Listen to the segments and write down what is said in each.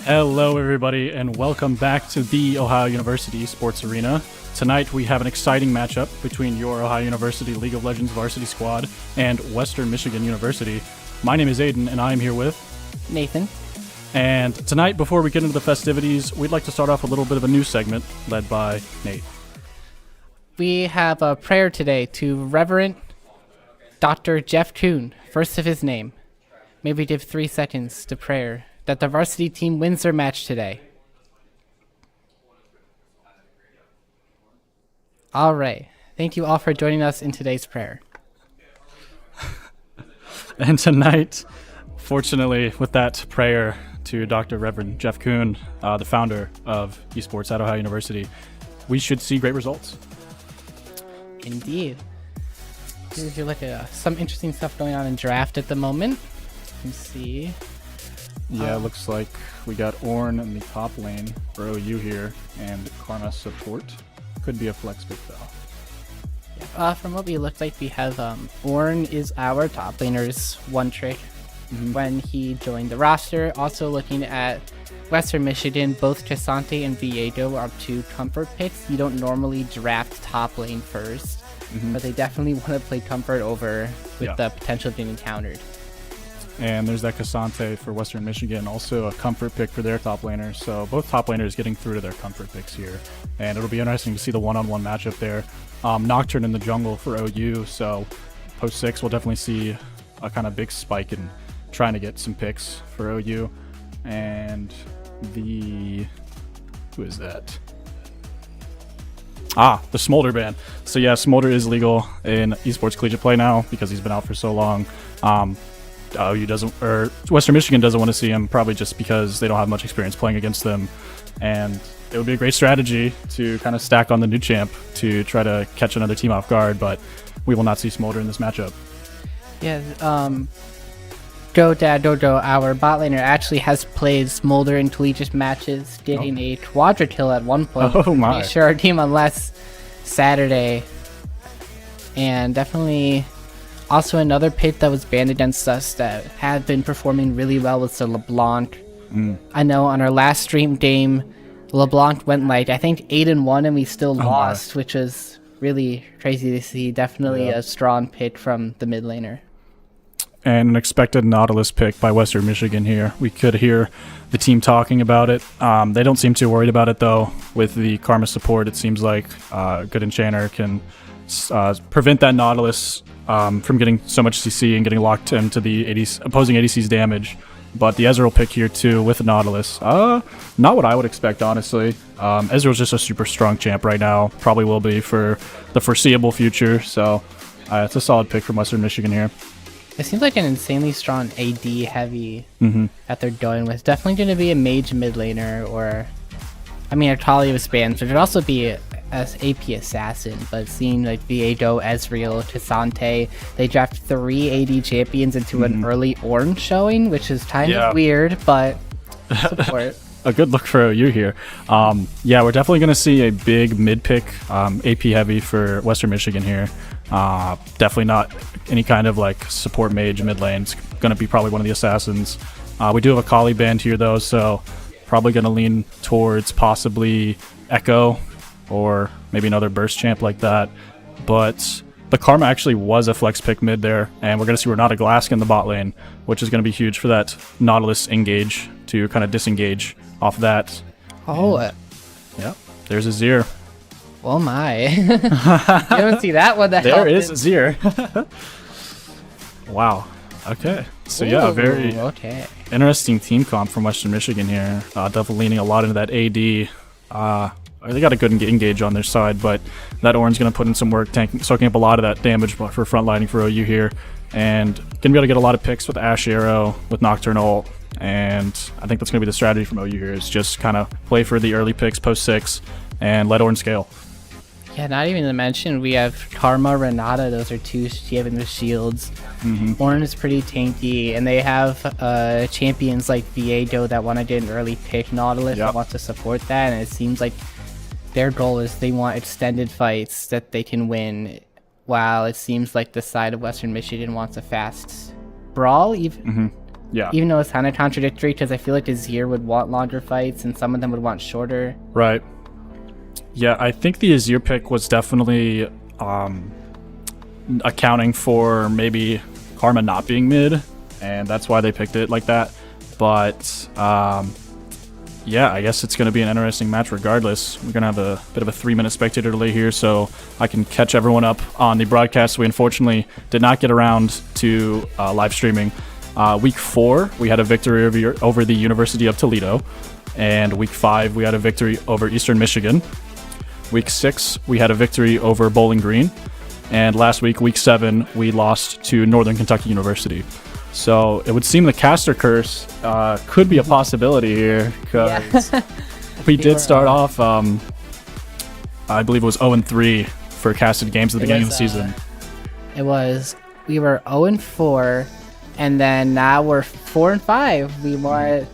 Hello, everybody, and welcome back to the Ohio University Sports Arena. Tonight, we have an exciting matchup between your Ohio University League of Legends varsity squad and Western Michigan University. My name is Aiden, and I am here with Nathan. And tonight, before we get into the festivities, we'd like to start off a little bit of a news segment led by Nate. We have a prayer today to Reverend Dr. Jeff Kuhn, first of his name. May we give 3 seconds to prayer that the varsity team wins their match today. All right. Thank you all for joining us in today's prayer. And tonight, fortunately, with that prayer to Dr. Reverend Jeff Kuhn, the founder of Esports at Ohio University, we should see great results. Indeed. Here's your look at some interesting stuff going on in draft at the moment. Let's see. Yeah, it looks like we got Orn in the top lane for OU here, and Karma support. Could be a flex pick, though. From what we look like, we have Orn is our top laner's one trick when he joined the roster. Also looking at Western Michigan, both Casante and Viedo are 2 comfort picks. You don't normally draft top lane first, but they definitely want to play comfort over with the potential of being countered. And there's that Casante for Western Michigan, also a comfort pick for their top laner. So both top laners getting through to their comfort picks here. And it'll be interesting to see the one-on-one matchup there. Nocturne in the jungle for OU, so post 6 we'll definitely see a kind of big spike in trying to get some picks for OU. And who is that? The Smolder ban. So yeah, Smolder is legal in esports collegiate play now because he's been out for so long. OU doesn't, or Western Michigan doesn't want to see him, probably just because they don't have much experience playing against them. And it would be a great strategy to kind of stack on the new champ to try to catch another team off guard, but we will not see Smolder in this matchup. Yeah, Dodo, our bot laner, actually has played Smolder in collegiate matches, getting a quadra kill at one point. Oh my. Pretty sure our team on last Saturday. And definitely also another pick that was banned against us that had been performing really well was the LeBlanc. I know on our last stream game, LeBlanc went like, I think 8-1 and we still lost, which was really crazy to see. Definitely a strong pick from the mid laner. And an expected Nautilus pick by Western Michigan here. We could hear the team talking about it. They don't seem too worried about it, though. With the Karma support, it seems like a good enchanter can prevent that Nautilus from getting so much CC and getting locked into the opposing ADC's damage. But the Ezreal pick here, too, with the Nautilus. Not what I would expect, honestly. Ezreal's just a super strong champ right now. Probably will be for the foreseeable future. So it's a solid pick from Western Michigan here. It seems like an insanely strong AD heavy that they're going with. Definitely going to be a mage mid laner, or I mean, Akali was banned, so it could also be a AP assassin. But seeing like Viedo, Ezreal, Casante, they draft 3 AD champions into an early orange showing, which is kind of weird, but support. A good look for OU here. Yeah, we're definitely going to see a big mid pick, AP heavy for Western Michigan here. Definitely not any kind of like support mage mid lane. It's going to be probably one of the assassins. We do have a Kali band here though, so probably going to lean towards possibly Echo or maybe another burst champ like that. But the Karma actually was a flex pick mid there, and we're going to see Renata Glask in the bot lane, which is going to be huge for that Nautilus engage to kind of disengage off that. Yeah, there's a Zir. Oh my. You don't see that one. There is a Zir. Wow. Okay. So yeah, very interesting team comp from Western Michigan here. Definitely leaning a lot into that AD. They got a good engage on their side, but that Oran's going to put in some work, soaking up a lot of that damage for frontlining for OU here. And going to be able to get a lot of picks with Ashe Arrow, with Nocturne ult. And I think that's going to be the strategy from OU here, is just kind of play for the early picks post 6 and let Orn scale. Yeah, not even to mention we have Karma, Renata. Those are 2 Shivan with shields. Orn is pretty tanky, and they have champions like Viedo that want to get an early pick. Nautilus that wants to support that, and it seems like their goal is they want extended fights that they can win, while it seems like the side of Western Michigan wants a fast brawl. Yeah. Even though it's kind of contradictory, because I feel like Azir would want longer fights and some of them would want shorter. Right. Yeah, I think the Azir pick was definitely accounting for maybe Karma not being mid, and that's why they picked it like that. But yeah, I guess it's going to be an interesting match regardless. We're going to have a bit of a 3-minute spectator delay here, so I can catch everyone up on the broadcast. We unfortunately did not get around to live streaming. Week 4, we had a victory over the University of Toledo. And week 5, we had a victory over Eastern Michigan. Week 6, we had a victory over Bowling Green. And last week, week 7, we lost to Northern Kentucky University. So it would seem the caster curse could be a possibility here, because we did start off, I believe it was 0-3 for casted games at the beginning of the season. We were 0-4, and then now we're 4-5.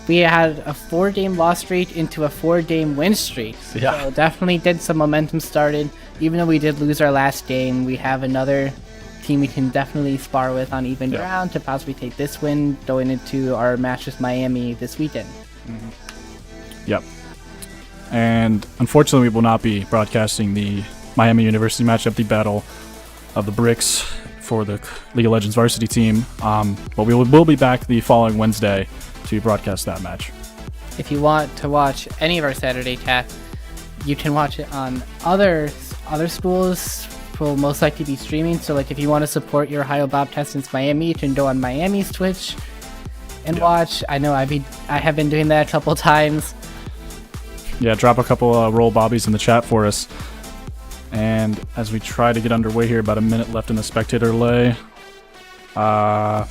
We had a 4-game loss streak into a 4-game win streak. Yeah. So definitely did some momentum started. Even though we did lose our last game, we have another team we can definitely spar with on even ground to possibly take this win going into our match with Miami this weekend. Yep. And unfortunately, we will not be broadcasting the Miami University matchup, the Battle of the Bricks for the League of Legends varsity team. But we will be back the following Wednesday to broadcast that match. If you want to watch any of our Saturday chat, you can watch it on other schools will most likely be streaming. So like if you want to support your Ohio Bobcats since Miami, you can go on Miami's Twitch and watch. I know I have been doing that a couple times. Yeah, drop a couple roll bobbies in the chat for us. And as we try to get underway here, about a minute left in the spectator delay. Let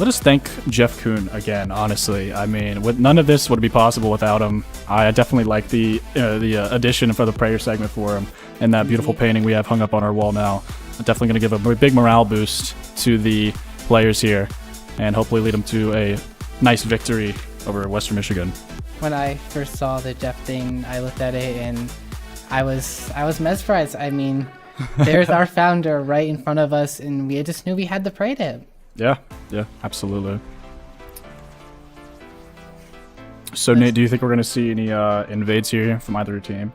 us thank Jeff Kuhn again, honestly. I mean, none of this would be possible without him. I definitely like the addition for the prayer segment for him and that beautiful painting we have hung up on our wall now. I'm definitely going to give a big morale boost to the players here and hopefully lead them to a nice victory over Western Michigan. When I first saw the Jeff thing, I looked at it and I was mesmerized. I mean, there's our founder right in front of us, and we just knew we had to pray to him. Yeah, absolutely. So, Nate, do you think we're going to see any invades here from either team?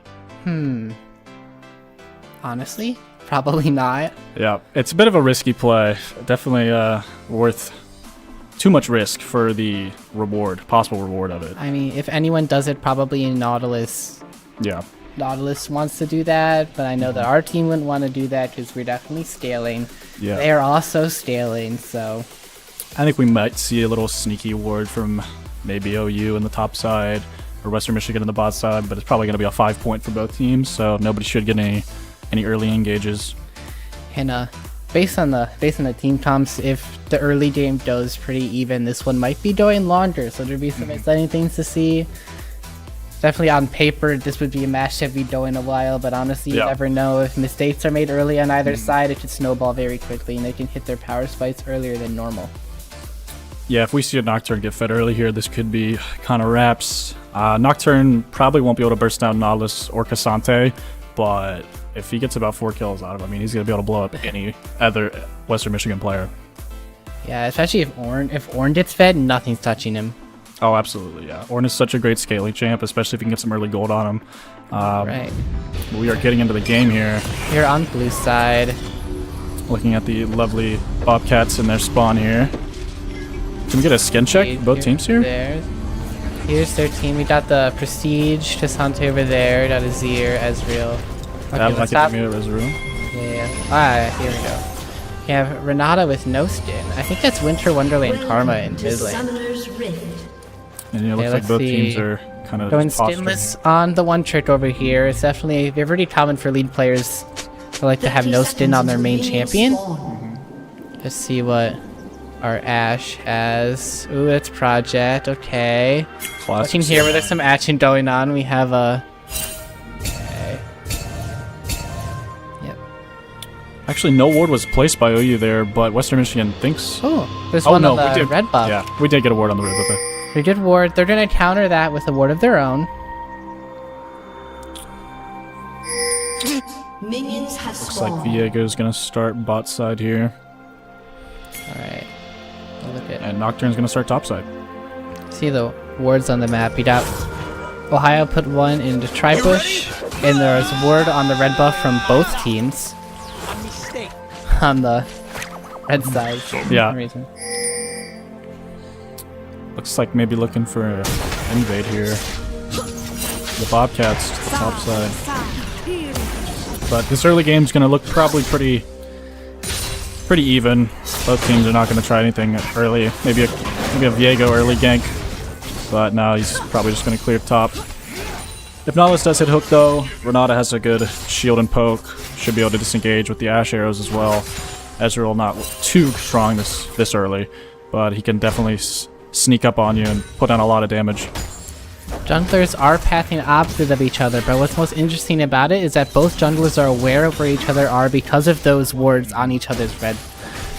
Honestly, probably not. Yeah, it's a bit of a risky play. Definitely worth too much risk for the possible reward of it. I mean, if anyone does it, probably in Nautilus. Yeah. Nautilus wants to do that, but I know that our team wouldn't want to do that because we're definitely scaling. Yeah. They are also scaling, so I think we might see a little sneaky award from maybe OU in the top side or Western Michigan in the bot side, but it's probably going to be a 5-point for both teams, so nobody should get any early engages. And based on the team comps, if the early game goes pretty even, this one might be going longer, so there'd be some exciting things to see. Definitely on paper, this would be a match that we'd go in a while, but honestly, you never know. If mistakes are made early on either side, it could snowball very quickly, and they can hit their power spikes earlier than normal. Yeah, if we see a Nocturne get fed early here, this could be kind of wraps. Nocturne probably won't be able to burst down Nautilus or Cassante, but if he gets about 4 kills out of him, I mean, he's going to be able to blow up any other Western Michigan player. Yeah, especially if Ornn gets fed, nothing's touching him. Oh, absolutely, yeah. Ornn is such a great scaling champ, especially if you can get some early gold on him. Right. We are getting into the game here. Here on blue side. Looking at the lovely Bobcats in their spawn here. Can we get a skin check? Both teams here? Here's their team. We got the Prestige, Cassante over there. Got Azir, Ezreal. Okay, let's stop. Ezreal. Yeah. Here we go. We have Renata with no skin. I think that's Winter Wonderland Karma in mid lane. And it looks like both teams are kind of going skinless on the one trick over here. It's definitely very common for lead players to like to have no skin on their main champion. Let's see what our Ashe has. Ooh, it's Project. Okay. Looking here where there's some action going on. We have a. Okay. Yep. Actually, no ward was placed by OU there, but Western Michigan thinks. Oh, there's one on the red buff. Yeah, we did get a ward on the red buff. We did ward. They're going to counter that with a ward of their own. Minions have Looks Looks like Viego's gonna start bot side here. Alright. Look at And Nocturne's gonna start top side. see the wards on the map. You got Ohio put one into Tribush, and there's ward on the red buff from both teams. On the red side for Yeah. some reason. Looks like maybe looking for an invade here. The Bobcats to the top side. But this early game's gonna look probably pretty even. Both teams are not gonna try anything early. Maybe a Viego early gank. But now he's probably just gonna clear top. If Nautilus does hit hook though, Renata has a good shield and poke. Should be able to disengage with the Ash arrows as well. Ezreal not too strong this early, but he can definitely sneak up on you and put down a lot of damage. Junglers are pathing opposite of each other, but what's most interesting about it is that both junglers are aware of where each other are because of those wards on each other's red.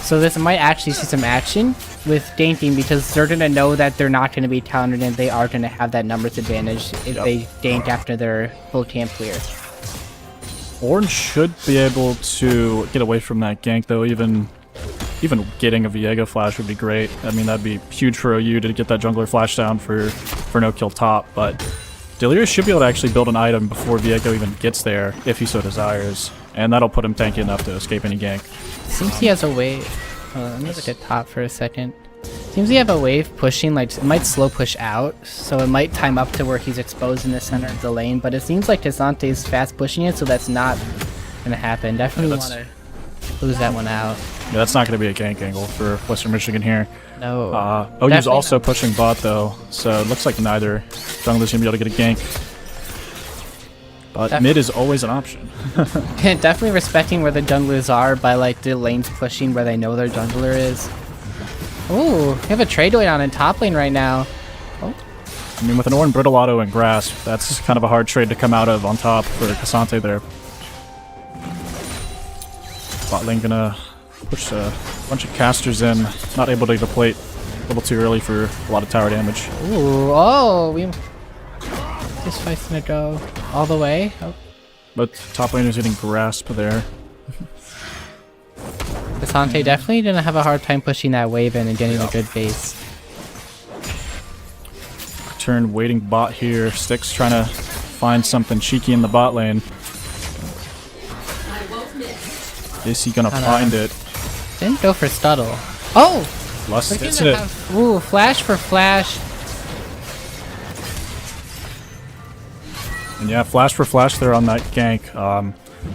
So this might actually see some action with ganking because they're going to know that they're not going to be countered and they are going to have that numbers advantage if they gank after their full camp clear. Orange should be able to get away from that gank though, even getting a Viego flash would be great. I mean, that'd be huge for OU to get that jungler flash down for no kill top, but Delirious should be able to actually build an item before Viego even gets there, if he so desires, and that'll put him tanky enough to escape any gank. Seems he has a wave. Let me look at top for a second. Seems he have a wave pushing, like it might slow push out, so it might time up to where he's exposed in the center of the lane, but it seems like Desante is fast pushing it, so that's not gonna happen. Definitely want to lose that one out. Yeah, that's not going to be a gank angle for Western Michigan here. No. OU's also pushing bot though, so it looks like neither jungler's going to be able to get a gank. But mid is always an option. Definitely respecting where the junglers are by like the lanes pushing where they know their jungler is. Ooh, we have a trade going on in top lane right now. Oh. I mean, with an Orin Brittle Auto and Grasp, that's kind of a hard trade to come out of on top for Cassante there. Bot lane gonna push a bunch of casters in, not able to deplete a little too early for a lot of tower damage. Ooh, oh, this fight's gonna go all the way. Oh. But top laner's getting Grasp there. Cassante definitely didn't have a hard time pushing that wave in and getting a good base. Turn waiting bot here. Styx trying to find something cheeky in the bot lane. Is he gonna find it? Didn't go for Stuttle. Oh! Lust hits it. Ooh, flash for flash. And yeah, flash for flash there on that gank.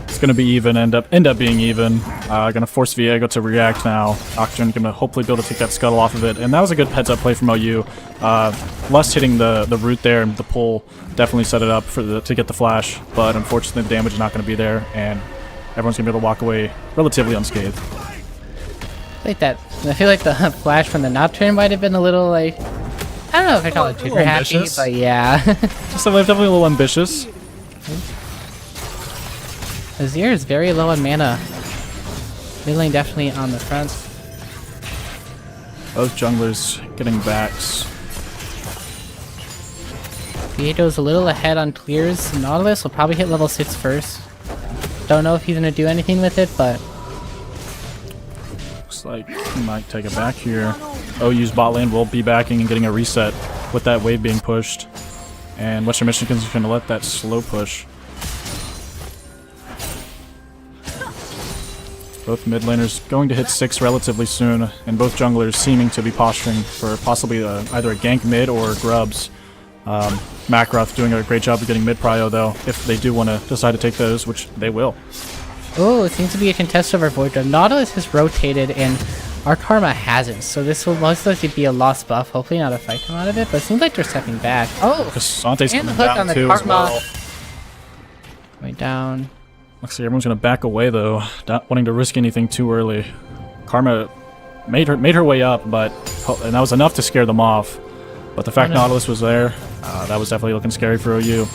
It's gonna be even, end up being even. Gonna force Viego to react now. Nocturne gonna hopefully be able to take that scuttle off of it. And that was a good heads up play from OU. Lust hitting the root there and the pull definitely set it up for to get the flash. But unfortunately the damage is not gonna be there, and everyone's gonna be able to walk away relatively unscathed. Like that. I feel like the flash from the Nocturne might have been a little like, I don't know if I call it trigger happy, ambitious. but yeah. Just definitely a little ambitious. Azir is very low on mana. Mid lane definitely on the front. Both junglers getting backs. Viego's a little ahead on clears. Nautilus will probably hit level 6 first. Don't know if he's gonna do anything with it, but Looks like he might take it back here. OU's bot lane will be backing and getting a reset with that wave being pushed. And Western Michigan's going to let that slow push. Both mid laners going to hit 6 relatively soon, and both junglers seeming to be posturing for possibly either a gank mid or grubs. Macroth doing a great job of getting mid prio though, if they do want to decide to take those, which they will. oh, it seems to be a contest over Void Drum. Nautilus has rotated and our Karma hasn't, so this will most likely be a lost buff. Hopefully not a fight come out of it, but it seems like they're stepping back. Oh! Cassante's And the coming hook on down the too as Karma. well. Going down. Looks like everyone's gonna back away though, not wanting to risk anything too early. Karma made her way up, and that was enough to scare them off. But the fact Nautilus was there, that was definitely looking scary for OU.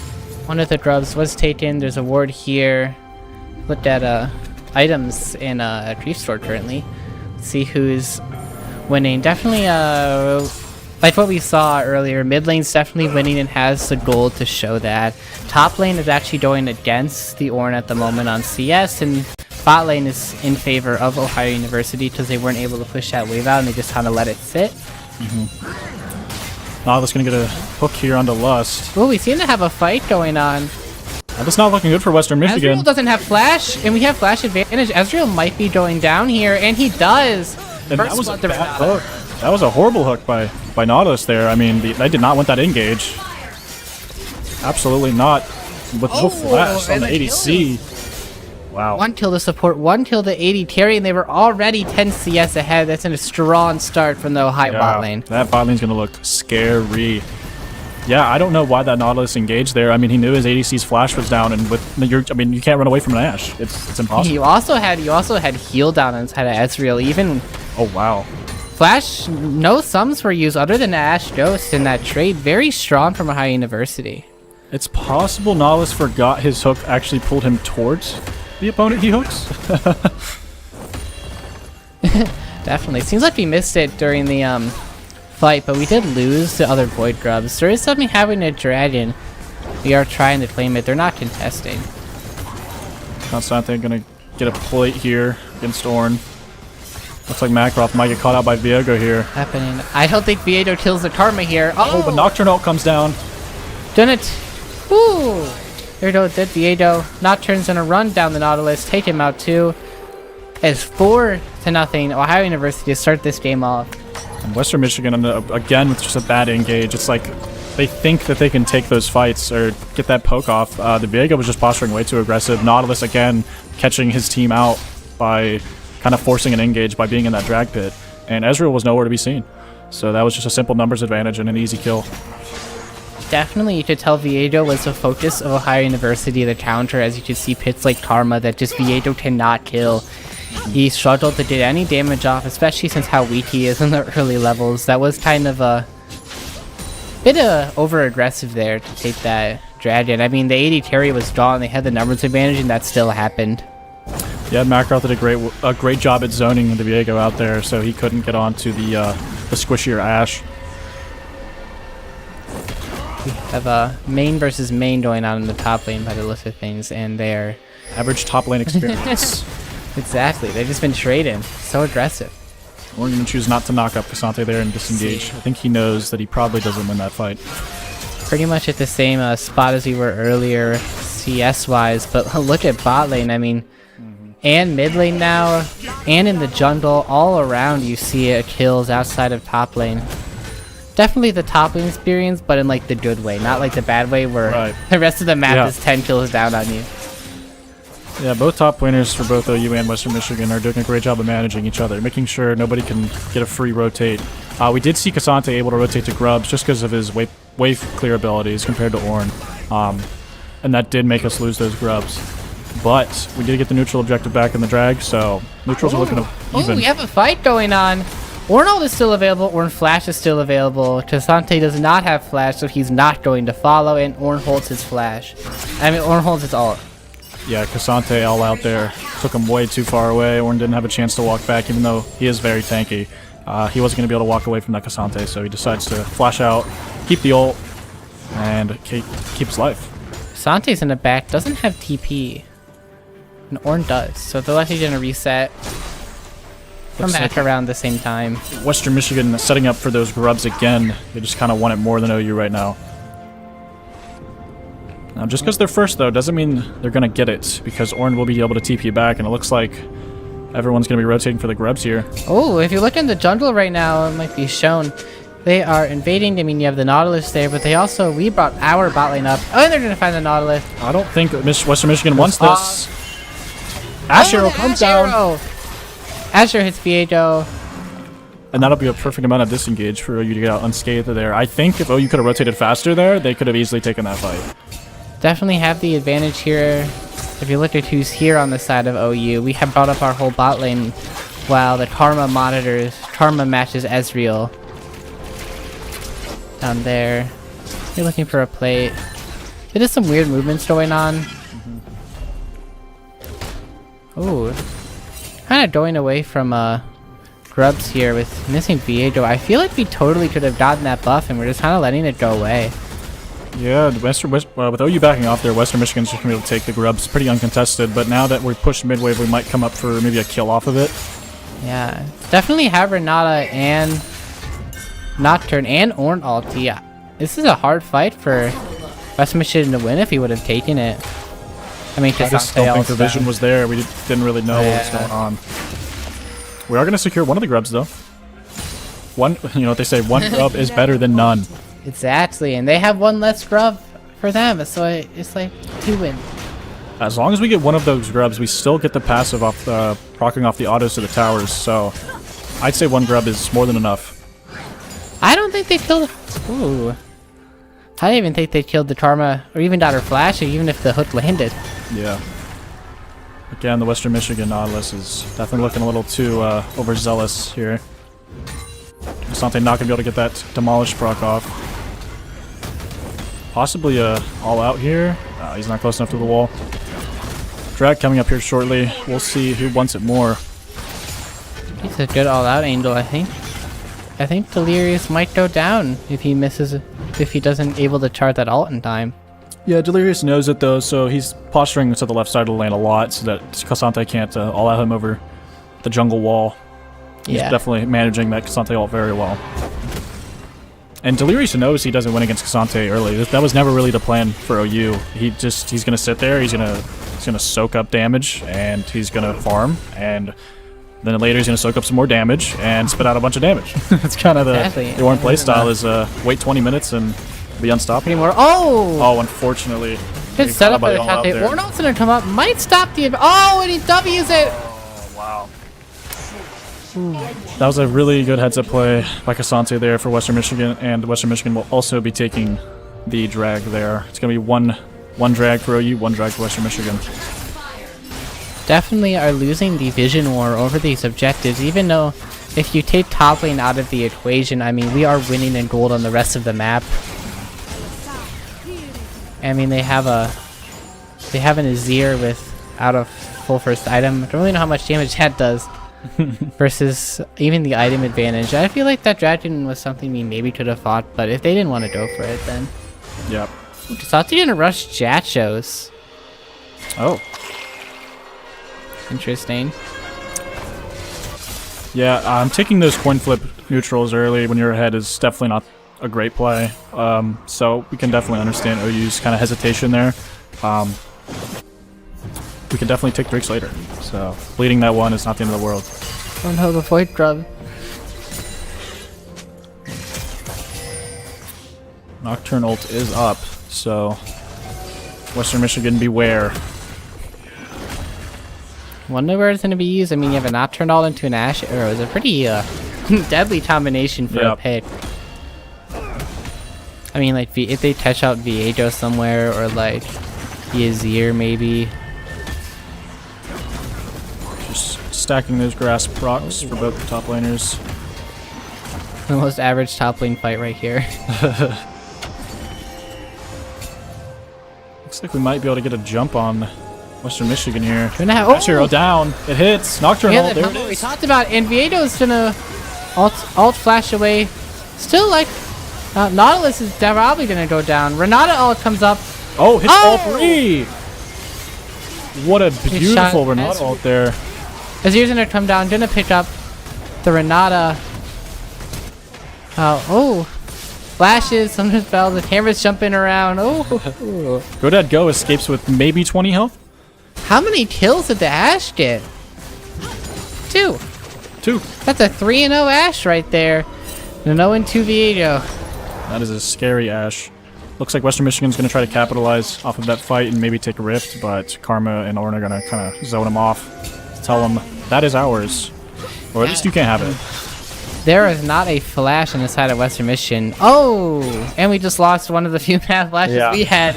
One of the grubs was taken. There's a ward here. Looked at items in a grief store currently. Let's see who's winning. Definitely, like what we saw earlier, mid lane's definitely winning and has the gold to show that. Top lane is actually going against the Ornn at the moment on CS, and bot lane is in favor of Ohio University because they weren't able to push that wave out and they just kind of let it sit. Nautilus gonna get a hook here onto Lust. Oh, we seem to have a fight going on. That's not looking good for Western Michigan. Ezreal doesn't have flash, and we have flash advantage. Ezreal might be going down here, and he does. And that was a bad hook. That was a horrible hook by Nautilus there. I mean, they did not want that engage. Absolutely not. With no flash on the ADC. Wow. One kill to support, one kill to AD carry, and they were already 10 CS ahead. That's a strong start from the Ohio bot lane. That bot lane's going to look scary. Yeah, I don't know why that Nautilus engaged there. I mean, he knew his ADC's flash was down, and I mean, you can't run away from an Ashe. It's impossible. You also had heal down inside of Ezreal. Even wow. Flash, no sums were used other than Ashe Ghost in that trade. Very strong from Ohio University. It's possible Nautilus forgot his hook actually pulled him towards the opponent he hooks. Definitely. Seems like we missed it during the fight, but we did lose to other Void Grubs. There is something having a dragon. We are trying to claim it. They're not contesting. Constante gonna get a plate here against Ornn. Looks like Makarov might get caught out by Viego here. Happening. I don't think Viego kills the Karma here. Oh, but Nocturne ult comes down. Done it. Woo! There goes dead Viego. Nocturne's gonna run down the Nautilus, take him out too. It's 4-0. Ohio University to start this game off. And Western Michigan, again, with just a bad engage. It's like they think that they can take those fights or get that poke off. The Viego was just posturing way too aggressive. Nautilus, again, catching his team out by kind of forcing an engage by being in that drag pit. And Ezreal was nowhere to be seen. So that was just a simple numbers advantage and an easy kill. Definitely, you could tell Viego was the focus of Ohio University, the counter, as you could see pits like Karma that just Viego cannot kill. He struggled to get any damage off, especially since how weak he is in the early levels. That was kind of a bit over-aggressive there to take that dragon. I mean, the AD carry was gone, they had the numbers advantage, and that still happened. Yeah, Makarov did a great job at zoning the Viego out there, so he couldn't get onto the squishier Ashe. We have a main versus main going on in the top lane by the list of things, and their average top lane experience. Exactly, they've just been trading. So aggressive. We're going to choose not to knock up Cassante there and disengage. I think he knows that he probably doesn't win that fight. Pretty much at the same spot as we were earlier, CS-wise, but look at bot lane, I mean, and mid lane now, and in the jungle, all around you see kills outside of top lane. Definitely the top lane experience, but in like the good way, not like the bad way where the rest of the map is 10 kills down on you. Yeah, both top laners for both OU and Western Michigan are doing a great job of managing each other, making sure nobody can get a free rotate. We did see Cassante able to rotate to Grubs just because of his wave clear abilities compared to Ornn. And that did make us lose those Grubs. But we did get the neutral objective back in the drag, so neutrals are looking even. Oh, we have a fight going on. Ornn is still available, Ornn Flash is still available. Cassante does not have Flash, so he's not going to follow, and Ornn holds his Flash. I mean, Ornn holds his ult. Yeah, Cassante all out there. Took him way too far away. Ornn didn't have a chance to walk back, even though he is very tanky. He wasn't going to be able to walk away from that Cassante, so he decides to flash out, keep the ult, and keep his life. Cassante's in the back, doesn't have TP. And Ornn does, so they're likely going to reset. Come back around the same time. Western Michigan setting up for those Grubs again. They just kind of want it more than OU right now. Now, just because they're first, though, doesn't mean they're going to get it, because Ornn will be able to TP back, and it looks like everyone's going to be rotating for the Grubs here. Oh, if you look in the jungle right now, it might be shown. They are invading. I mean, you have the Nautilus there, but they also, we brought our bot lane up. Oh, and they're going to find the Nautilus. I don't think Western Michigan wants this. Ashe Arrow comes down. Asher hits Viego. And that'll be a perfect amount of disengage for OU to get out unscathed there. I think if OU could have rotated faster there, they could have easily taken that fight. Definitely have the advantage here. If you look at who's here on the side of OU, we have brought up our whole bot lane while the Karma matches Ezreal. Down there. You're looking for a plate. There is some weird movements going on. Ooh. Kind of going away from Grubs here with missing Viego. I feel like we totally could have gotten that buff and we're just kind of letting it go away. Yeah, with OU backing off there, Western Michigan's just going to be able to take the grubs pretty uncontested, but now that we're pushed mid-wave, we might come up for maybe a kill off of it. Yeah, definitely have Renata and Nocturne and Orn ulti. Yeah. This is a hard fight for Western Michigan to win if he would have taken it. I mean, I just don't think the vision was there. We didn't really know what was going on. We are going to secure one of the grubs, though. One, you know what they say, one grub is better than none. Exactly, and they have one less grub for them, so it's like 2 wins. As long as we get one of those grubs, we still get the passive off proccing off the autos to the towers, so I'd say one grub is more than enough. I don't think they killed... Ooh. I didn't even think they killed the Karma, or even got her flash, even if the hook landed. Yeah. Again, the Western Michigan Nautilus is definitely looking a little too overzealous here. Something not going to be able to get that Demolish proc off. Possibly all out here. He's not close enough to the wall. Drag coming up here shortly. We'll see who wants it more. It's a good all-out angle, I think. I think Delirious might go down if he misses, if he doesn't able to chart that ult in time. Yeah, Delirious knows it though, so he's posturing to the left side of the lane a lot so that Cassante can't all-out him over the jungle wall. He's definitely managing that Cassante ult very well. And Delirious knows he doesn't win against Cassante early. That was never really the plan for OU. He's gonna sit there, he's gonna soak up damage, and he's gonna farm, and then later he's gonna soak up some more damage and spit out a bunch of damage. It's kind of the Orn playstyle is wait 20 minutes and be unstoppable. Anymore. Oh, unfortunately. Good setup by the Cassante. Ornal's gonna come up, might stop the. Oh, and he W's it. Oh wow. That was a really good heads-up play by Cassante there for Western Michigan, and Western Michigan will also be taking the drag there. It's going to be one drag for OU, one drag for Western Michigan. Definitely are losing the vision war over these objectives, even though if you take top lane out of the equation, I mean, we are winning in gold on the rest of the map. I mean, they have an Azir without a full first item. I don't really know how much damage that does. Versus even the item advantage. I feel like that dragon was something we maybe could have fought, but if they didn't want to go for it, then. Yep. Cassante gonna rush Jachos. Oh. Interesting. Yeah, I'm taking those coin flip neutrals early when you're ahead is definitely not a great play. So we can definitely understand OU's kind of hesitation there. We can definitely take Drakes later. So bleeding that one is not the end of the world. Oh no, the Void Grub. Nocturne ult is up, so Western Michigan beware. Wonder where it's going to be used. I mean, you have a Nocturne ult into an Ashe arrow. It's a pretty deadly combination for a pick. I mean, like, if they touch out Viejo somewhere, or like the Azir maybe. Stacking those grass procs for both the top laners. The most average top lane fight right here. Looks like we might be able to get a jump on Western Michigan here. Ashe arrow down. It hits. Nocturne ult. There it is. We talked about, and Viejo's gonna alt flash away. Still, like, Nautilus is probably gonna go down. Renata ult comes up. Oh, hits all three. What a beautiful Renata ult there. Azir's gonna come down, gonna pick up the Renata. Flashes, some spells, the camera's jumping around. Oh, GoDad Go escapes with maybe 20 health. How many kills did the Ashe get? 2. That's a 3-0 Ashe right there. And 0-2 Viejo. That is a scary Ashe. Looks like Western Michigan's gonna try to capitalize off of that fight and maybe take a rift, but Karma and Orn are gonna kind of zone him off. Tell them that is ours, or at least you can't have it. There is not a flash on the side of Western Michigan. Oh, and we just lost one of the few path flashes we had.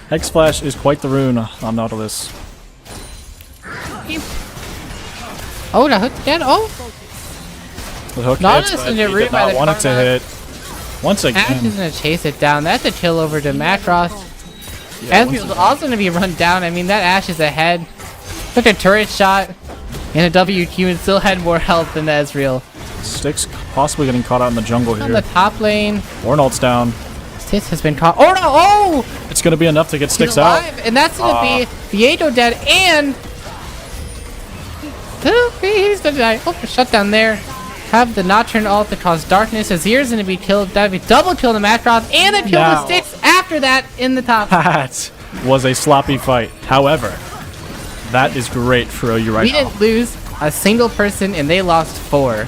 Hex Flash is quite the rune on Nautilus. Oh, the hook dead. Oh, The hook Nautilus hits, but is he did by not the want it to Karma. hit. Once Ashe again, is gonna chase it down. That's a kill over to Macross. Ezreal's also gonna be run down. I mean, that Ashe is ahead. Took a turret shot and a WQ and still had more health than the Ezreal. Styx possibly getting caught out in the jungle On here. the top lane, Orn ult's down. Sis has been caught. Oh no! Oh! It's going to be enough to get He's sticks out. alive, and that's gonna be Vieto dead, and he's gonna die. Oh, shut down there. Have the Nocturne ult to cause darkness. Azir's gonna be killed. That'd be double kill the Macross, and then kill the sticks after that in the top. That was a sloppy fight. However, that is great for OU right now. We didn't lose a single person, and they lost 4.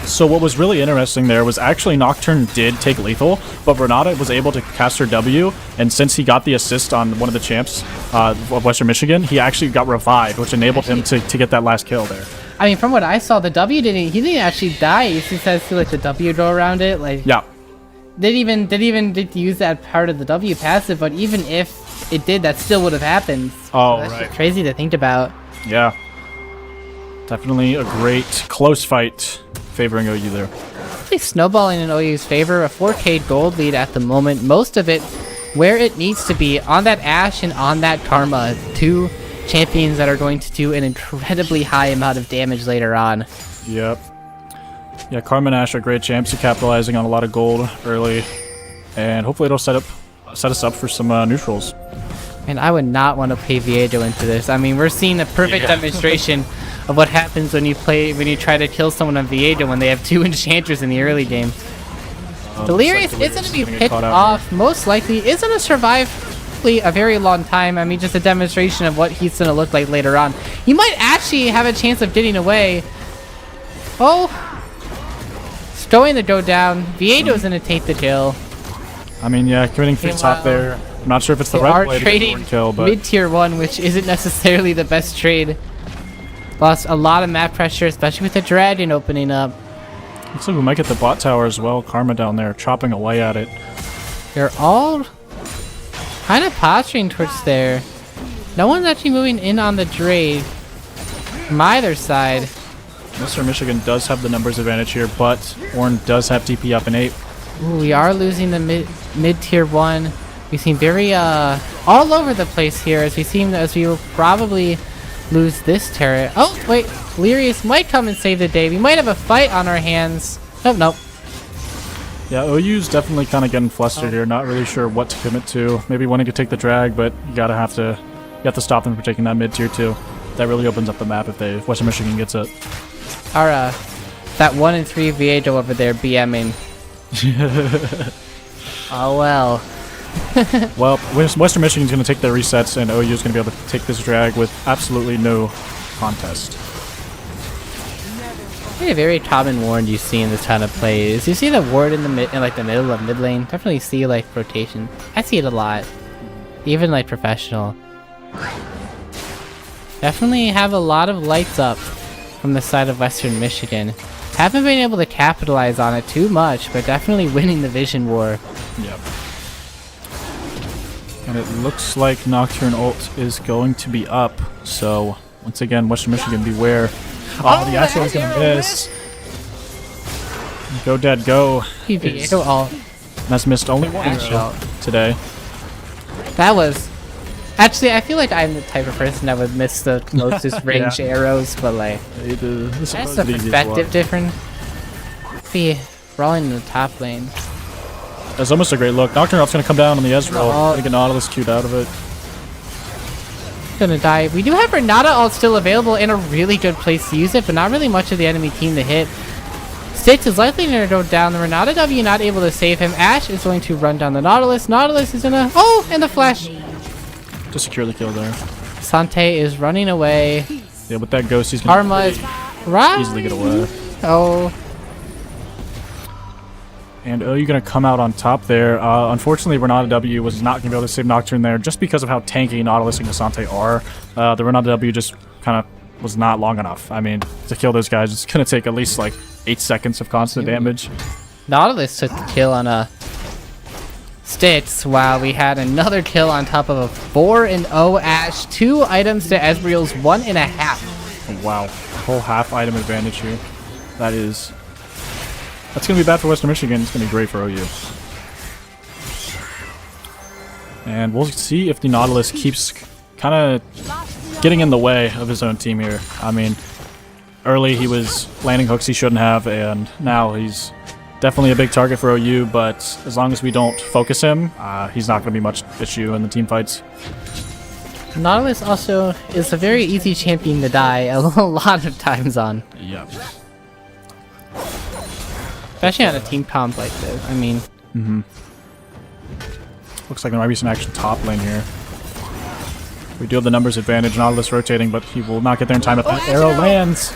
So what was really interesting there was actually Nocturne did take lethal, but Renata was able to cast her W, and since he got the assist on one of the champs of Western Michigan, he actually got revived, which enabled him to get that last kill there. I mean, from what I saw, the W he didn't actually die. He just has to like the W go around it. Like, Yeah. didn't even use that part of the W passive, but even if it did, that still would have happened. Oh, That's right. just crazy to think about. Yeah. Definitely a great close fight favoring OU there. Really snowballing in OU's favor. A 4K gold lead at the moment. Most of it where it needs to be on that Ashe and on that Karma. 2 champions that are going to do an incredibly high amount of damage later on. Yep. Yeah, Karma and Ashe are great champs, capitalizing on a lot of gold early, and hopefully it'll set us up for some neutrals. And I would not want to play Vieto into this. I mean, we're seeing a perfect demonstration of what happens when you try to kill someone on Vieto when they have 2 enchanters in the early game. Delirious is going to be picked off. Most likely is going to survive a very long time. I mean, just a demonstration of what he's going to look like later on. He might actually have a chance of getting away. Oh, going to go down. Vieto's going to take the kill. I mean, yeah, committing for top there. I'm not sure if it's the right play to get the kill, but mid-tier 1, which isn't necessarily the best trade. Lost a lot of map pressure, especially with the dragon opening up. looks like we might get the bot tower as well. Karma down there chopping away at it. They're all kind of posturing towards there. No one's actually moving in on the Drade from either side. Western Michigan does have the numbers advantage here, but Orn does have TP up in 8. Ooh, we are losing the mid-tier 1. We seem very all over the place here as we will probably lose this turret. Oh, wait. Delirious might come and save the day. We might have a fight on our hands. Nope. Yeah, OU's definitely kind of getting flustered here. Not really sure what to commit to. Maybe wanting to take the drag, but you have to stop them from taking that mid tier 2. That really opens up the map if Western Michigan gets it. Our that 1 and 3 Vieto over there BMing. Oh well. Well, Western Michigan's going to take their resets, and OU is going to be able to take this drag with absolutely no contest. A very common ward you see in this kind of play is you see the ward in the middle of mid lane. Definitely see like rotation. I see it a lot, even like professional. Definitely have a lot of lights up from the side of Western Michigan. Haven't been able to capitalize on it too much, but definitely winning the vision war. Yep. And it looks like Nocturne ult is going to be up. So once again, Western Michigan beware. Oh, the Astro is going to miss. Go dead, go. Vieto ult. That's missed only one Astro today. That was... Actually, I feel like I'm the type of person that would miss the closest range arrows, but like... That's a perspective difference. Be rolling in the top lane. That's almost a great look. Nocturne ult's going to come down on the Ezreal. Going to get Nautilus queued out of it. Gonna die. We do have Renata ult still available in a really good place to use it, but not really much of the enemy team to hit. Stitch is likely going to go down. The Renata W not able to save him. Ashe is going to run down the Nautilus. Nautilus is gonna... Oh! And the flash! To secure the kill there. Sante is running away. Yeah, with that ghost, he's going Karma is right. easily get away. Oh. And you're going to come out on top there. Unfortunately, Renata W was not going to be able to save Nocturne there just because of how tanky Nautilus and Cassante are. The Renata W just kind of was not long enough. I mean, to kill those guys, it's going to take at least like 8 seconds of constant damage. Nautilus took the kill on a Stitch while we had another kill on top of a 4-0 Ashe. 2 items to Ezreal's 1.5. Oh, wow. Whole half item advantage here. That's going to be bad for Western Michigan. It's going to be great for OU. And we'll see if the Nautilus keeps kind of getting in the way of his own team here. I mean, early he was landing hooks he shouldn't have, and now he's Definitely a big target for OU, but as long as we don't focus him, he's not going to be much issue in the team fights. Nautilus also is a very easy champion to die a lot of times on. Yep. Especially on a team comp like this. I mean... Looks like there might be some action top lane here. We do have the numbers advantage. Nautilus rotating, but he will not get there in time if that arrow lands.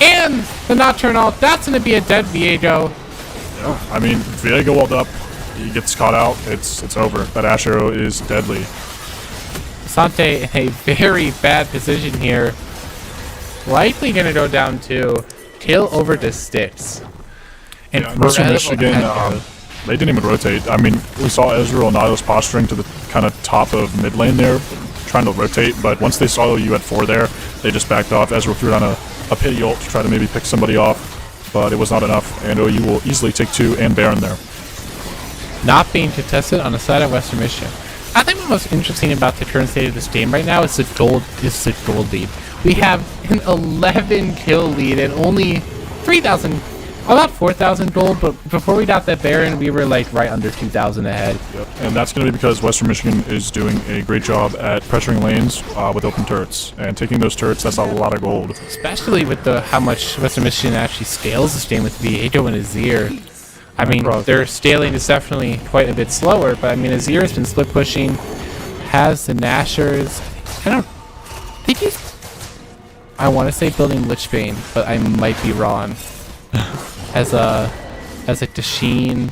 And the Nocturnal, that's going to be a dead Viego. Yeah, I mean, Viego walled up. He gets caught out. It's over. That Ash arrow is deadly. Sante in a very bad position here. Likely going to go down to kill over to Styx. And Western Michigan, they didn't even rotate. I mean, we saw Ezreal and Nautilus posturing to the kind of top of mid lane there, trying to rotate, but once they saw you at 4 there, they just backed off. Ezreal threw down a pity ult to try to maybe pick somebody off, but it was not enough, and OU will easily take 2 and Baron there. Not being contested on the side of Western Michigan. I think what's most interesting about the current state of this game right now is the gold lead. We have an 11 kill lead and only 3,000, about 4,000 gold, but before we got that Baron, we were like right under 2,000 ahead. Yep. And that's going to be because Western Michigan is doing a great job at pressuring lanes with open turrets. And taking those turrets, that's a lot of gold. Especially with how much Western Michigan actually scales this game with Viego and Azir. I mean, their scaling is definitely quite a bit slower, but I mean, Azir has been split pushing, has the Nashers. I want to say building Lichbane, but I might be wrong. As like the Sheen,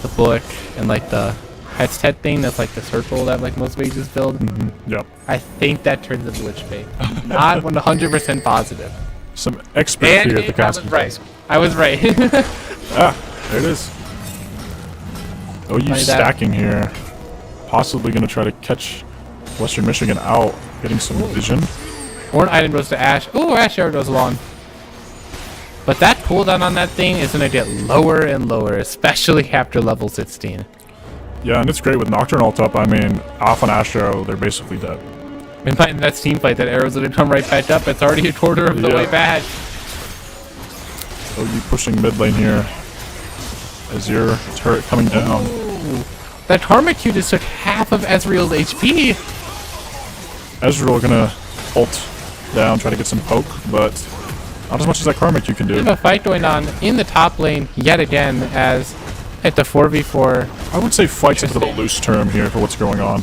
the book, and like the head thing that's like the circle that like most mages build. Yep. I think that turns into Lichbane. Not 100% positive. Some expert here at the casting. I was right. There it is. OU stacking here. Possibly going to try to catch Western Michigan out, getting some vision. Or an item goes to Ash. Ooh, Ash arrow goes along. But that cooldown on that thing is going to get lower and lower, especially after level 16. Yeah, and it's great with Nocturne ult up. I mean, off an Ash arrow, they're basically dead. In that team fight, that arrow's going to come right back up. It's already a quarter of the way back. OU pushing mid lane here. Azir turret coming down. Ooh. That Karma Q just took half of Ezreal's HP. Ezreal gonna ult down, try to get some poke, but not as much as that Karma Q can do. We have a fight going on in the top lane yet again as at the 4v4. I would say fight's a little loose term here for what's going on.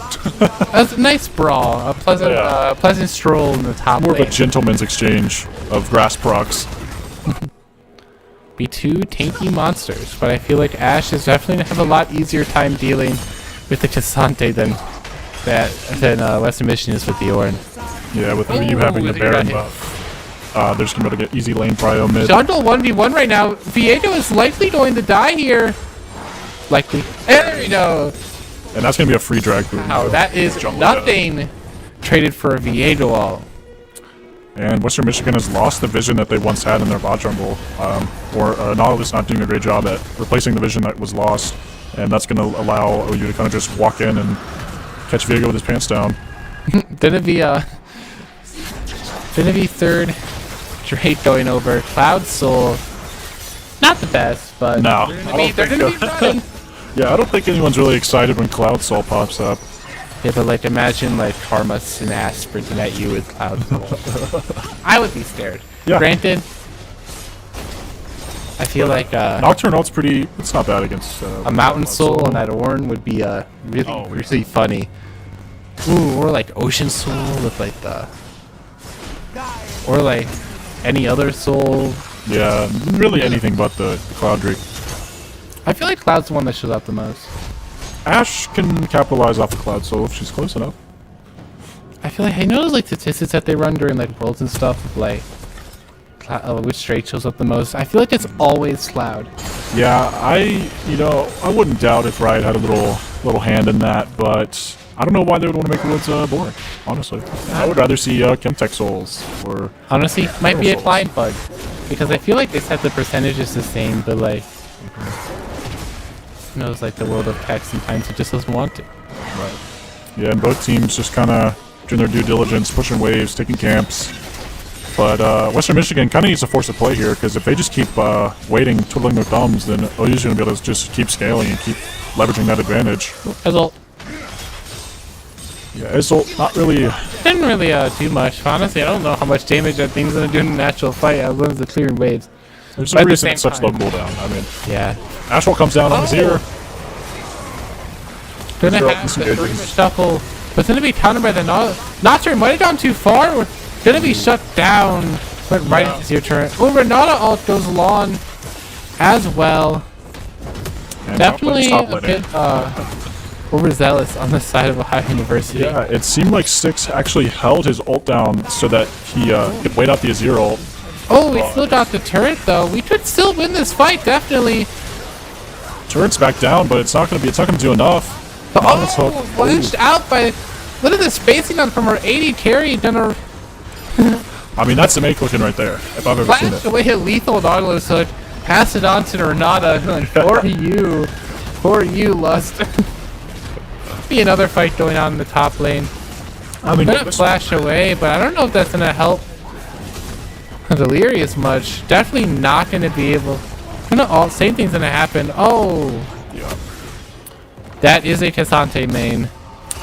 A nice brawl, a pleasant stroll in the top lane. More of a gentleman's exchange of grass procs. Be 2 tanky monsters, but I feel like Ash is definitely gonna have a lot easier time dealing with the Cassante than Western Michigan is with the Ornn. Yeah, with you having the Baron buff, they're just gonna be able to get easy lane prio mid. Jungle 1v1 right now. Viego is likely going to die here. Likely. There we go. And that's gonna be a free drag boom. Wow, that is nothing traded for a Viego ult. And Western Michigan has lost the vision that they once had in their bot jungle. Nautilus not doing a great job at replacing the vision that was lost. And that's going to allow OU to kind of just walk in and catch Viego with his pants down. Gonna be third Drake going over. Cloud Soul, not the best, but no, they're gonna be running. Yeah, I don't think anyone's really excited when Cloud Soul pops up. Yeah, but like imagine like Karmas and Ash sprinting at you with Cloud Soul. I would be scared. Yeah. Granted, I feel like Nocturne ult's pretty. It's not bad against a Mountain Soul on that Ornn would be really funny. Ooh, or like Ocean Soul with like or like any other soul. Yeah, really anything but the Cloud Drake. I feel like Cloud's the one that shows up the most. Ash can capitalize off the Cloud Soul if she's close enough. I feel like I know like statistics that they run during like worlds and stuff of like which Drake shows up the most. I feel like it's always Cloud. Yeah, I wouldn't doubt if Riot had a little hand in that, but I don't know why they would want to make worlds boring. Honestly, I would rather see Chemtech Souls or honestly might be a client bug because I feel like they set the percentages the same, but like. Knows like the world of tech sometimes it just doesn't want to. Right. Yeah, and both teams just kind of doing their due diligence, pushing waves, taking camps. But Western Michigan kind of needs to force a play here, because if they just keep waiting, twiddling their thumbs, then OU's going to be able to just keep scaling and keep leveraging that advantage. Ezel Yeah, Ezel not really... Didn't really do much. Honestly, I don't know how much damage that thing's going to do in an actual fight as long as the clearing waves. There's But a at the reason same it's such low time- cooldown. I mean, Yeah. Ashwell comes down on his ear. Gonna Throw have some the good- shuffle, but gonna be countered by the Nocturne. Might have gone too far. We're gonna be shut down. Went right into your turret. Oh, Renata ult goes long as well. And Definitely top a lane. bit overzealous on the side of Ohio University. Yeah, it seemed like Six actually held his ult down so that he could wait out the Azir ult. Oh, we still got the turret though. We could still win this fight, definitely. Turret's back down, but it's not gonna do enough. Nautilus hook. Oh, flashed out by. Look at the spacing on from our 80 carry. Gonna I mean, that's the make looking right there, if I've ever seen flash it. away a lethal Nautilus hook. Pass it on to Renata. For you, Lust. Be another fight going on in the top lane. I mean, Gonna flash away, but I don't know if that's gonna help Delirious much. Definitely not gonna be able. Same thing's gonna happen. Oh, yeah. that is a Cassante main.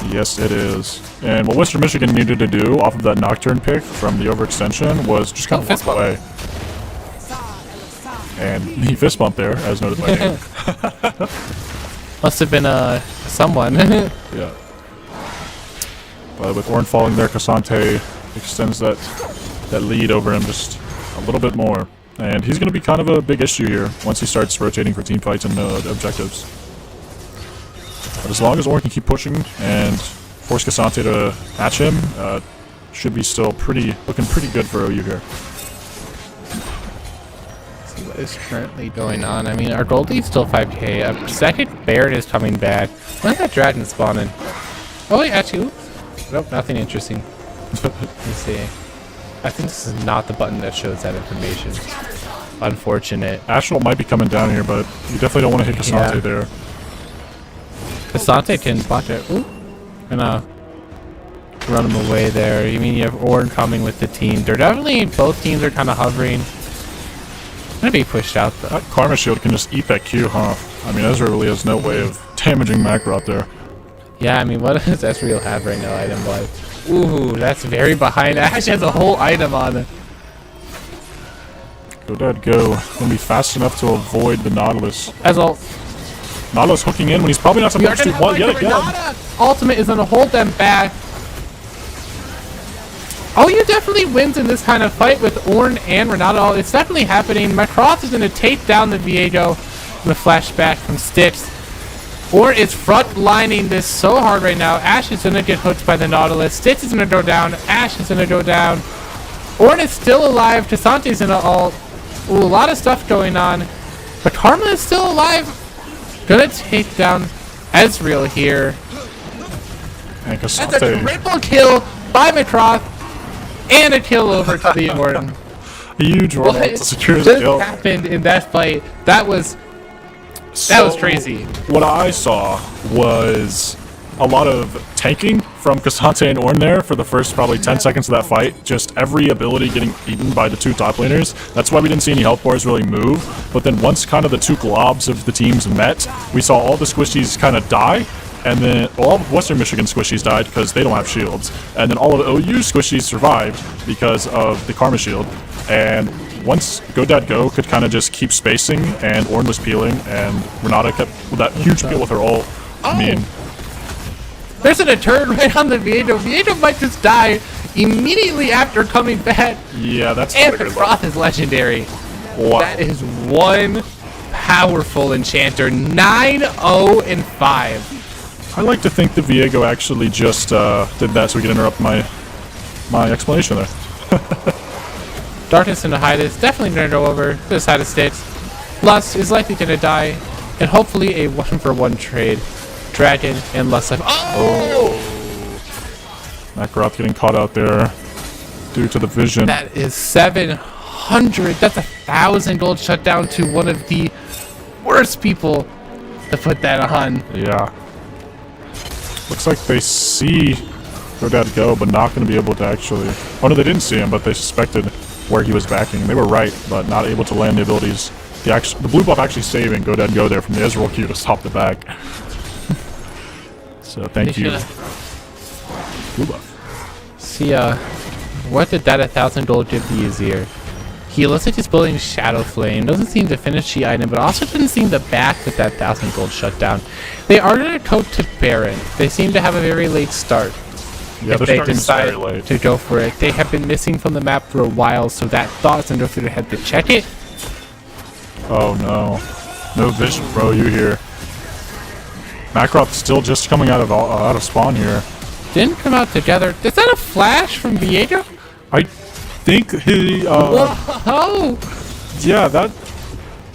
Yes, it is. And what Western Michigan needed to do off of that Nocturne pick from the overextension was just kind of fist walk bump. away. And he fist bumped there, as noted by Nate. Must have been someone. Yeah. But with Ornn falling there, Cassante extends that lead over him just a little bit more. And he's going to be kind of a big issue here once he starts rotating for team fights and objectives. But as long as Ornn can keep pushing and force Cassante to match him, should be still looking pretty good for OU here. See what is currently going on. I mean, our gold lead's still 5k. A second Baron is coming back. When's that dragon spawning? Oh, wait, actually, nope, nothing interesting. Let me see. I think this is not the button that shows that information. Unfortunate. Astral might be coming down here, but you definitely don't want to hit Cassante Yeah. there. Cassante can block it. Ooh. Gonna run him away there. You mean you have Ornn coming with the team. They're definitely, both teams are kind of hovering. Gonna be pushed out though. That Karma Shield can just eat that Q, huh? I mean, Ezra really has no way of damaging macro out there. Yeah, I mean, what does Ezreal have right now item-wise? Ooh, that's very behind. Ash has a whole item on it. Go Dad, go. Gonna be fast enough to avoid the Nautilus. As all, Nautilus hooking in when he's probably not we are supposed gonna to. What? have Yet again. Renata. Ultimate is gonna hold them back. Oh, you definitely wins in this kind of fight with Ornn and Renata. It's definitely happening. Macross is gonna take down the Viego. The flashback from Styx. Ornn is front lining this so hard right now. Ash is gonna get hooked by the Nautilus. Styx is gonna go down. Ash is gonna go down. Ornn is still alive. Cassante's gonna ult. Ooh, a lot of stuff going on. But Karma is still alive. Gonna take down Ezreal here. And That's a Cassante, triple kill by Macross. And a kill over to the Ornn. a huge roll to secure his What kill. just happened in that fight? That was crazy. What I saw was a lot of tanking from Cassante and Ornn there for the first probably 10 seconds of that fight. Just every ability getting eaten by the two top laners. That's why we didn't see any health bars really move. But then once kind of the two globs of the teams met, we saw all the squishies kind of die. And then all of Western Michigan squishies died because they don't have shields. And then all of OU squishies survived because of the Karma Shield. And once Go Dad Go could kind of just keep spacing and Ornn was peeling and Renata kept with that huge peel with her ult. I mean, There's a turn right on the Viego. Viego might just die immediately after coming back. yeah, that's And not a good Macross is legendary. Wow. That is one powerful enchanter. 9-0-5. I like to think the Viego actually just did that so we could interrupt my explanation there. Darkness into Hydus. Definitely going to go over to the side of Styx. Lust is likely going to die. And hopefully a 1-for-1 trade. Dragon and Lust life. Oh! Nakaroth getting caught out there due to the vision. That is 700. That's 1,000 gold shut down to one of the worst people to put that on. Yeah. Looks like they see GoDad go, but not going to be able to actually... Oh no, they didn't see him, but they suspected where he was backing. They were right, but not able to land the abilities. The blue buff actually saving GoDad go there from the Ezreal Q to stop the back. So thank you. Blue buff. See, what did that 1,000 gold give the Azir? He looks like he's building Shadow Flame. Doesn't seem to finish the item, but also doesn't seem to back with that 1,000 gold shutdown. They are going to go to Baron. They seem to have a very late start. Yeah, If they're they starting decide very late. to go for it. They have been missing from the map for a while, so that thought is under their head to check it. Oh no. No vision pro you here. Macroth still just coming out of spawn here. Didn't come out together. Is that a flash from Viego? I think he Whoa! yeah, that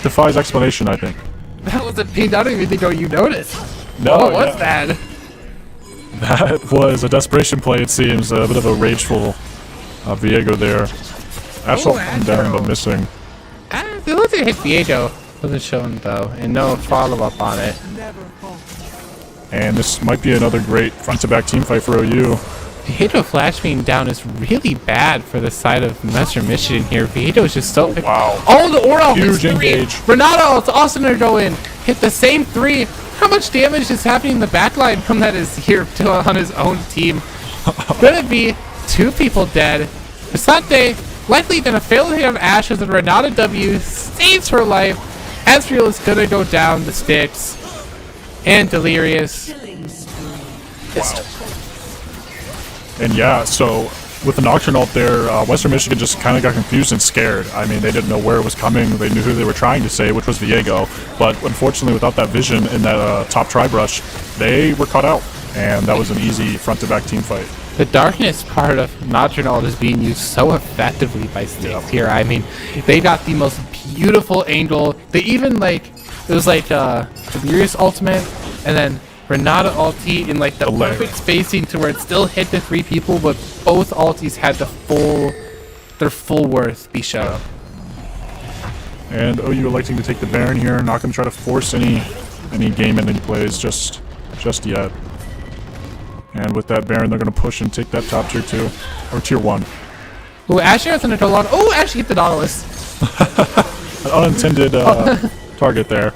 defies explanation, I think. That was a ping. I don't even think you noticed. No, What was yeah. that? That was a desperation play, it seems. A bit of a rageful Viego there. Astral down Astral. but missing. It looks like it hit Viego. Wasn't shown though, and no follow-up on it. And this might be another great front-to-back team fight for OU. Viego flash being down is really bad for the side of Western Michigan here. Viego is just so... Wow. Oh, the Oral hits Huge 3. engage. Renato, it's also gonna go in. Hit the same 3. How much damage is happening in the backline from that is here on his own team? Gonna be 2 people dead. Asante likely gonna fail to hit on Ash as the Renata W saves her life. Ezreal is gonna go down the sticks. And Delirious. And yeah, so with the Nocturne ult there, Western Michigan just kind of got confused and scared. I mean, they didn't know where it was coming. They knew who they were trying to save, which was Viego. But unfortunately, without that vision in that top tri-brush, they were caught out. And that was an easy front-to-back team fight. The darkness part of Nocturnal is being used so effectively by Sticks here. I mean, they got the most beautiful angle. They even like, it was like Delirious ultimate, and then Renata ulti in like the perfect spacing to where it still hit the 3 people, but both ultis had their full worth be shown. And OU electing to take the Baron here, not going to try to force any game-ending plays just yet. And with that Baron, they're going to push and take that top tier 2, or tier 1. Ooh, Asher has an Atolon. Oh, Asher hit the Nautilus. An unintended target there.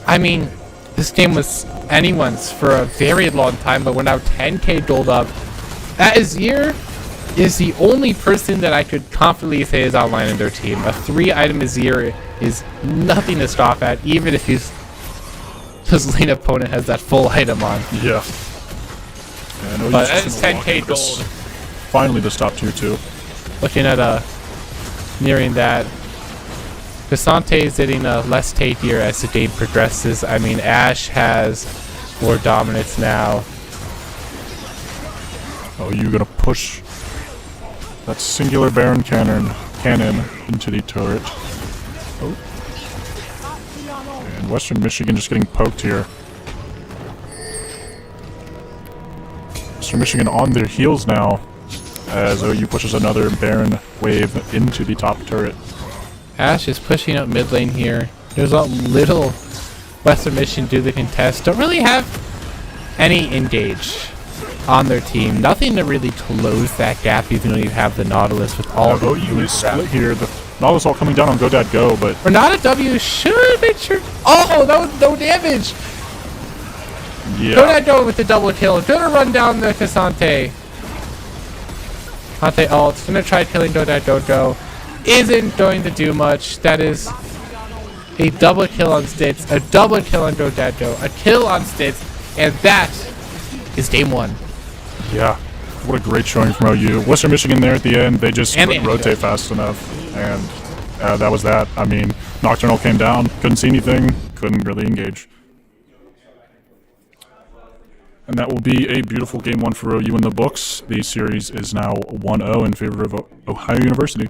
I mean, this game was anyone's for a very long time, but we're now 10k gold up. That Azir is the only person that I could confidently say is online in their team. A 3-item Azir is nothing to stop at, even if his lane opponent has that full item on. Yeah. And But that is 10k gold. Finally, the stop tier 2. Looking at nearing that. Visante is getting less take here as the game progresses. I mean, Ash has more dominance now. Oh, you gonna push that singular Baron cannon into the turret. Oh. And Western Michigan just getting poked here. Western Michigan on their heels now as OU pushes another Baron wave into the top turret. Ash is pushing up mid lane here. There's a little Western Michigan do the contest. Don't really have any engage on their team. Nothing to really close that gap, even though you have the Nautilus with all the OU is split here. The Nautilus all coming down on GoDad Go, but Renata W should make sure. Oh, that was no damage. yeah. GoDad Go with the double kill. Gonna run down the Cassante. Cassante ult. Gonna try killing GoDad Go. Isn't going to do much. That is a double kill on Stitz, a double kill on GoDad Go, a kill on Stitz, and that is game 1. Yeah, what a great showing from OU. Western Michigan there at the end, they just And couldn't the rotate fast enough, and that was that. I mean, Nocturnal came down, couldn't see anything, couldn't really engage. And that will be a beautiful game 1 for OU in the books. The series is now 1-0 in favor of Ohio University.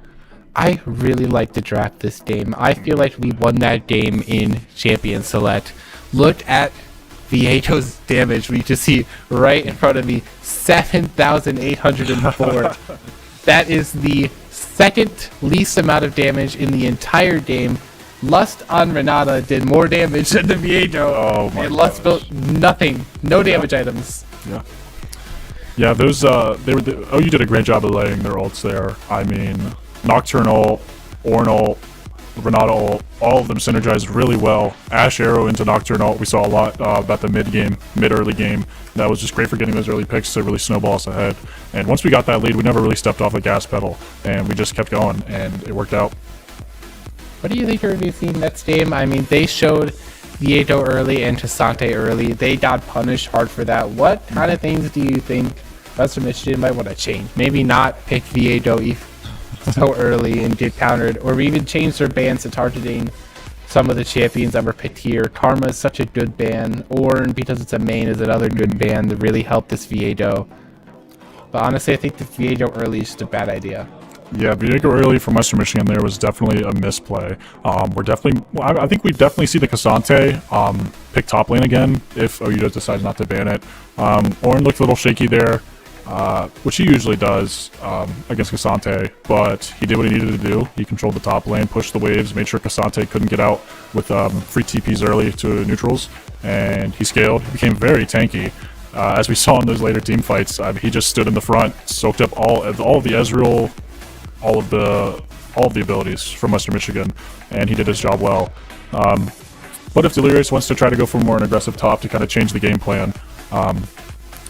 I really like the draft this game. I feel like we won that game in Champion Select. Look at Viego's damage. We just see right in front of me 7,804. That is the second least amount of damage in the entire game. Lust on Renata did more damage than the Viego. Oh my and Lust gosh. built nothing. No damage items. Yeah. Yeah, those OU did a great job of laying their ults there. I mean, Nocturnal, Ornal, Renata ult, all of them synergized really well. Ash Arrow into Nocturnal, we saw a lot about the mid-early game. That was just great for getting those early picks to really snowball us ahead. And once we got that lead, we never really stepped off the gas pedal, and we just kept going, and it worked out. What do you think you're going to be seeing next game? I mean, they showed Vieto early and Chisante early. They got punished hard for that. What kind of things do you think Western Michigan might want to change? Maybe not pick Vieto so early and get countered, or even change their bans to targeting some of the champions that were picked here. Karma is such a good ban. Ornn, because it's a main, is another good ban to really help this Vieto. But honestly, I think the Vieto early is just a bad idea. Yeah, Vieto early from Western Michigan there was definitely a misplay. I think we definitely see the Cassante pick top lane again if OU does decide not to ban it. Ornn looked a little shaky there, which he usually does against Cassante, but he did what he needed to do. He controlled the top lane, pushed the waves, made sure Cassante couldn't get out with free TPs early to neutrals, and he scaled. He became very tanky. As we saw in those later team fights, he just stood in the front, soaked up all of the Ezreal, all of the abilities from Western Michigan, and he did his job well. But if Delirious wants to try to go for more an aggressive top to kind of change the game plan,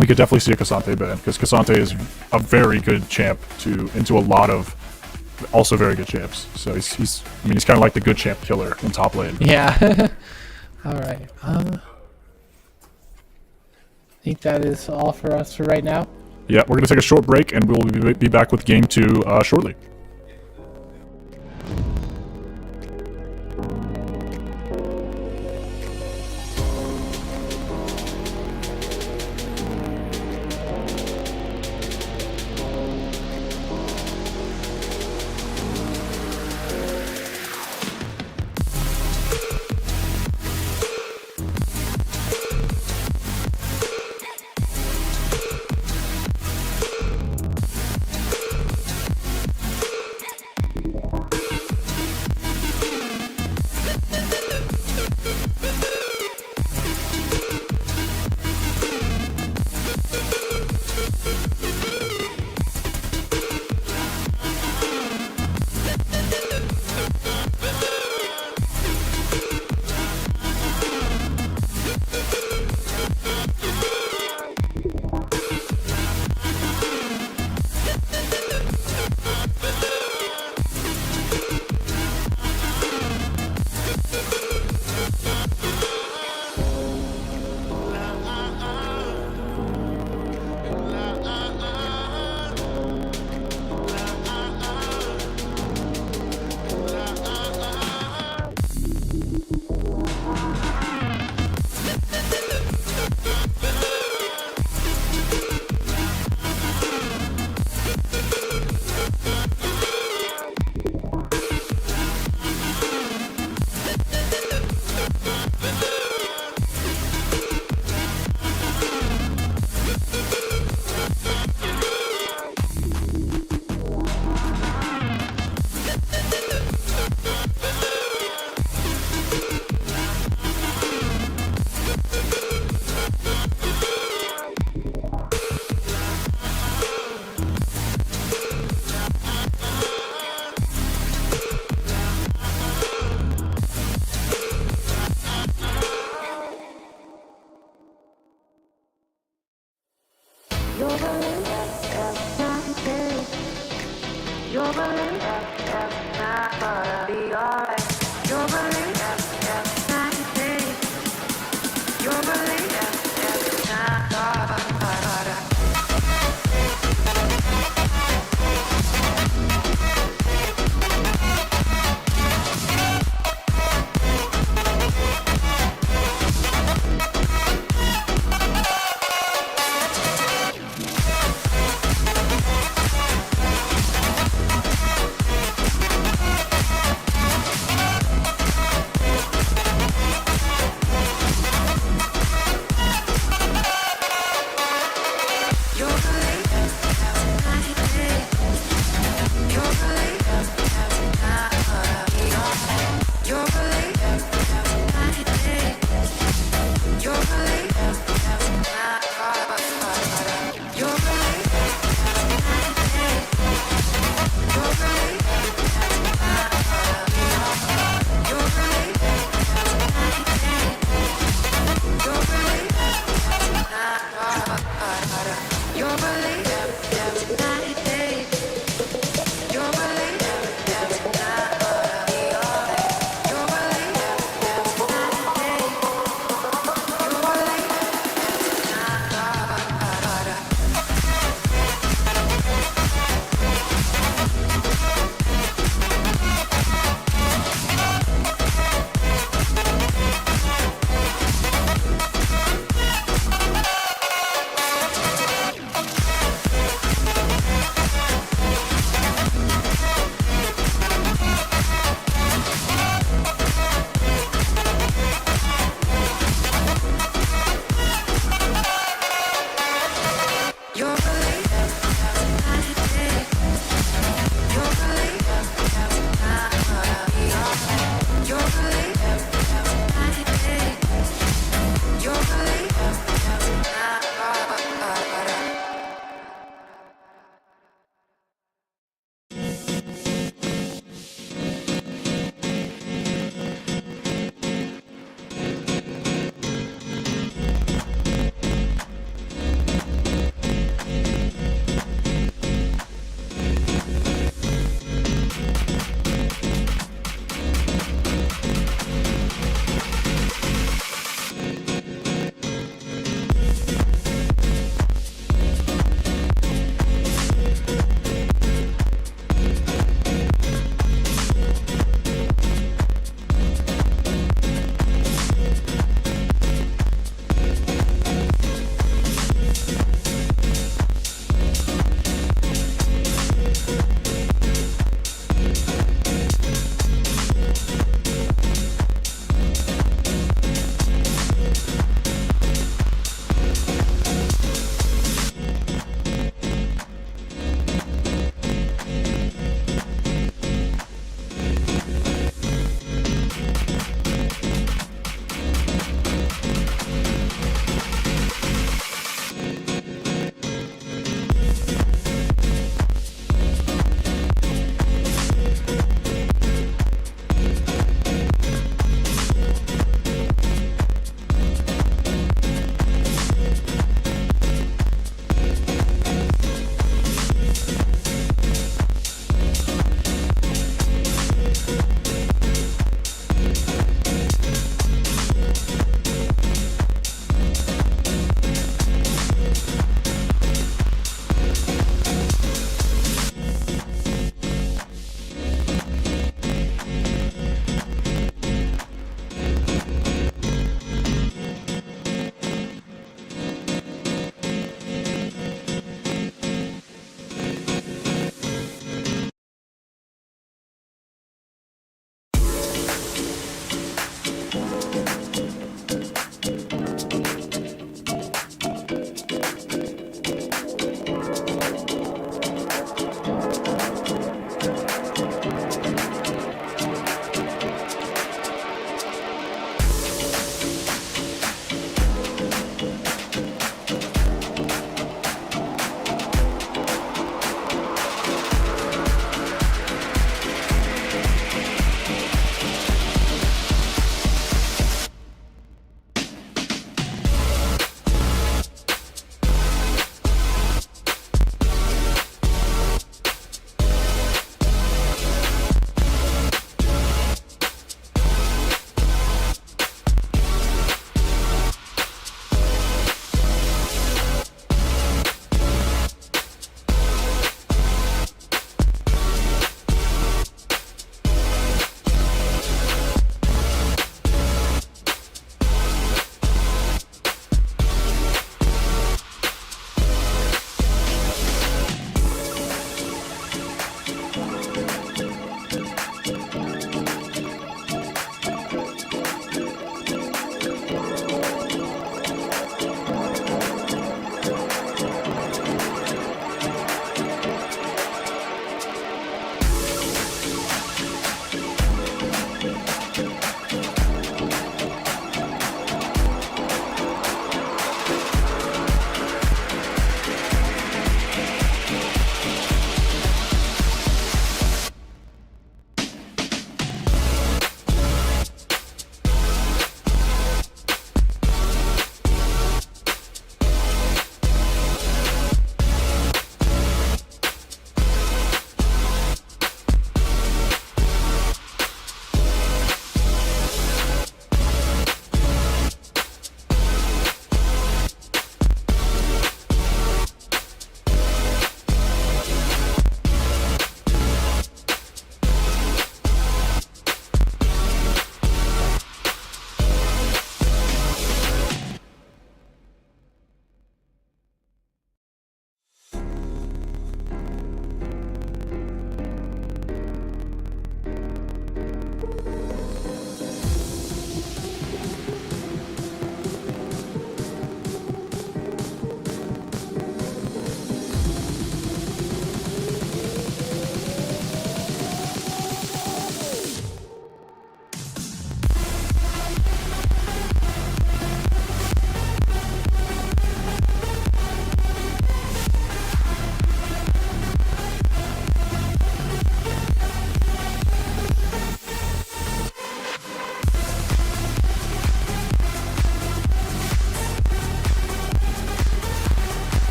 we could definitely see a Cassante ban, because Cassante is a very good champ into a lot of also very good champs. So he's kind of like the good champ killer in top lane. Yeah. All right. I think that is all for us for right now. Yeah, we're going to take a short break, and we'll be back with Game 2 shortly.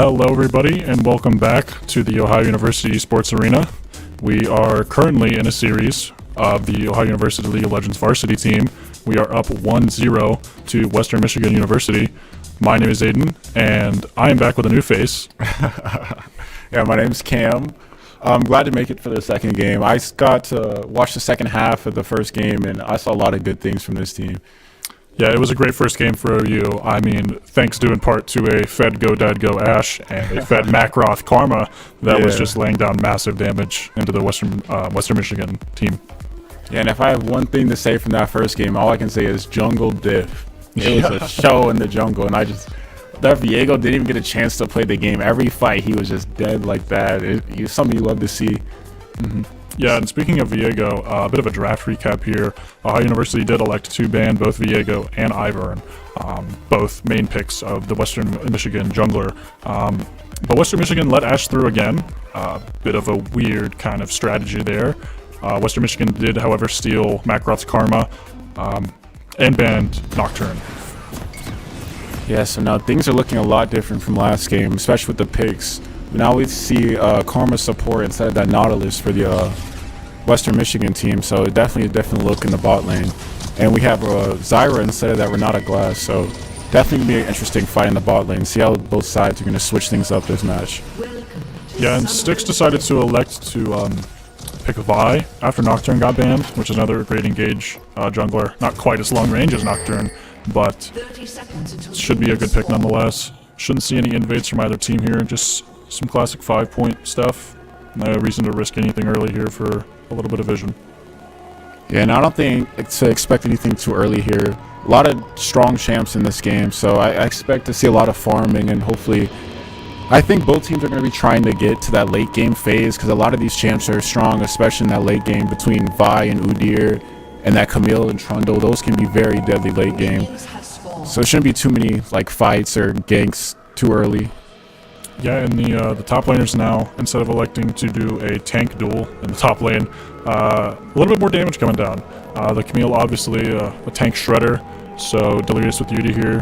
Hello, everybody, and welcome back to the Ohio University Esports Arena. We are currently in a series of the Ohio University League of Legends varsity team. We are up 1-0 to Western Michigan University. My name is Aiden, and I am back with a new face. Yeah, my name's Cam. I'm glad to make it for the second game. I got to watch the second half of the first game, and I saw a lot of good things from this team. Yeah, it was a great first game for OU. I mean, thanks due in part to a fed Go Dad Go Ash and a fed Macroth Karma that was just laying down massive damage into the Western Michigan team. Yeah, and if I have one thing to say from that first game, all I can say is jungle diff. It was a show in the jungle, and that Viego didn't even get a chance to play the game. Every fight, he was just dead like that. It's something you love to see. Mm-hmm. Yeah, and speaking of Viego, a bit of a draft recap here. Ohio University did elect to ban both Viego and Ivern, both main picks of the Western Michigan jungler. But Western Michigan let Ash through again. Bit of a weird kind of strategy there. Western Michigan did, however, steal Macroth's Karma and banned Nocturne. Yeah, so now things are looking a lot different from last game, especially with the picks. Now we see Karma support instead of that Nautilus for the Western Michigan team, so definitely a different look in the bot lane. And we have Zyra instead of that Renata Glass, so definitely going to be an interesting fight in the bot lane. See how both sides are going to switch things up this match. Yeah, and Styx decided to elect to pick Vi after Nocturne got banned, which is another great engage jungler. Not quite as long range as Nocturne, but should be a good pick nonetheless. Shouldn't see any invades from either team here, just some classic 5-point stuff. No reason to risk anything early here for a little bit of vision. Yeah, and I don't think to expect anything too early here. A lot of strong champs in this game, so I expect to see a lot of farming, and hopefully I think both teams are going to be trying to get to that late game phase, because a lot of these champs are strong, especially in that late game between Vi and Udyr and that Camille and Trundle. Those can be very deadly late game. So it shouldn't be too many like fights or ganks too early. Yeah, and the top laners now, instead of electing to do a tank duel in the top lane, a little bit more damage coming down. The Camille, obviously a tank shredder, so Delirious with Yudi here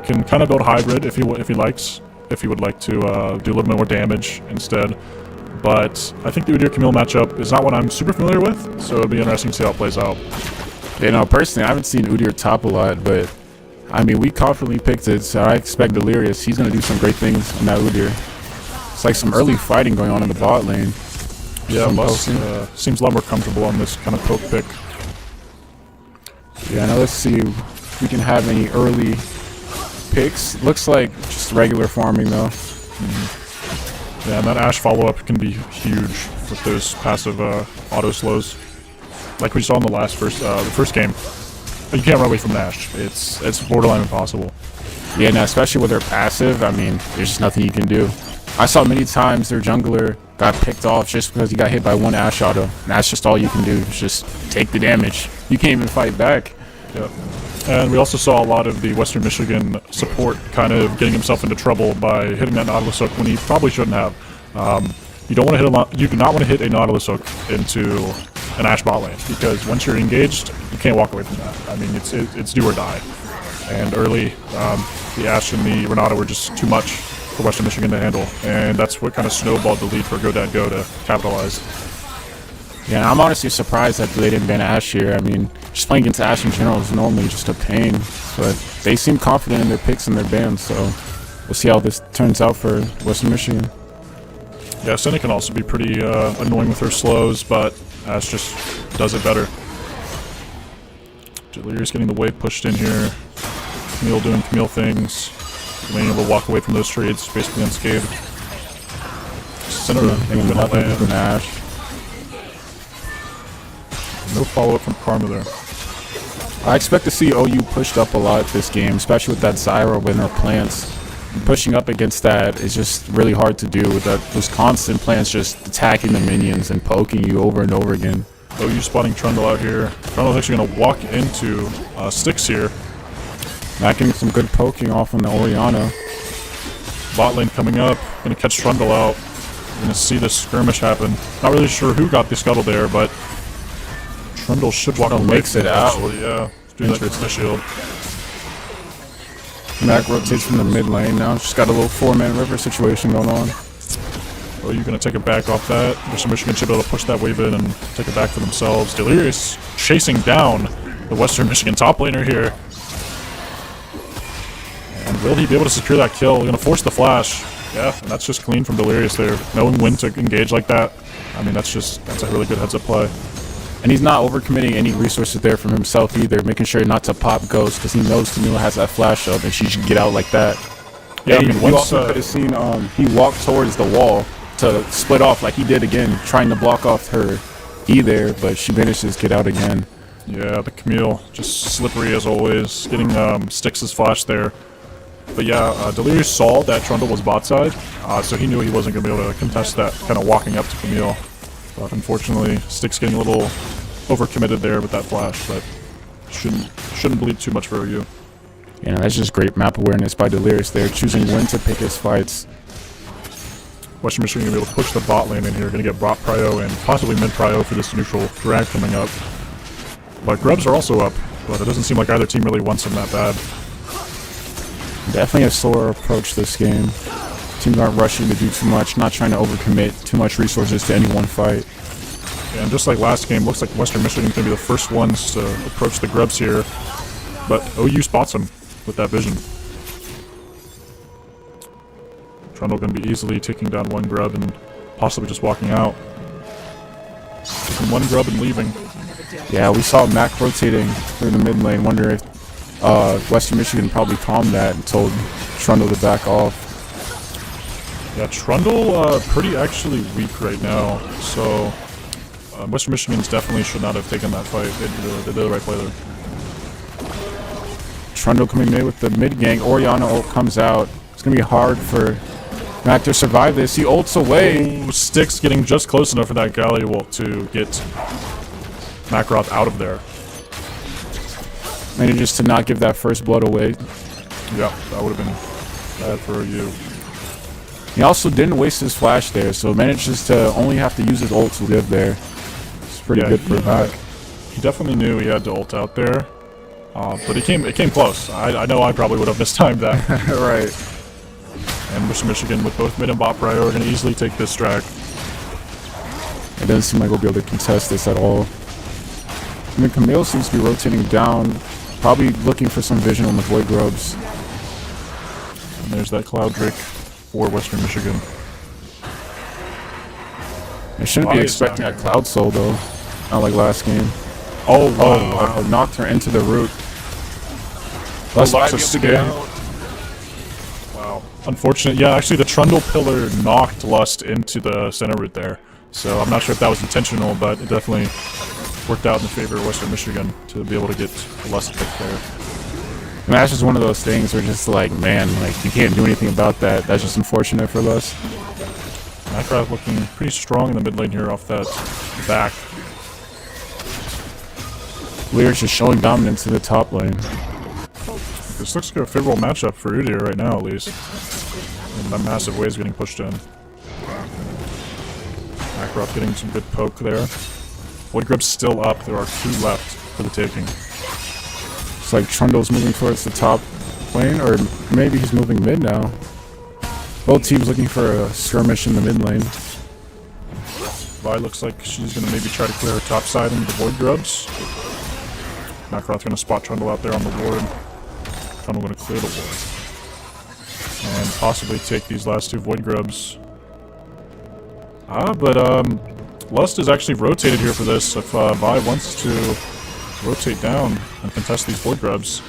can kind of build hybrid if he likes, if he would like to do a little bit more damage instead. But I think the Udyr Camille matchup is not what I'm super familiar with, so it'll be interesting to see how it plays out. You know, personally, I haven't seen Udyr top a lot, but I mean, we confidently picked it, so I expect Delirious. He's going to do some great things on that Udyr. It's like some early fighting going on in the bot lane. Yeah, seems a lot more comfortable on this kind of poke pick. Yeah, now let's see if we can have any early picks. Looks like just regular farming, though. Yeah, and that Ashe follow-up can be huge with those passive auto slows. Like we saw in the first game. You can't run away from an Ashe. It's borderline impossible. Yeah, now especially with their passive, I mean, there's just nothing you can do. I saw many times their jungler got picked off just because he got hit by one Ashe auto. And that's just all you can do, is just take the damage. You can't even fight back. Yeah. And we also saw a lot of the Western Michigan support kind of getting himself into trouble by hitting that Nautilus hook when he probably shouldn't have. You don't want to hit you do not want to hit a Nautilus hook into an Ashe bot lane, because once you're engaged, you can't walk away from that. I mean, it's do or die. And early, the Ashe and the Renata were just too much for Western Michigan to handle, and that's what kind of snowballed the lead for GoDadGo to capitalize. Yeah, I'm honestly surprised that they didn't ban Ashe here. I mean, just playing against Ashe in general is normally just a pain, but they seem confident in their picks and their bans, so we'll see how this turns out for Western Michigan. Yeah, Senna can also be pretty annoying with her slows, but Ashe just does it better. Delirious getting the wave pushed in here. Camille doing Camille things. Being able to walk away from those trades basically unscathed. Senna with an Ashe. No follow-up from Karma there. I expect to see OU pushed up a lot this game, especially with that Zyra with her plants. Pushing up against that is just really hard to do with those constant plants just attacking the minions and poking you over and over again. OU spotting Trundle out here. Trundle's actually going to walk into Styx here. Not getting some good poking off on the Orianna. Bot lane coming up. Going to catch Trundle out. We're going to see this skirmish happen. Not really sure who got the scuttle there, but Trundle should walk away. Makes it out. Yeah. Do that with the shield. Mac rotates from the mid lane now. Just got a little 4-man river situation going on. Well, you're going to take it back off that. Western Michigan should be able to push that wave in and take it back for themselves. Delirious chasing down the Western Michigan top laner here. And will he be able to secure that kill? Going to force the flash. Yeah, and that's just clean from Delirious there. Knowing when to engage like that. I mean, that's a really good heads-up play. And he's not overcommitting any resources there from himself either, making sure not to pop Ghost because he knows Camille has that flash up and she should get out like that. Yeah, I mean, you once, also could have seen he walked towards the wall to split off like he did again, trying to block off her E there, but she manages to get out again. Yeah, the Camille, just slippery as always, getting Styx's flash there. But yeah, Delirious saw that Trundle was bot side, so he knew he wasn't going to be able to contest that, kind of walking up to Camille. But unfortunately, Styx getting a little overcommitted there with that flash, but shouldn't bleed too much for you. Yeah, that's just great map awareness by Delirious there, choosing when to pick his fights. Western Michigan going to be able to push the bot lane in here, going to get bot prio and possibly mid prio for this neutral drag coming up. But Grubs are also up, but it doesn't seem like either team really wants them that bad. Definitely a slower approach this game. Teams aren't rushing to do too much, not trying to overcommit too much resources to any one fight. And just like last game, looks like Western Michigan's going to be the first ones to approach the Grubs here. But OU spots him with that vision. Trundle going to be easily taking down one Grub and possibly just walking out. Taking one Grub and leaving. Yeah, we saw Mac rotating through the mid lane. Wonder if Western Michigan probably calmed that and told Trundle to back off. Yeah, Trundle pretty actually weak right now, so Western Michigan's definitely should not have taken that fight. They did the right play there. Trundle coming in with the mid gank. Oriana ult comes out. It's going to be hard for Mac to survive this. He ults away. Ooh, Styx getting just close enough for that Gallia ult to get Macroth out of there. Manages to not give that first blood away. Yeah, that would have been bad for you. He also didn't waste his flash there, so manages to only have to use his ult to live there. It's pretty good for Mac. He definitely knew he had to ult out there, but it came close. I know I probably would have mistimed that. Right. And Western Michigan with both mid and bot prio are going to easily take this drag. It doesn't seem like we'll be able to contest this at all. I mean, Camille seems to be rotating down, probably looking for some vision on the Void Grubs. And there's that Cloud Drake for Western Michigan. I shouldn't be expecting a Cloud Soul though, not like last game. Oh, wow. Knocked her into the root. Lux is scared. Wow. Unfortunate. Yeah, actually the Trundle pillar knocked Lust into the center root there. So I'm not sure if that was intentional, but it definitely worked out in the favor of Western Michigan to be able to get Lust pick there. And that's just one of those things where just like, man, like you can't do anything about that. That's just unfortunate for Lust. Macroth looking pretty strong in the mid lane here off that back. Lyrics just showing dominance in the top lane. This looks like a favorable matchup for Udyr right now, at least. And that massive wave's getting pushed in. Macroth getting some good poke there. Void Grub's still up. There are 2 left for the taking. It's like Trundle's moving towards the top lane, or maybe he's moving mid now. Both teams looking for a skirmish in the mid lane. Vi looks like she's going to maybe try to clear her top side into the Void Grubs. Macroth going to spot Trundle out there on the ward. Trundle going to clear the ward. And possibly take these last 2 Void Grubs. But Lust is actually rotated here for this. If Vi wants to rotate down and contest these Void Grubs.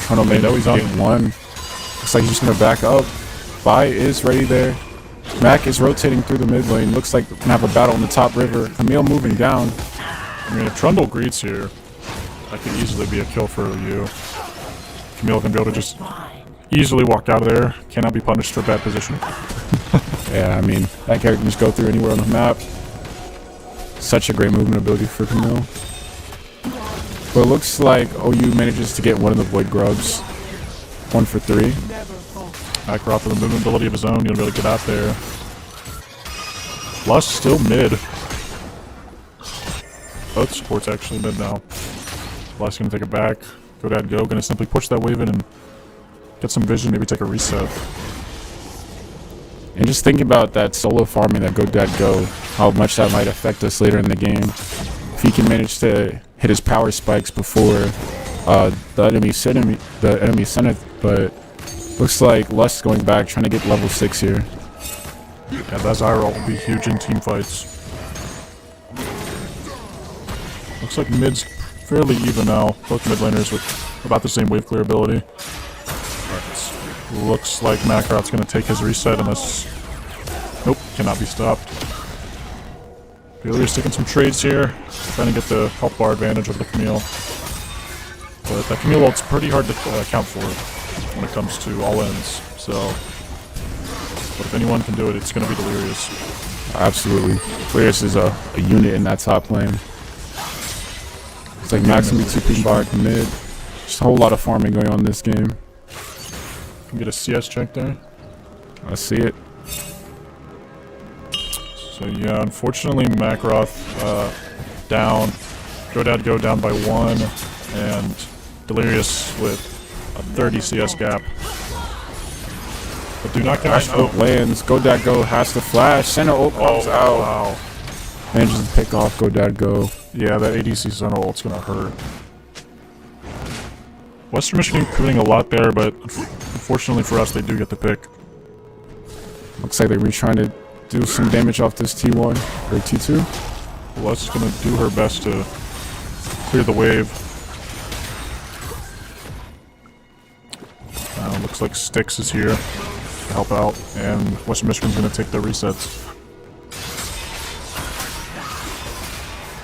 Trundle may know he's on one. Looks like he's just going to back up. Vi is ready there. Mac is rotating through the mid lane. Looks like we're going to have a battle in the top river. Camille moving down. I mean, if Trundle greets here, that could easily be a kill for you. Camille can be able to just easily walk out of there. Cannot be punished for bad position. Yeah, I mean, that character can just go through anywhere on the map. Such a great movement ability for Camille. But it looks like OU manages to get one of the Void Grubs. 1 for 3. Macroth with a movement ability of his own, he'll be able to get out there. Lust still mid. Both supports actually mid now. Lust gonna take it back. Go Dad Go gonna simply push that wave in and get some vision, maybe take a reset. And just think about that solo farming that Go Dad Go, how much that might affect us later in the game. If he can manage to hit his power spikes before the enemy Senate, but looks like Lust going back, trying to get level 6 here. Yeah, that Zyra will be huge in team fights. Looks like mid's fairly even now. Both mid laners with about the same wave clear ability. Looks like Makarot's going to take his reset unless... Nope, cannot be stopped. Delirious taking some trades here, trying to get the health bar advantage of the Camille. But that Camille ult's pretty hard to account for when it comes to all ends, so... But if anyone can do it, it's going to be Delirious. Absolutely. Delirious is a unit in that top lane. It's like maximum 2P bar mid. Just a whole lot of farming going on in this game. Can get a CS check there. I see it. So yeah, unfortunately Makarot down. Godad go down by 1, and Delirious with a 30 CS gap. But do not catch. Flash ult lands. Go Dad Go has to flash. Senna ult comes out. Wow. Manages to pick off Go Dad Go. Yeah, that ADC Senna ult's gonna hurt. Western Michigan putting a lot there, but unfortunately for us, they do get the pick. Looks like they're trying to do some damage off this T1 or T2. West's gonna do her best to clear the wave. Looks like Styx is here to help out, and Western Michigan's gonna take their resets.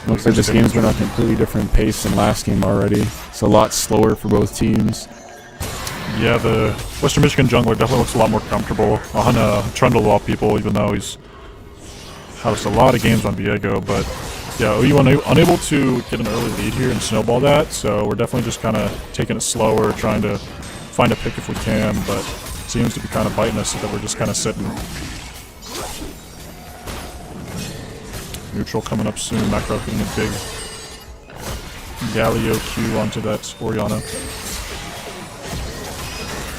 Looks like this game's been on a completely different pace than last game already. It's a lot slower for both teams. Yeah, the Western Michigan jungler definitely looks a lot more comfortable on Trundle of all people, even though he's had a lot of games on Viego. But yeah, OU unable to get an early lead here and snowball that, so we're definitely just kind of taking it slower, trying to find a pick if we can, but it seems to be kind of biting us so that we're just kind of sitting. Neutral coming up soon. Macro getting a big Galio Q onto that Orianna.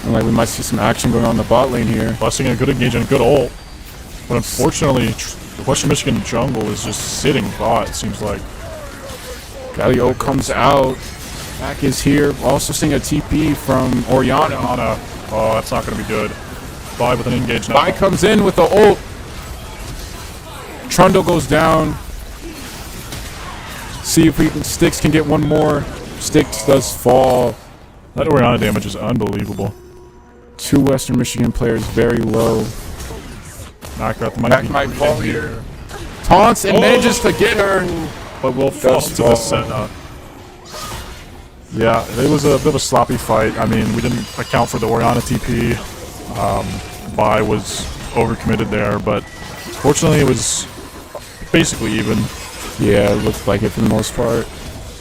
And like we might see some action going on in the bot lane here. Busting a good engage and a good ult. But unfortunately, the Western Michigan jungle is just sitting bot, it seems like. Galio comes out. Back is here. Also seeing a TP from Orianna. Oh, that's not going to be good. Vi with an engage now. Vi comes in with the ult. Trundle goes down. See if Styx can get one more. Styx does fall. That Orianna damage is unbelievable. 2 Western Michigan players very low. Makarot might fall here. Taunts and manages to get her. But will fall to the Senna. Yeah, it was a bit of a sloppy fight. I mean, we didn't account for the Orianna TP. Vi was overcommitted there, but fortunately it was basically even. Yeah, it looked like it for the most part.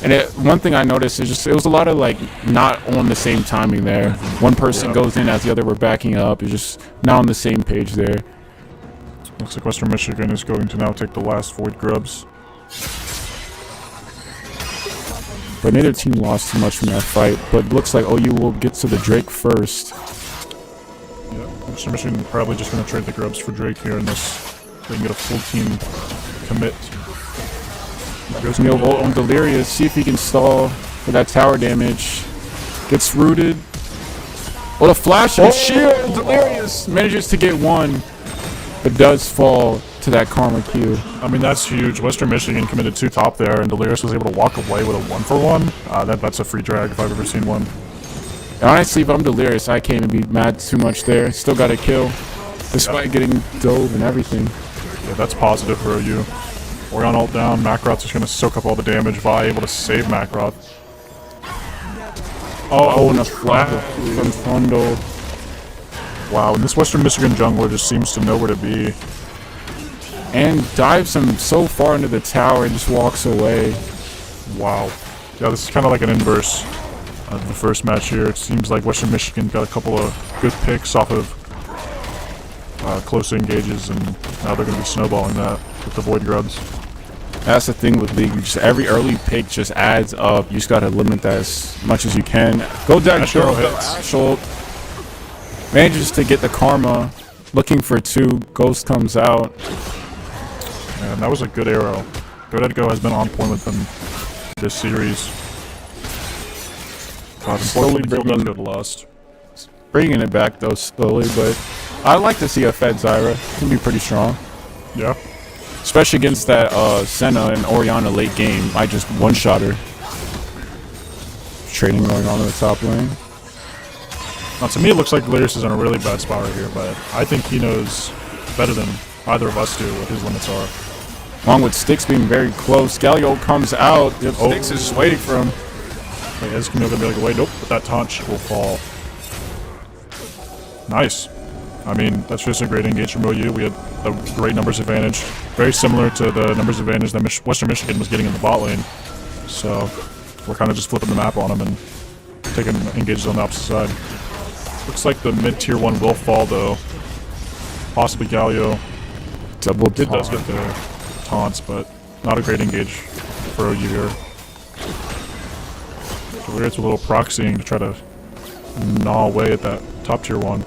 And one thing I noticed is just it was a lot of like not on the same timing there. One person goes in as the other were backing up. It's just not on the same page there. Looks like Western Michigan is going to now take the last Void Grubs. But neither team lost too much from that fight. But it looks like OU will get to the Drake first. Yeah, Western Michigan probably just going to trade the Grubs for Drake here in this. They can get a full team commit. Camille ult on Delirious, see if he can stall for that tower damage. Gets rooted. Oh, the flash and shield! Delirious manages to get one, but does fall to that Karma Q. I mean, that's huge. Western Michigan committed 2 top there, and Delirious was able to walk away with a 1-for-1. That's a free drag if I've ever seen one. And honestly, if I'm Delirious, I can't even be mad too much there. Still got a kill, despite getting dove and everything. Yeah, that's positive for OU. Orion ult down, Makarot's just going to soak up all the damage. Vi able to save Makarot. Oh, and a flat from Trundle. Wow, and this Western Michigan jungler just seems to know where to be. And dives him so far into the tower and just walks away. Wow. Yeah, this is kind of like an inverse of the first match here. It seems like Western Michigan got a couple of good picks off of close engages, and now they're going to be snowballing that with the Void Grubs. That's the thing with League. Just every early pick just adds up. You just gotta limit that as much as you can. Go down, Ashero hits. Ashel manages to get the karma. Looking for 2. Ghost comes out. And that was a good arrow. Go has been on point with them this series. Slowly Unfortunately, does go to Lust. bringing it back though slowly, but I'd like to see a Fed Zyra. Can be pretty strong. Yeah. Especially against that Senna and Orianna late game. I just one-shot her. Trading going on in the top lane. Now, to me, it looks like Delirious is in a really bad spot right here, but I think he knows better than either of us do what his limits are. Along with Styx being very close. Galio comes out. Styx is just waiting for him. Wait, is Camille gonna be like, wait, nope, but that taunt will fall. Nice. I mean, that's just a great engage from OU. We had a great numbers advantage. Very similar to the numbers advantage that Western Michigan was getting in the bot lane. So, we're kind of just flipping the map on them and taking engages on the opposite side. Looks like the mid-tier 1 will fall, though. Possibly Galio. Double It taunt. does get the taunts, but not a great engage for OU here. Delirious a little proxying to try to gnaw away at that top tier 1.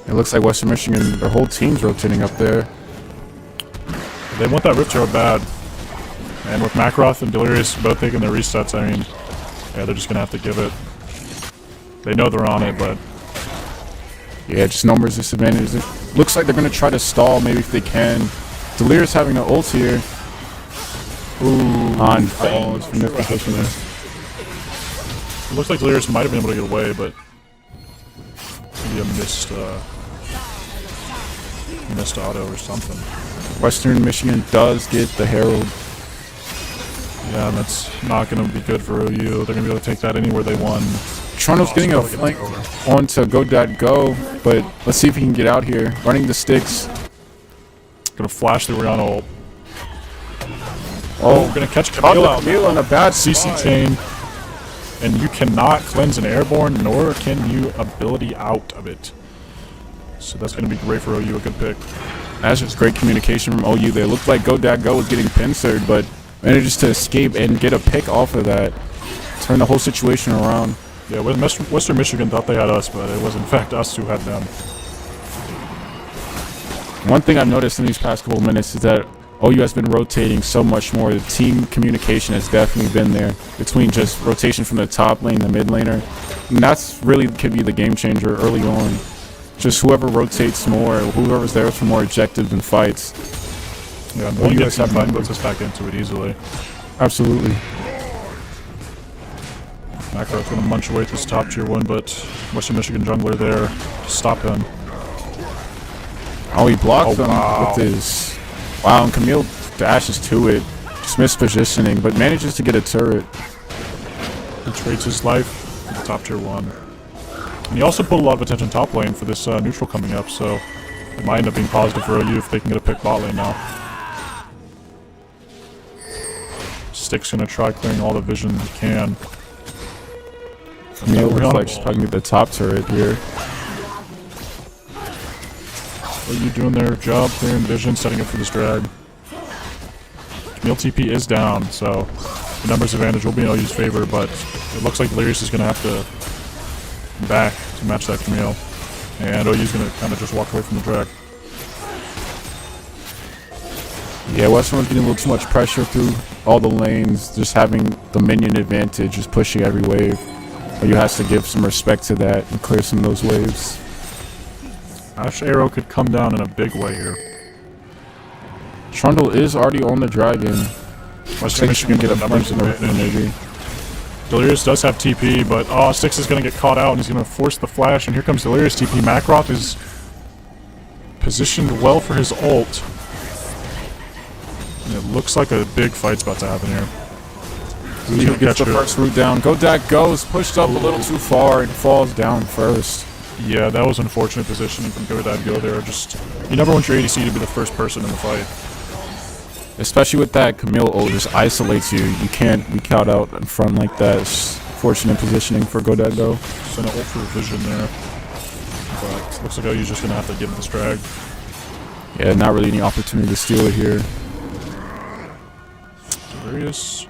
It looks like Western Michigan, their whole team's rotating up there. They want that Rift Arrow bad. And with Macroth and Delirious both taking their resets, I mean, yeah, they're just going to have to give it. They know they're on it, but Yeah, just numbers disadvantage. It looks like they're going to try to stall maybe if they can. Delirious having an ult here. Ooh, on falls from their position there. it looks like Delirious might have been able to get away, but maybe a missed auto or something. Western Michigan does get the Herald. Yeah, and that's not going to be good for OU. They're going to be able to take that anywhere they want. Toronto's getting a flank onto Go, but let's see if he can get out here. Running the Sticks. Going to flash the Orianna ult. Oh, We're going to catch Camille out. Camille on a bad CC chain. And you cannot cleanse an airborne, nor can you ability out of it. So that's going to be great for OU, a good pick. That's just great communication from OU. They looked like Go was getting pincered, but manages to escape and get a pick off of that. Turn the whole situation around. Yeah, Western Michigan thought they had us, but it was in fact us who had them. One thing I've noticed in these past couple of minutes is that OU has been rotating so much more. The team communication has definitely been there between just rotation from the top lane, the mid laner. And that's really could be the game changer early on. Just whoever rotates more, whoever's there for more objectives and fights. Yeah, and when you get that fight, puts us back into it easily. Absolutely. Macro's going to munch away at this top tier 1, but Western Michigan jungler there to stop him. Oh, he blocked him wow. with his... Wow, and Camille dashes to it. Just mispositioning, but manages to get a turret. He trades his life to the top tier 1. And he also put a lot of attention top lane for this neutral coming up, so it might end up being positive for OU if they can get a pick bot lane now. Stick's going to try clearing all the vision he can. Camille looks like she's probably get the top turret here. OU doing their job, clearing vision, setting up for this drag. Camille TP is down, so the numbers advantage will be in OU's favor, but it looks like Delirious is going to have to back to match that Camille. And OU's going to kind of just walk away from the drag. Yeah, Western was getting a little too much pressure through all the lanes, just having the minion advantage, just pushing every wave. But you has to give some respect to that and clear some of those waves. Ash Arrow could come down in a big way here. Trundle is already on the dragon. Western Michigan get a numbers bunch of advantage. energy. Delirious does have TP, but Styx is going to get caught out and he's going to force the flash, and here comes Delirious TP. Macroth is positioned well for his ult. And it looks like a big fight's about to happen here. He gets the first route down. Goes pushed up a little too far and falls down first. Yeah, that was unfortunate positioning from Go there. Just, you never want your ADC to be the first person in the fight. Especially with that Camille ult, just isolates you. You can't be caught out in front like that. It's fortunate positioning for Go. Send an ult for vision there. But looks like OU's just going to have to give this drag. Yeah, not really any opportunity to steal it here. Delirious.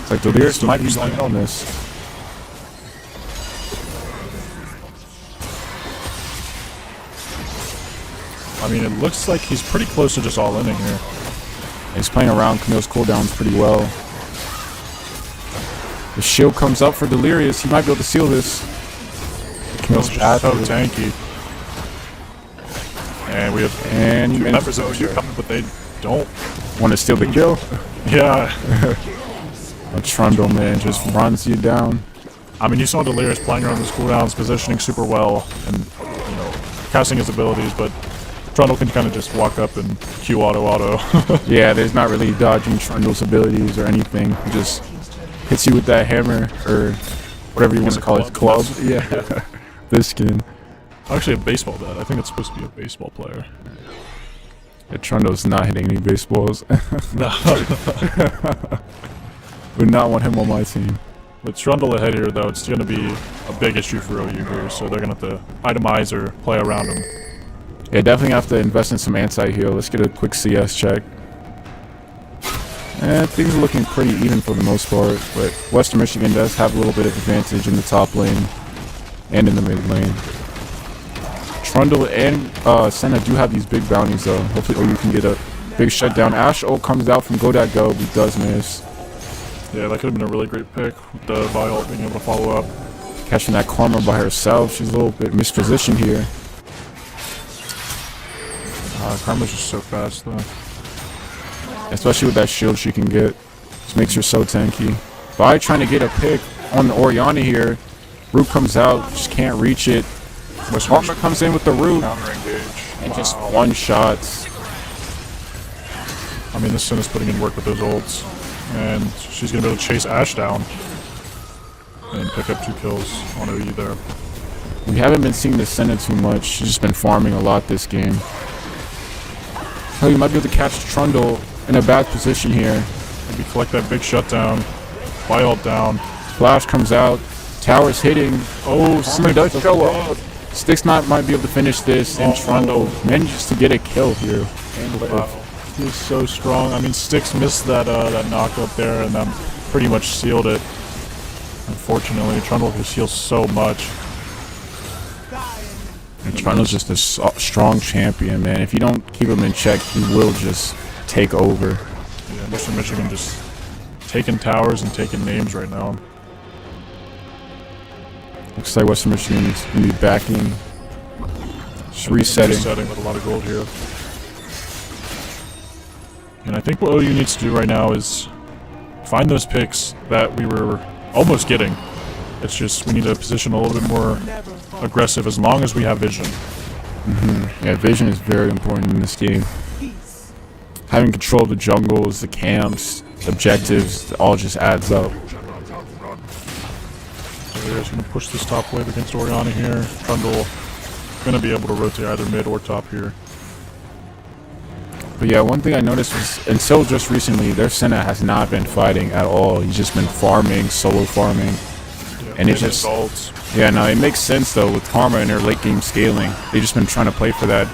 It's like Delirious might be going on this. I mean, it looks like he's pretty close to just all in here. He's playing around Camille's cooldowns pretty well. The shield comes up for Delirious. He might be able to seal this. Camille's Just so tanky. And we have two members of OU coming, but they don't want to steal the kill. Yeah. Trundle, man, just runs you down. I mean, you saw Delirious playing around his cooldowns, positioning super well, and, you know, casting his abilities, but Trundle can kind of just walk up and Q auto. Yeah, there's not really dodging Trundle's abilities or anything. He just hits you with that hammer, or whatever you want to call it. Club. Yeah. This skin. Actually, a baseball bat. I think it's supposed to be a baseball player. Yeah, Trundle's not hitting any baseballs. No. Would not want him on my team. With Trundle ahead here, though, it's going to be a big issue for OU here, so they're going to have to itemize or play around him. Yeah, definitely have to invest in some anti-heal. Let's get a quick CS check. Things are looking pretty even for the most part, but Western Michigan does have a little bit of advantage in the top lane and in the mid lane. Trundle and Senna do have these big bounties, though. Hopefully OU can get a big shutdown. Ash comes out from Go, he does miss. Yeah, that could have been a really great pick with the Violet being able to follow up. Catching that Karma by herself. She's a little bit mispositioned here. Karma's just so fast, though. Especially with that shield she can get. Just makes her so tanky. Vi trying to get a pick on the Orianna here. Root comes out, just can't reach it. Karma comes in with the root. And just one-shots. I mean, this Sin is putting in work with those ults. And she's going to be able to chase Ash down. And pick up 2 kills on OU there. We haven't been seeing the Senna too much. She's just been farming a lot this game. Oh, you might be able to catch Trundle in a bad position here. Maybe collect that big shutdown. Violet down. Flash comes out. Tower's hitting. Oh, Karma does show up. Styx might be able to finish this, and Trundle manages to get a kill here. Wow. He's so strong. I mean, Styx missed that knock up there, and then pretty much sealed it. Unfortunately, Trundle just heals so much. And Trundle's just a strong champion, man. If you don't keep him in check, he will just take over. Yeah, Western Michigan just taking towers and taking names right now. Looks like Western Michigan's going to be backing. Just resetting. Resetting with a lot of gold here. And I think what OU needs to do right now is find those picks that we were almost getting. It's just we need to position a little bit more aggressive as long as we have vision. Yeah, vision is very important in this game. Having control of the jungles, the camps, objectives, it all just adds up. They're just going to push this top wave against Orianna here. Trundle going to be able to rotate either mid or top here. But yeah, one thing I noticed was, until just recently, their Senna has not been fighting at all. He's just been farming, solo farming. Yeah, and it just... Yeah, no, it makes sense, though, with Karma and their late game scaling. They've just been trying to play for that.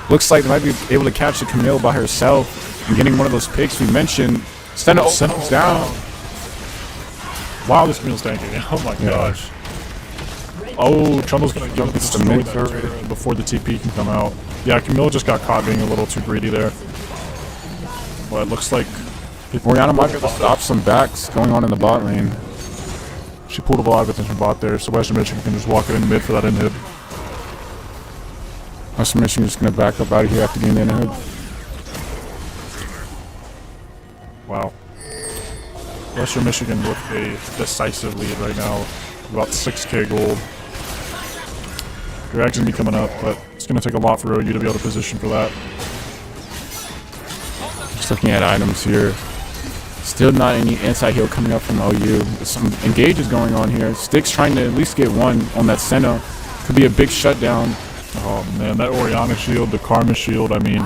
Looks like they might be able to catch the Camille by herself and getting one of those picks we mentioned. Senna's down. Wow, this Camille's tanking. Oh my gosh. Oh, Trundle's going to jump into the mid turret before the TP can come out. Yeah, Camille just got caught being a little too greedy there. Well, it looks like Orianna might be able to stop some backs going on in the bot lane. She pulled a lot of attention bot there, so Western Michigan can just walk it in mid for that inhib. Western Michigan is going to back up out of here after getting the inhib. Wow. Western Michigan with a decisive lead right now, about 6k gold. Drag's going to be coming up, but it's going to take a lot for OU to be able to position for that. Just looking at items here. Still not any anti-heal coming up from OU. Some engages going on here. Styx trying to at least get one on that Senna. Could be a big shutdown. Oh man, that Orianna shield, the Karma shield, I mean...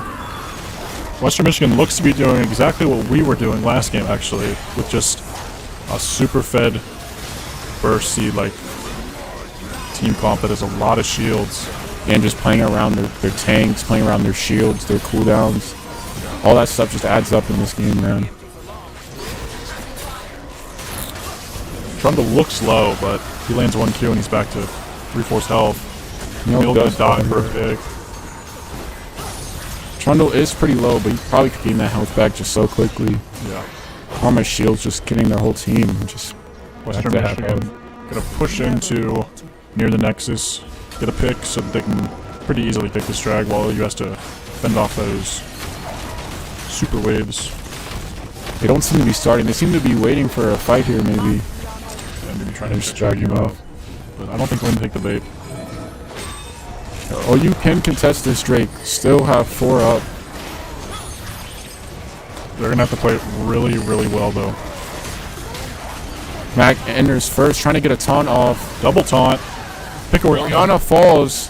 Western Michigan looks to be doing exactly what we were doing last game, actually, with just a super fed bursty, like, team comp that has a lot of shields. And just playing around their tanks, playing around their shields, their cooldowns. All that stuff just adds up in this game, man. Trundle looks low, but he lands 1Q and he's back to 3/4 health. Camille does die for a pick. Trundle is pretty low, but he probably could gain that health back just so quickly. Yeah. Karma's shield's just getting their whole team. Just Western back to Michigan gonna push into near the Nexus, get a pick so that they can pretty easily take this drag while OU has to fend off those super waves. They don't seem to be starting. They seem to be waiting for a fight here, maybe. And maybe trying to just drag him out. But I don't think we're gonna take the bait. Oh, you can contest this, Drake. Still have 4 up. They're gonna have to play it really, really well though. Mac enters first, trying to get a taunt off. Double taunt. Pick away. Oriana falls.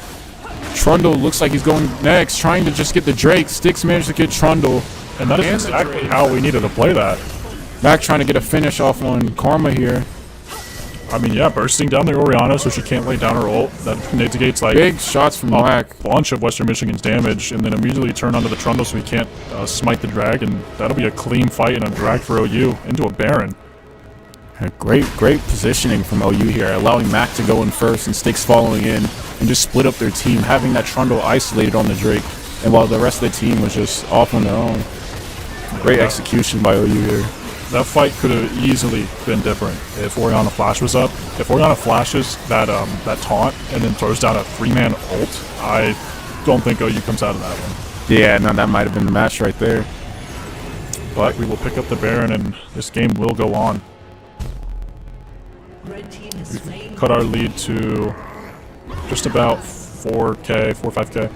Trundle looks like he's going next, trying to just get the Drake. Sticks managed to get Trundle. And that is exactly how we needed to play that. Mac trying to get a finish off on Karma here. I mean, yeah, bursting down the Oriana so she can't lay down her ult. That negates like Big shots from Mac. a bunch of Western Michigan's damage, and then immediately turn onto the Trundle so he can't smite the drag, and that'll be a clean fight and a drag for OU into a Baron. Great positioning from OU here, allowing Mac to go in first and Sticks following in and just split up their team, having that Trundle isolated on the Drake, and while the rest of the team was just off on their own. Great execution by OU here. That fight could have easily been different if Oriana Flash was up. If Oriana flashes that taunt and then throws down a 3-man ult, I don't think OU comes out of that one. Yeah, no, that might have been the match right there. But we will pick up the Baron and this game will go on. We've cut our lead to just about 4K, 4-5K.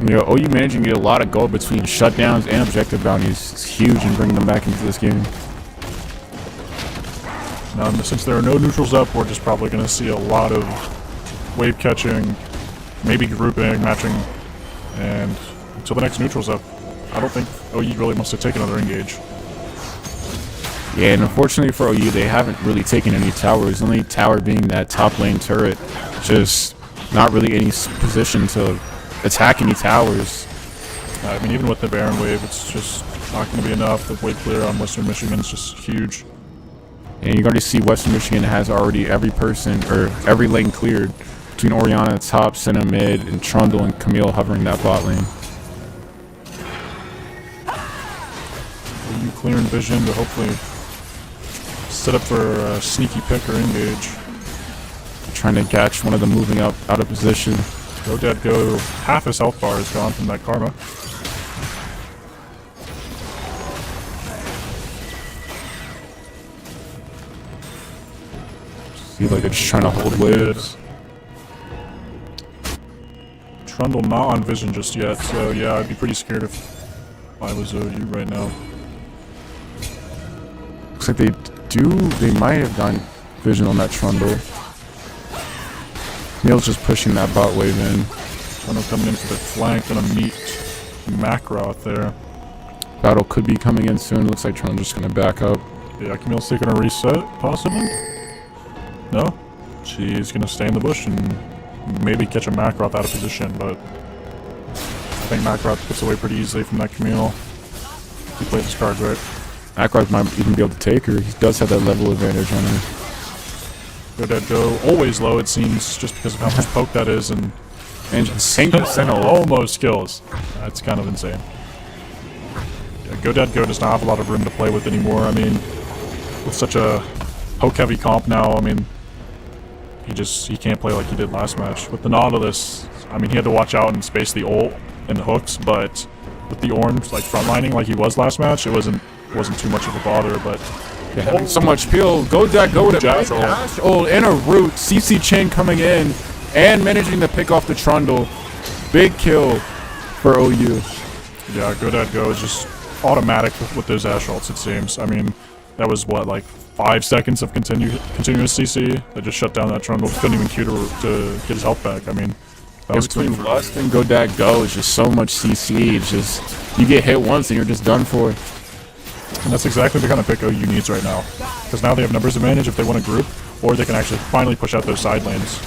You know, OU managing to get a lot of gold between shutdowns and objective bounties is huge in bringing them back into this game. Now, since there are no neutrals up, we're just probably going to see a lot of wave catching, maybe grouping, matching, and until the next neutral's up, I don't think OU really wants to take another engage. Yeah, and unfortunately for OU, they haven't really taken any towers. The only tower being that top lane turret, just not really any position to attack any towers. I mean, even with the Baron wave, it's just not going to be enough. The wave clear on Western Michigan is just huge. And you're going to see Western Michigan has already every lane cleared between Oriana at top, Senna mid, and Trundle and Camille hovering that bot lane. OU clearing vision to hopefully set up for a sneaky pick or engage. Trying to catch one of them moving up out of position. Go Dead Go, half his health bar is gone from that Karma. See, like they're just trying to hold waves. Trundle not on vision just yet, so yeah, I'd be pretty scared if I was OU right now. Looks like they might have done vision on that Trundle. Neil's just pushing that bot wave in. Trundle coming in for the flank, gonna meet Macro out there. Battle could be coming in soon. Looks like Trundle's just gonna back up. Yeah, Camille's taking a reset, possibly? No? She's gonna stay in the bush and maybe catch a Macroth out of position, but I think Macroth gets away pretty easily from that Camille. He played his cards right. Ackroyd might even be able to take her. He does have that level advantage on her. Go Dead Go, always low it seems, just because of how much poke that is, and just 10% almost kills. That's kind of insane. Yeah, Go Dead Go does not have a lot of room to play with anymore. I mean, with such a poke-heavy comp now, I mean, he can't play like he did last match. With the Nautilus, I mean, he had to watch out and space the ult and the hooks, but with the orange, like, frontlining like he was last match, it wasn't too much of a bother, but yeah, having so much peel. Go with a dash ult and a root. CC Chain coming in and managing to pick off the Trundle. Big kill for OU. Yeah, Go Dead Go is just automatic with those Ash ults, it seems. I mean, that was what, like 5 seconds of continuous CC that just shut down that Trundle. Couldn't even Q to get his health back. I mean, that was between clean. Lust and Go Dead Go is just so much CC. It's just, you get hit once and you're just done for. And that's exactly the kind of pick OU needs right now. Because now they have numbers advantage if they want to group, or they can actually finally push out those side lanes.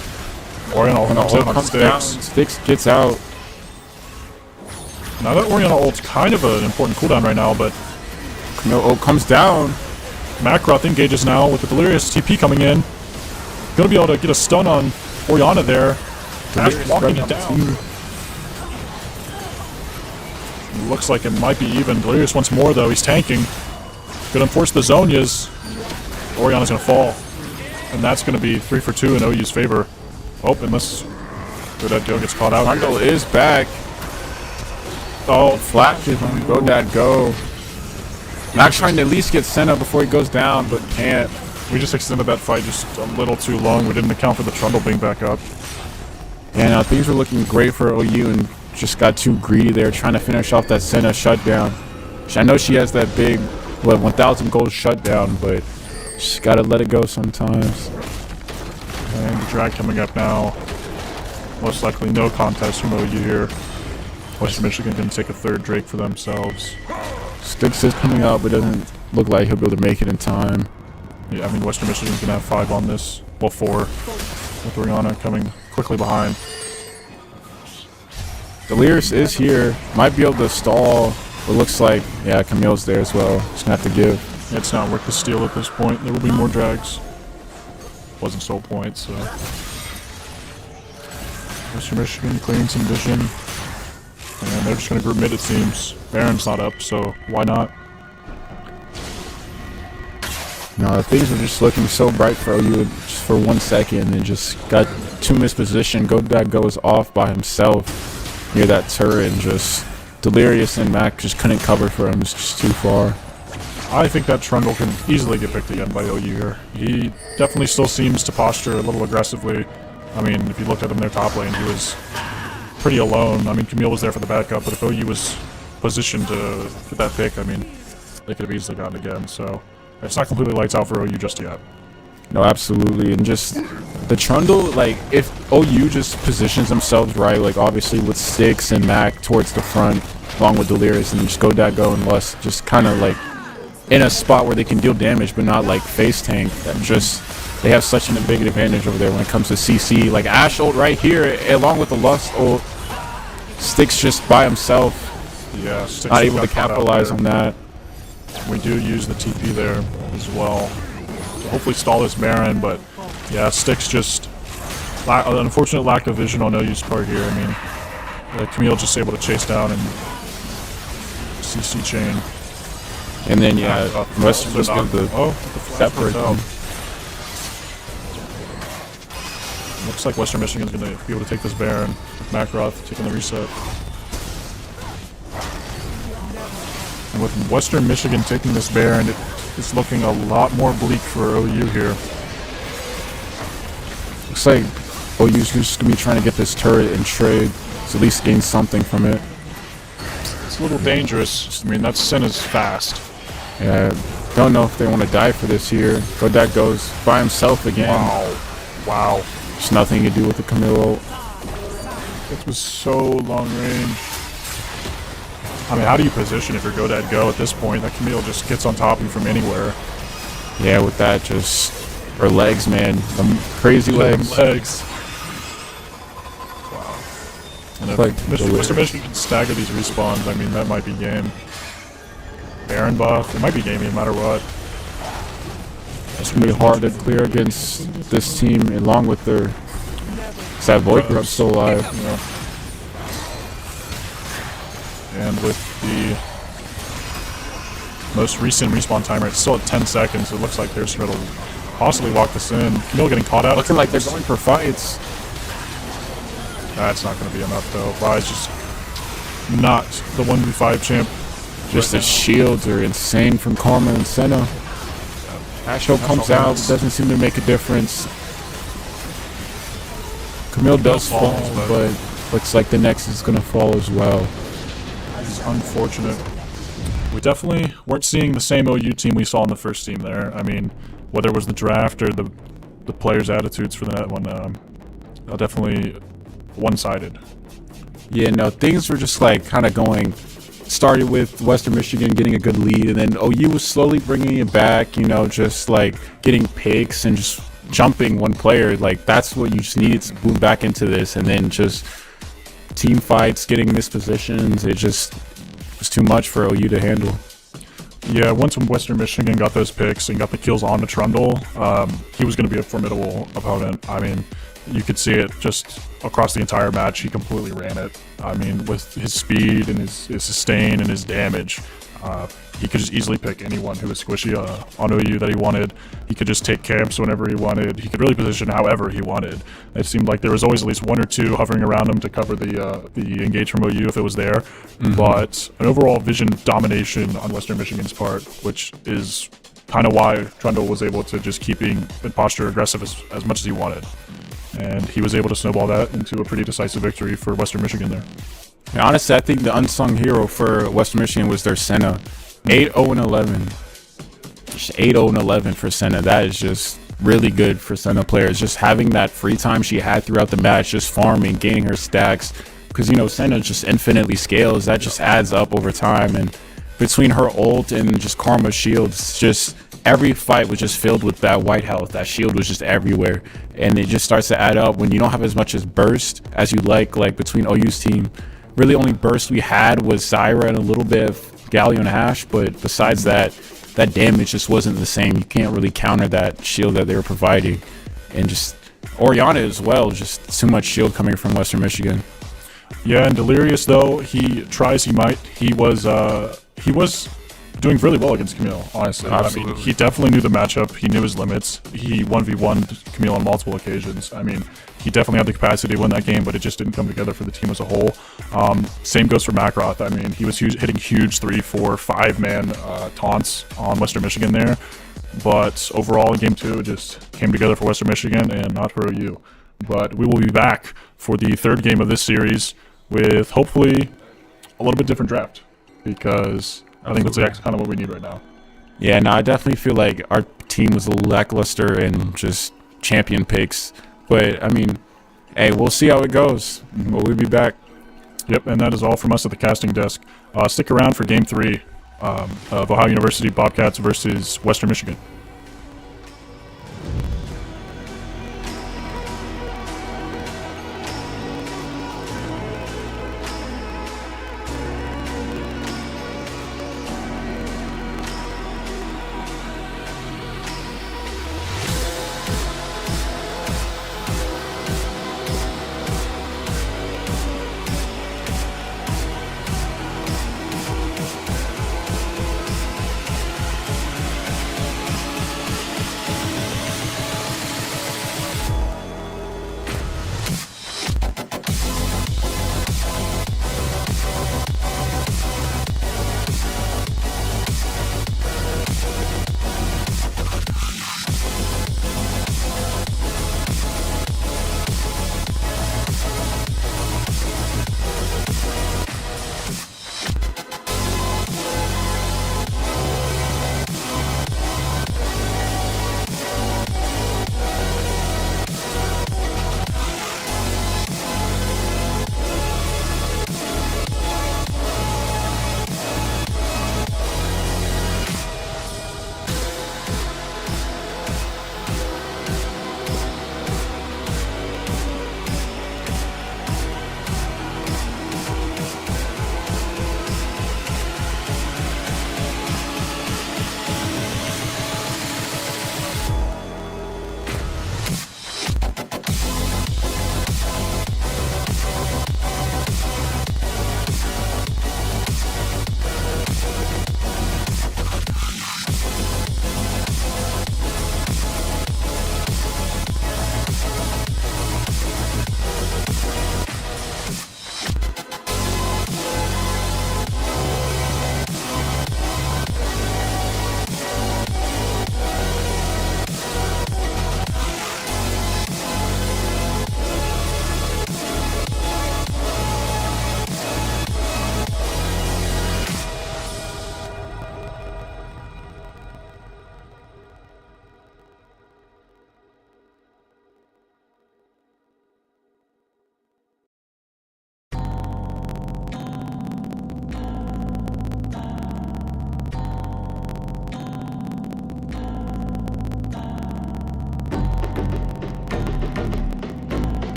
Oriana comes down, Sticks gets out. Now that Oriana ult's kind of an important cooldown right now, but No ult comes down. Macroth engages now with the Delirious TP coming in. Gonna be able to get a stun on Oriana there. Ash walking it down. Looks like it might be even. Delirious once more though, he's tanking. Gonna enforce the Zonias. Oriana's gonna fall. And that's gonna be 3 for 2 in OU's favor. Oh, unless GoDadGo gets caught out. Trundle is back. Oh, Flashes on GoDadGo. Max trying to at least get Senna before he goes down, but can't. we just extended that fight just a little too long. We didn't account for the Trundle being back up. And things were looking great for OU and just got too greedy there trying to finish off that Senna shutdown. I know she has that big, 1,000 gold shutdown, but just gotta let it go sometimes. And the drag coming up now. Most likely no contest from OU here. Western Michigan can take a third Drake for themselves. Styx is coming out, but doesn't look like he'll be able to make it in time. Yeah, I mean, Western Michigan's gonna have 5 on this. Well, 4. With Oriana coming quickly behind. Delirious is here. Might be able to stall. It looks like, yeah, Camille's there as well. Just gonna have to give. It's not worth the steal at this point. There will be more drags. Wasn't so point, so. Western Michigan clearing some vision. And they're just gonna group mid, it seems. Baron's not up, so why not? No, things were just looking so bright for OU just for 1 second and just got too mispositioned. GoDadGo was off by himself near that turret and just Delirious and Mac just couldn't cover for him. It's just too far. I think that Trundle can easily get picked again by OU here. He definitely still seems to posture a little aggressively. I mean, if you looked at him in their top lane, he was pretty alone. I mean, Camille was there for the backup, but if OU was positioned to get that pick, I mean, they could have easily gotten it again, so it's not completely lights out for OU just yet. No, absolutely. And just the Trundle, like, if OU just positions themselves right, like, obviously with Styx and Mac towards the front, along with Delirious, and just GoDadGo and Lust, just kind of, like, in a spot where they can deal damage, but not, like, face tank. That just, they have such a big advantage over there when it comes to CC. Like, Ash ult right here, along with the Lust ult. Styx just by himself. Yeah, Styx Not able got to caught out capitalize there. on that. We do use the TP there as well. So hopefully stall this Baron, but yeah, Styx just an unfortunate lack of vision on OU's part here. I mean, Camille just able to chase down and CC chain. And then, yeah, Western So just not- got the oh, the flash separate worked out. them. Looks like Western Michigan's going to be able to take this Baron. Macroth taking the reset. And with Western Michigan taking this Baron, it's looking a lot more bleak for OU here. Looks like OU's just gonna be trying to get this turret and trade, so at least gain something from it. It's a little dangerous. I mean, that Sin is fast. Yeah, don't know if they want to die for this here. Godak goes by himself again. Wow. Wow. There's nothing to do with the Camilo. It was so long range. I mean, how do you position if you're GoDadGo at this point? That Camille just gets on top of you from anywhere. Yeah, with that, just her legs, man, the crazy legs. Legs. Wow. And if Like Mr. Michigan can stagger these respawns, I mean, that might be game. Baron buff, it might be game no matter what. It's gonna be hard to clear against this team, along with their that Void Grub still alive. Yeah. And with the most recent respawn timer, it's still at 10 seconds. It looks like they're going to possibly lock this in. Camille getting caught out. Looking like they're going for fights. That's not going to be enough, though. Vi's just not the 1v5 champ. Just the shields are insane from Karma and Senna. Asho comes out, doesn't seem to make a difference. Camille does fall, but looks like the next is gonna fall as well. It's unfortunate. We definitely weren't seeing the same OU team we saw in the first team there. I mean, whether it was the draft or the players' attitudes for that one, definitely one-sided. Yeah, no, things were just like kind of going. Started with Western Michigan getting a good lead, and then OU was slowly bringing it back. You know, just like getting picks and just jumping one player. Like that's what you just needed to move back into this, and then just team fights, getting mispositions. It just was too much for OU to handle. Yeah, once Western Michigan got those picks and got the kills on the Trundle, he was going to be a formidable opponent. I mean, you could see it just across the entire match. He completely ran it. I mean, with his speed and his sustain and his damage, he could just easily pick anyone who was squishy on OU that he wanted. He could just take camps whenever he wanted. He could really position however he wanted. It seemed like there was always at least one or two hovering around him to cover the engage from OU if it was there. But an overall vision domination on Western Michigan's part, which is kind of why Trundle was able to just keep being in posture aggressive as much as he wanted. And he was able to snowball that into a pretty decisive victory for Western Michigan there. And honestly, I think the unsung hero for Western Michigan was their Senna. 8-0-11. Just 8-0-11 for Senna. That is just really good for Senna players. Just having that free time she had throughout the match, just farming, gaining her stacks. Because, you know, Senna just infinitely scales. That just adds up over time. And between her ult and just Karma's shields, just every fight was just filled with that white health. That shield was just everywhere. And it just starts to add up when you don't have as much as burst as you like between OU's team. Really only burst we had was Zyra and a little bit of Galio and Ash, but besides that, that damage just wasn't the same. You can't really counter that shield that they were providing. And just Oriana as well, just too much shield coming from Western Michigan. Yeah, and Delirious, though, he tries, he might. He was doing really well against Camille, honestly. Absolutely. I mean, he definitely knew the matchup. He knew his limits. He 1v1'd Camille on multiple occasions. I mean, he definitely had the capacity to win that game, but it just didn't come together for the team as a whole. Same goes for Macroth. I mean, he was hitting huge 3, 4, 5-man taunts on Western Michigan there. But overall, in Game 2, it just came together for Western Michigan and not for OU. But we will be back for the third game of this series with hopefully a little bit different draft, because I think that's kind of what we need right now. Yeah, no, I definitely feel like our team was a little lackluster and just champion picks. But, I mean, hey, we'll see how it goes. We'll be back. Yep, and that is all from us at the casting desk. Stick around for Game 3 of Ohio University Bobcats versus Western Michigan.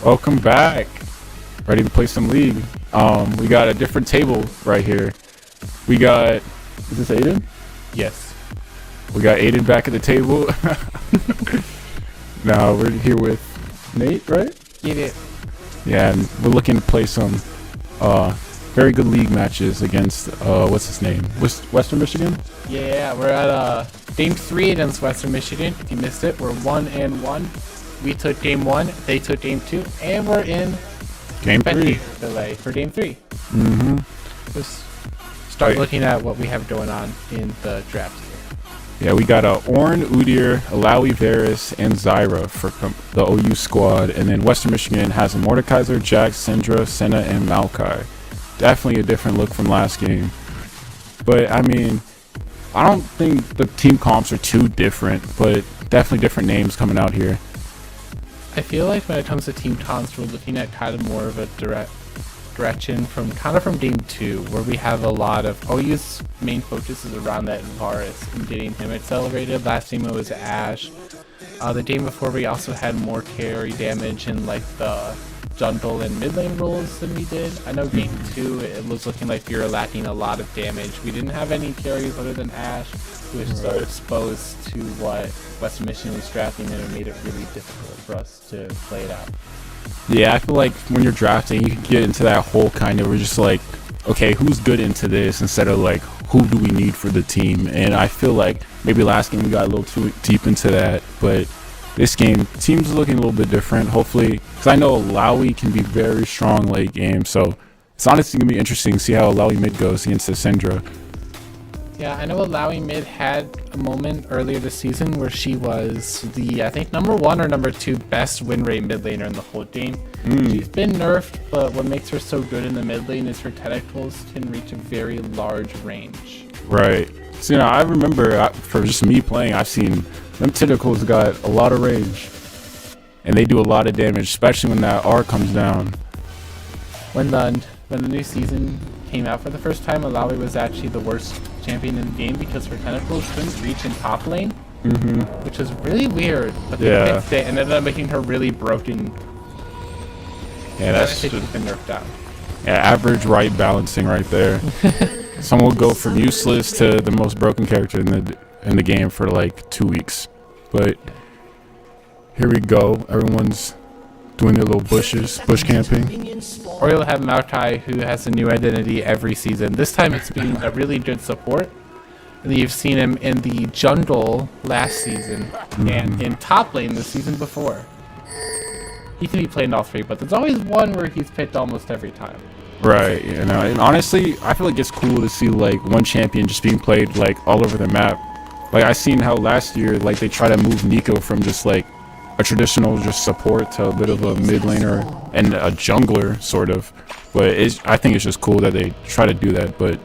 Welcome back. Ready to play some League. We got a different table right here. We got, is this Aiden? Yes. We got Aiden back at the table. Now we're here with Nate, right? Get it. Yeah, and we're looking to play some very good League matches against what's his name? Western Michigan? Yeah, we're at game 3 against Western Michigan. If you missed it, we're 1-1. We took game 1, they took game 2, and we're in Game 3. delay for game 3. Mm-hmm. Let's start Wait. looking at what we have going on in the draft here. Yeah, we got Orn, Udyr, Alawi, Varus, and Zyra for the OU squad. And then Western Michigan has a Mordekaiser, Jax, Syndra, Senna, and Maokai. Definitely a different look from last game. But, I mean, I don't think the team comps are too different, but definitely different names coming out here. I feel like when it comes to team taunts, we're looking at kind of more of a direction from game 2, where we have a lot of OU's main focus is around that Varus and getting him accelerated. Last game it was Ashe. The game before we also had more carry damage in like the jungle and mid lane roles than we did. I know game 2 it was looking like we were lacking a lot of damage. We didn't have any carries other than Ashe, who was so exposed to what Western Michigan was drafting, and it made it really difficult for us to play it out. Yeah, I feel like when you're drafting, you can get into that whole kind of, we're just like, okay, who's good into this, instead of like, who do we need for the team? And I feel like maybe last game we got a little too deep into that, but this game, team's looking a little bit different, hopefully, because I know Alawi can be very strong late game, so it's honestly going to be interesting to see how Alawi mid goes against the Syndra. Yeah, I know Alawi mid had a moment earlier this season where she was the, I think, number 1 or number 2 best win rate mid laner in the whole game. She's been nerfed, but what makes her so good in the mid lane is her tentacles can reach a very large range. Right. So, I remember for just me playing, I've seen them tentacles got a lot of range, and they do a lot of damage, especially when that R comes down. When the new season came out for the first time, Alawi was actually the worst champion in the game because her tentacles couldn't reach in top lane, which is really weird. But they fixed it and ended up making her really broken. Yeah, that's she's been nerfed down. Yeah, average right balancing right there. Someone will go from useless to the most broken character in the game for like 2 weeks. But here we go. Everyone's doing their little bush camping. Or you'll have Maokai, who has a new identity every season. This time it's being a really good support. And you've seen him in the jungle last season and in top lane the season before. He can be playing all 3, but there's always one where he's picked almost every time. Right, and honestly, I feel like it's cool to see like one champion just being played like all over the map. Like I seen how last year like they try to move Nico from just like a traditional just support to a bit of a mid laner and a jungler sort of. But I think it's just cool that they try to do that. But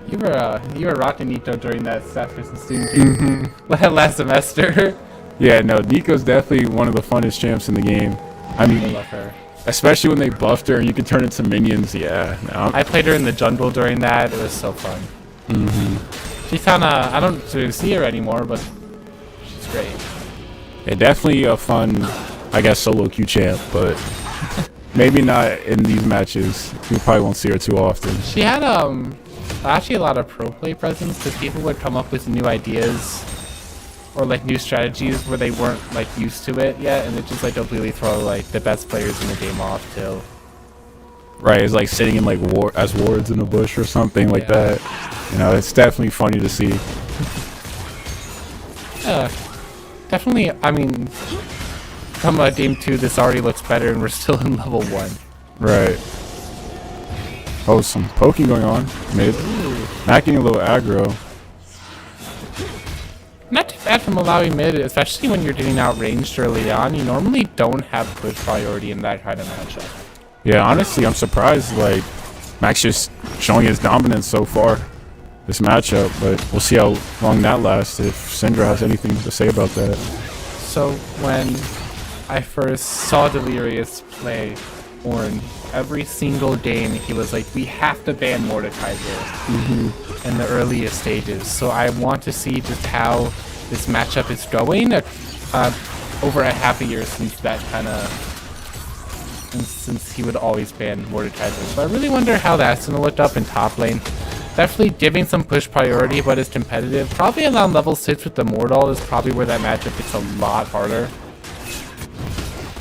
you were rocking Nico during that Stats vs. Student game last semester. Yeah, no, Nico's definitely one of the funnest champs in the game. I mean, I love her. Especially when they buffed her and you can turn into minions. Yeah, no. I played her in the jungle during that. It was so fun. She's kinda, I don't really see her anymore, but she's great. Yeah, definitely a fun, I guess, solo queue champ, but maybe not in these matches. You probably won't see her too often. She had actually a lot of pro play presence because people would come up with new ideas or like new strategies where they weren't like used to it yet, and it just like completely throw like the best players in the game off too. Right, it's like sitting in like as wards in a bush or something like that. You know, it's definitely funny to see. Yeah, definitely. I mean, from game 2, this already looks better, and we're still in level 1. Right. Oh, some poking going on mid. Macking a little aggro. Not too bad from Alawi mid, especially when you're getting outranged early on. You normally don't have push priority in that kind of matchup. Yeah, honestly, I'm surprised. Like, Max just showing his dominance so far this matchup, but we'll see how long that lasts. If Syndra has anything to say about that. So when I first saw Delirious play, Ornn. Every single game, he was like, we have to ban Mordekaiser in the earliest stages. So I want to see just how this matchup is going. Over a half a year since that kind of... Since he would always ban Mordekaiser. So I really wonder how that's going to look up in top lane. Definitely giving some push priority, but it's competitive. Probably around level 6 with the Mordal is probably where that matchup gets a lot harder.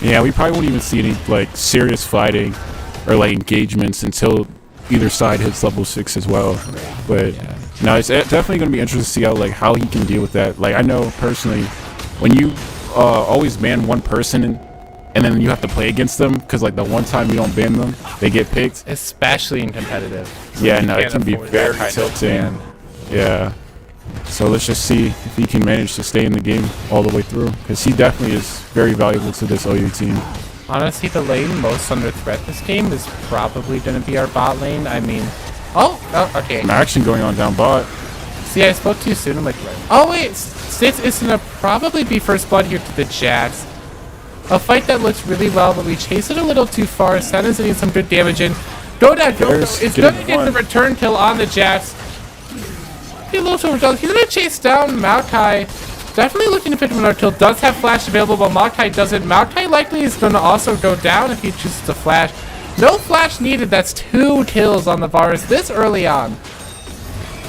Yeah, we probably won't even see any like serious fighting or like engagements until either side hits level 6 as well. But no, it's definitely going to be interesting to see how he can deal with that. Like, I know personally, when you always ban one person and then you have to play against them because like the one time you don't ban them, they get picked. Especially in competitive. So yeah, no, it can be very tilting. Yeah. So let's just see if he can manage to stay in the game all the way through, because he definitely is very valuable to this OU team. Honestly, the lane most under threat this game is probably going to be our bot lane. I mean, okay. Some action going on down bot. See, I spoke too soon. I'm like, oh wait, Stitz is going to probably be first blood here to the Jax. A fight that looks really well, but we chase it a little too far. Santa's getting some good damage in. Go down, it's going to get the return kill on the Jax. He's a little too overzealous. He's going to chase down Maokai. Definitely looking to pick him another kill. Does have flash available, but Maokai doesn't. Maokai likely is going to also go down if he chooses to flash. No flash needed. That's 2 kills on the Varus this early on.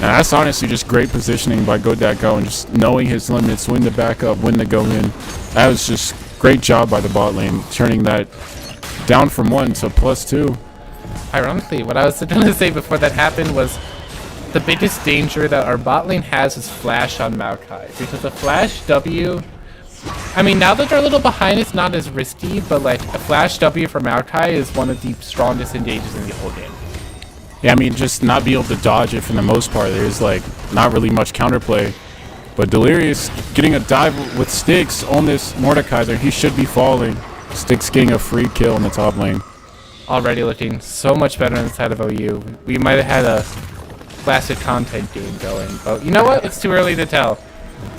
Now, that's honestly just great positioning by Go and just knowing his limits, when to back up, when to go in. That was just great job by the bot lane, turning that down from 1 to +2. Ironically, what I was going to say before that happened was the biggest danger that our bot lane has is flash on Maokai, because a flash W, I mean, now that they're a little behind, it's not as risky, but like a flash W for Maokai is one of the strongest engages in the whole game. Yeah, I mean, just not be able to dodge it for the most part. There's like not really much counterplay. But Delirious getting a dive with Styx on this Mordekaiser. He should be falling. Styx getting a free kill in the top lane. Already looking so much better inside of OU. We might have had a classic content game going, but you know what? It's too early to tell.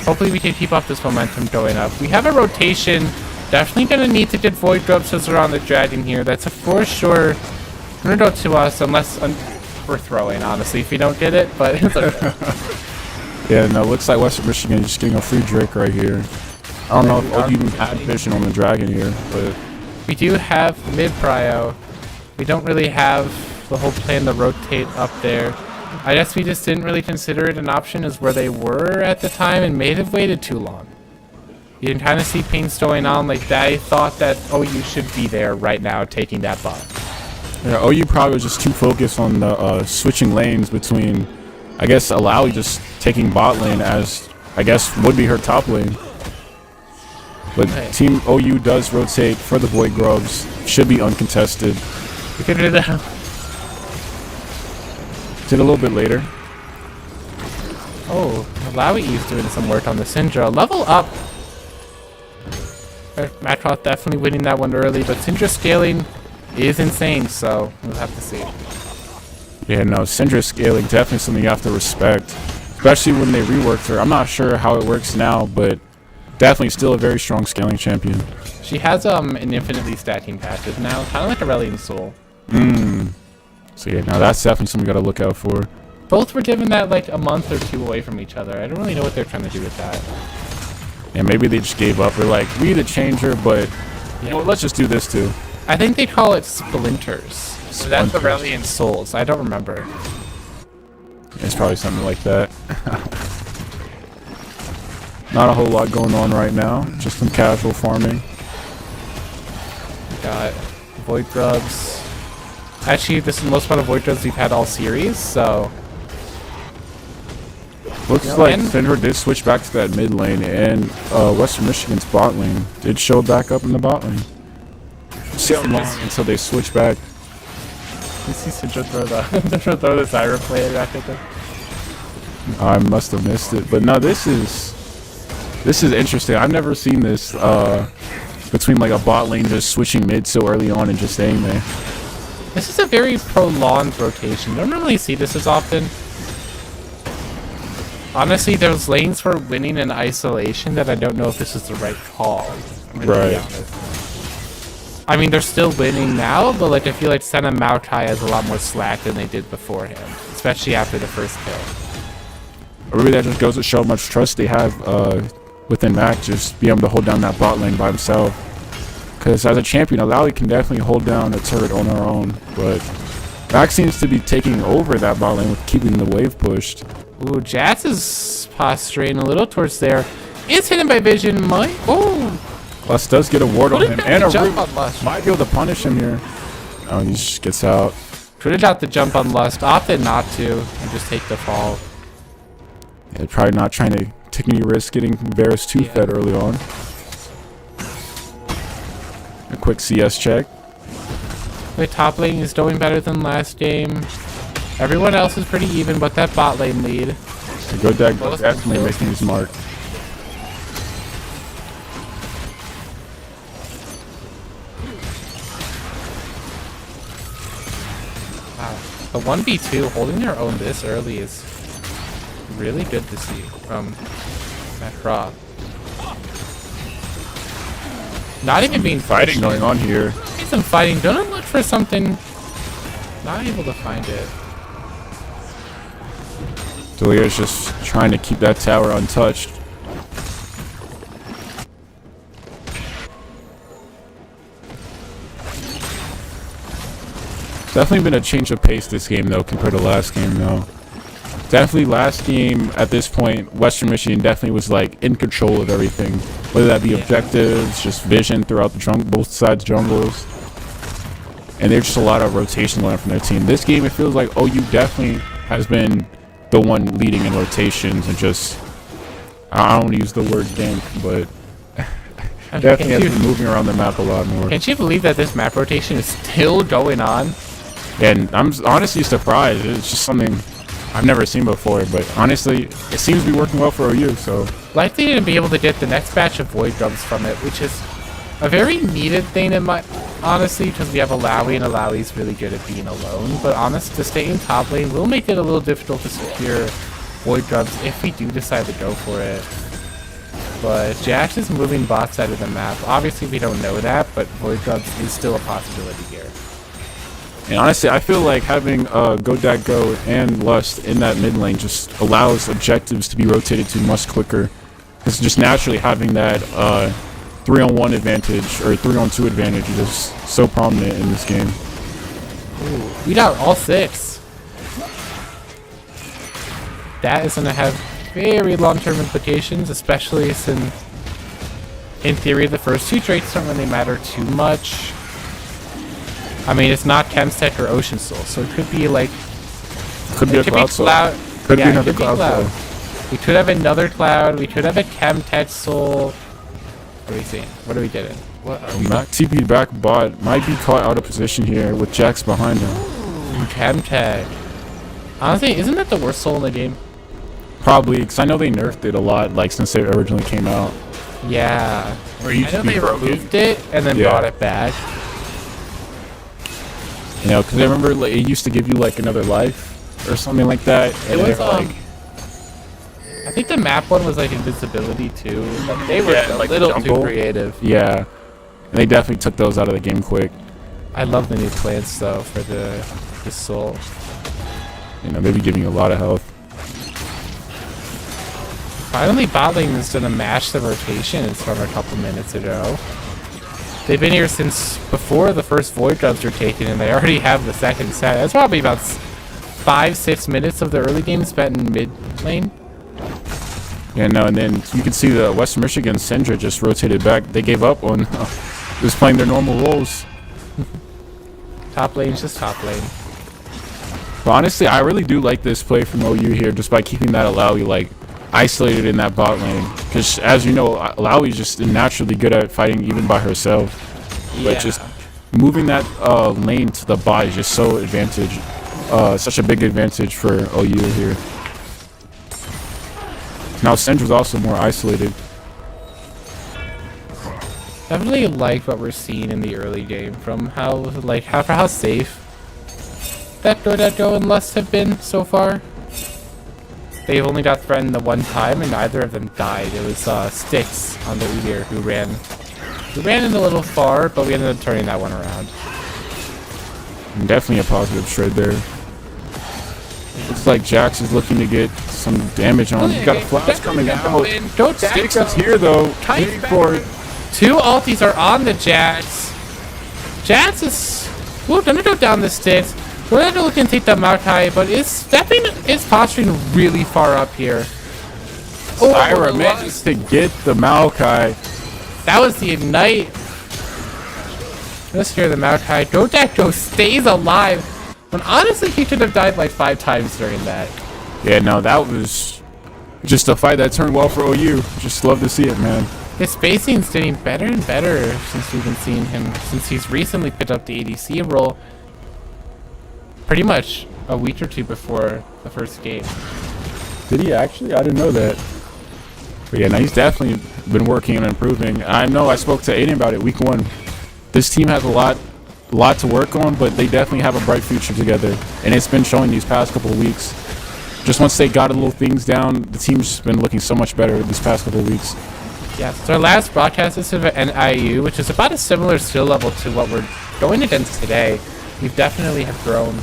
Hopefully we can keep up this momentum going up. We have a rotation. Definitely going to need to get Void Grubs since we're on the Dragon here. That's a for sure Rundo to us, unless we're throwing, honestly, if we don't get it, but it's okay. Yeah, no, looks like Western Michigan is just getting a free Drake right here. I don't know if OU even had vision on the Dragon here, but we do have mid-prio. We don't really have the whole plan to rotate up there. I guess we just didn't really consider it an option as where they were at the time and may have waited too long. You can kind of see things going on like that. I thought that OU should be there right now taking that bot. yeah, OU probably was just too focused on the switching lanes between, I guess, Alawi just taking bot lane as, I guess, would be her top lane. But Team OU does rotate for the Void Grubs. Should be uncontested. We figured it out. Did a little bit later. Oh, Malawi is doing some work on the Syndra. Level up. Macross definitely winning that one early, but Syndra scaling is insane, so we'll have to see. Yeah, no, Syndra scaling definitely something you have to respect, especially when they reworked her. I'm not sure how it works now, but definitely still a very strong scaling champion. She has an infinitely stacking passive now, kind of like Aurelian Soul. So yeah, no, that's definitely something you got to look out for. Both were given that like a month or 2 away from each other. I don't really know what they're trying to do with that. And maybe they just gave up. They're like, we need to change her, but you know, let's just do this too. I think they call it Splinters. So that's Aurelian Souls. I don't remember. It's probably something like that. Not a whole lot going on right now. Just some casual farming. Got Void Grubs. Actually, this is the most amount of Void Grubs we've had all series, so... Looks like Syndra did switch back to that mid lane, and Western Michigan's bot lane did show back up in the bot lane. See how long until they switch back. You see Syndra throw the Zyra player back at them? I must have missed it, but no, this is interesting. I've never seen this between like a bot lane just switching mid so early on and just staying there. This is a very prolonged rotation. Don't normally see this as often. Honestly, there's lanes for winning in isolation that I don't know if this is the right call. I'm gonna be honest. I mean, they're still winning now, but like I feel like Senna Maokai has a lot more slack than they did beforehand, especially after the first kill. Really, that just goes to show how much trust they have within Mac, just be able to hold down that bot lane by himself. Because as a champion, Alawi can definitely hold down a turret on her own, but Mac seems to be taking over that bot lane with keeping the wave pushed. Ooh, Jazz is posturing a little towards there. Is hidden by vision. Oh! Lust does get a ward on him, and a jump root on Lust. might be able to punish him here. Oh, he just gets out. Could have got the jump on Lust. Opted not to and just take the fall. Yeah, probably not trying to take any risk getting Varus 2 fed early on. A quick CS check. The top lane is doing better than last game. Everyone else is pretty even, but that bot lane lead. The Godag definitely making his mark. Wow. The 1v2 holding their own this early is really good to see from Macross. Not even being Fighting going on here. See some fighting. Don't look for something. Not able to find it. Deliria's just trying to keep that tower untouched. Definitely been a change of pace this game though compared to last game though. Definitely last game at this point, Western Michigan definitely was like in control of everything. Whether that be objectives, just vision throughout the both sides jungles. And there's just a lot of rotation going on from their team. This game, it feels like OU definitely has been the one leading in rotations and just, I don't use the word gank, but definitely has been moving around the map a lot more. Can't you believe that this map rotation is still going on? And I'm honestly surprised. It's just something I've never seen before, but honestly, it seems to be working well for OU, so. Likely to be able to get the next batch of void drums from it, which is a very needed thing in my, honestly, because we have Alawi, and Alawi's really good at being alone, but honestly, to stay in top lane will make it a little difficult to secure void drums if we do decide to go for it. But Jax is moving bot side of the map. Obviously, we don't know that, but void drums is still a possibility here. And honestly, I feel like having Go and Lust in that mid lane just allows objectives to be rotated to much quicker. It's just naturally having that 3-on-1 advantage or 3-on-2 advantage is just so prominent in this game. Ooh, we got all 6. That is going to have very long-term implications, especially since, in theory, the first 2 traits don't really matter too much. I mean, it's not Chemtech or Ocean Soul, so it could be like... Could be a Cloud Soul. Could be another Cloud Soul. We could have another Cloud, we could have a Chemtech Soul. What are we seeing? What are we getting? What are we Mac TP back bot might be caught out of position here with Jax behind him. Chemtech. Honestly, isn't that the worst soul in the game? Probably, because I know they nerfed it a lot, like, since it originally came out. Yeah. Or it I know they removed it and then brought it back. You know, because I remember like, it used to give you like another life or something like that. It was like, I think the map one was like invisibility too. But they were a like little too creative. Yeah, and they definitely took those out of the game quick. I love the new plants though for the soul. You know, they'll be giving you a lot of health. Finally, bot lane is gonna match the rotations from a couple minutes ago. They've been here since before the first void drums were taken, and they already have the second set. That's probably about 5-6 minutes of the early game spent in mid lane. Yeah, no, and then you can see the Western Michigan Syndra just rotated back. They gave up on just playing their normal roles. Top lane's just top lane. But honestly, I really do like this play from OU here, just by keeping that Alawi like isolated in that bot lane. Because as you know, Alawi's just naturally good at fighting even by herself. But just moving that lane to the bot is just so such a big advantage for OU here. Now Syndra's also more isolated. Definitely like what we're seeing in the early game from how safe that Go and Lust have been so far. They've only got threatened the one time, and neither of them died. It was Styx on the Udyr who ran We ran in a little far, but we ended up turning that one around. Definitely a positive shred there. Looks like Jax is looking to get some damage on. He's got a flash coming out. Don't Sticks is here though. Waiting for it. Two ultis are on the Jax. Jax is gonna go down the sticks. We're not looking to take the Maokai, but is posturing really far up here. Ira manages to get the Maokai. That was the ignite. Let's hear the Maokai. Dodecto stays alive. When honestly, he should have died like 5 times during that. Yeah, no, that was just a fight that turned well for OU. Just love to see it, man. His spacing's getting better and better since we've been seeing him, since he's recently picked up the ADC role. Pretty much a week or two before the first game. Did he actually? I didn't know that. But yeah, no, he's definitely been working and improving. I know I spoke to Aiden about it week 1. This team has a lot to work on, but they definitely have a bright future together. And it's been showing these past couple of weeks. Just once they got a little things down, the team's been looking so much better these past couple of weeks. Yeah, so our last broadcast is of NIU, which is about a similar skill level to what we're going against today. We've definitely have grown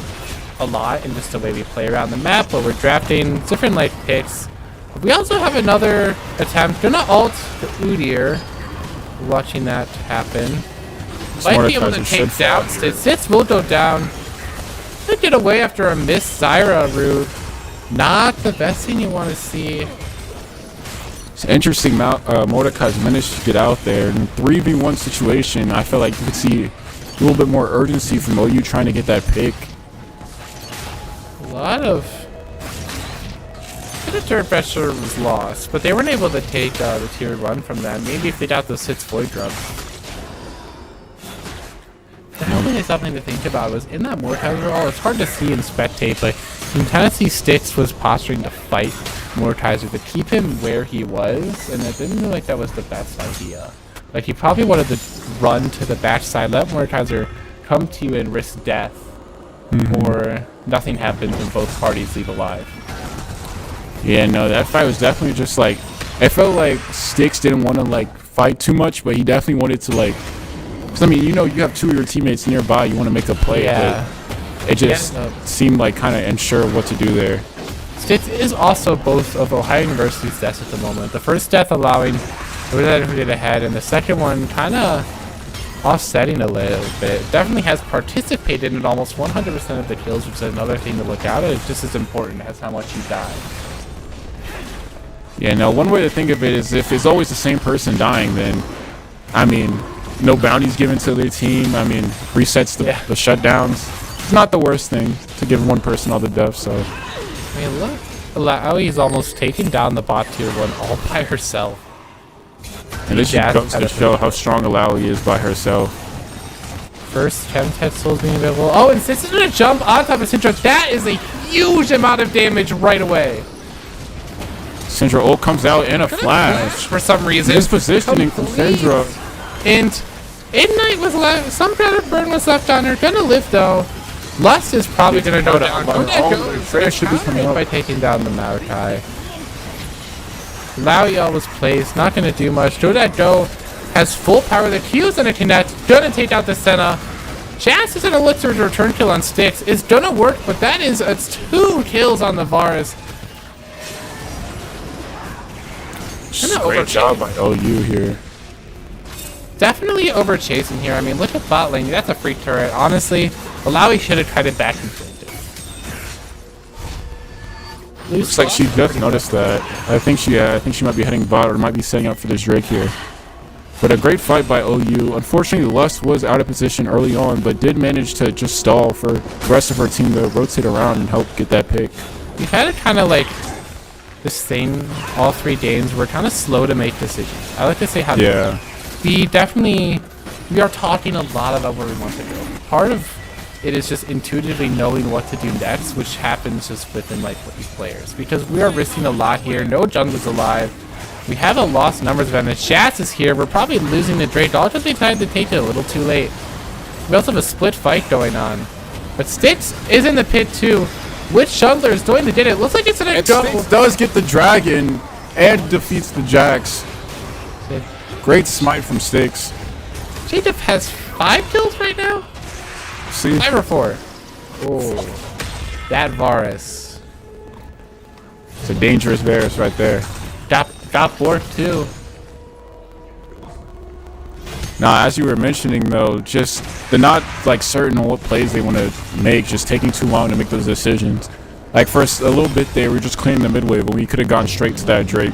a lot in just the way we play around the map, where we're drafting different life picks. We also have another attempt. Gonna ult the Udyr. Watching that happen. Might be able to take down Sits will go down. They get away after a missed Zyra route. Not the best thing you want to see. It's interesting. Mordecai's managed to get out there. In a 3v1 situation, I feel like you could see a little bit more urgency from OU trying to get that pick. A lot of Predator pressure was lost, but they weren't able to take the tier 1 from that. Maybe if they got those 6 void drums. Definitely something to think about was in that Mordekaiser roll, it's hard to see in spectate, but you can kind of see Styx was posturing to fight Mordekaiser to keep him where he was, and it didn't look like that was the best idea. Like, he probably wanted to run to the backside, let Mordekaiser come to you and risk death, or nothing happens and both parties leave alive. Yeah, no, that fight was definitely just like, I felt like Styx didn't want to like fight too much, but he definitely wanted to like, cause I mean, you know, you have 2 of your teammates nearby, you want to make a play, Yeah. but it just seemed like kind of unsure what to do there. Styx is also both of Ohio University's deaths at the moment. The first death allowing who did ahead, and the second one kind of offsetting a little bit. Definitely has participated in almost 100% of the kills, which is another thing to look at. It's just as important as how much you die. Yeah, no, one way to think of it is if it's always the same person dying, then, I mean, no bounties given to their team. I mean, resets the shutdowns. It's not the worst thing to give one person all the deaths, so. I mean, look. Laui's almost taking down the bot tier 1 all by herself. And this just goes to show how strong Alawi is by herself. First Chemtech souls being available. Oh, and Sis is going to jump on top of Syndra. That is a huge amount of damage right away. Syndra ult comes out in a flash. For some reason. This positioning from Syndra. And Ignite was left. Some kind of burn was left on her. Gonna live though. Lust is probably gonna go down. Freya should be coming up by taking down the Maokai. Laoya was placed. Not gonna do much. Dodecto has full power. The Q's gonna connect. Gonna take out the Senna. Chance is gonna look to return kill on Styx. It's gonna work, but that is 2 kills on the Varus. Great job by OU here. Definitely over chasing here. I mean, look at bot lane. That's a free turret. Honestly, Alawi should have tried it back and killed it. Looks like she just noticed that. I think she might be heading bot or might be setting up for this Drake here. But a great fight by OU. Unfortunately, Lust was out of position early on, but did manage to just stall for the rest of her team to rotate around and help get that pick. We've had it kind of like this thing all 3 games. We're kind of slow to make decisions. I like to say how we are talking a lot about where we want to go. Part of it is just intuitively knowing what to do next, which happens just within like these players. Because we are risking a lot here. No jungler's alive. We have a lost numbers advantage. Shaz is here. We're probably losing the Drake. All because they tried to take it a little too late. We also have a split fight going on. But Styx is in the pit too. Which jungler is going to get it? Looks like it's gonna go. Styx does get the dragon and defeats the Jax. Great smite from Styx. Jacob has 5 kills right now? See, 5 or 4? Oh, that Varus. it's a dangerous Varus right there. Got 4 too. Now, as you were mentioning, though, just they're not like certain on what plays they want to make, just taking too long to make those decisions. Like first, a little bit they were just cleaning the mid wave, but we could have gone straight to that Drake.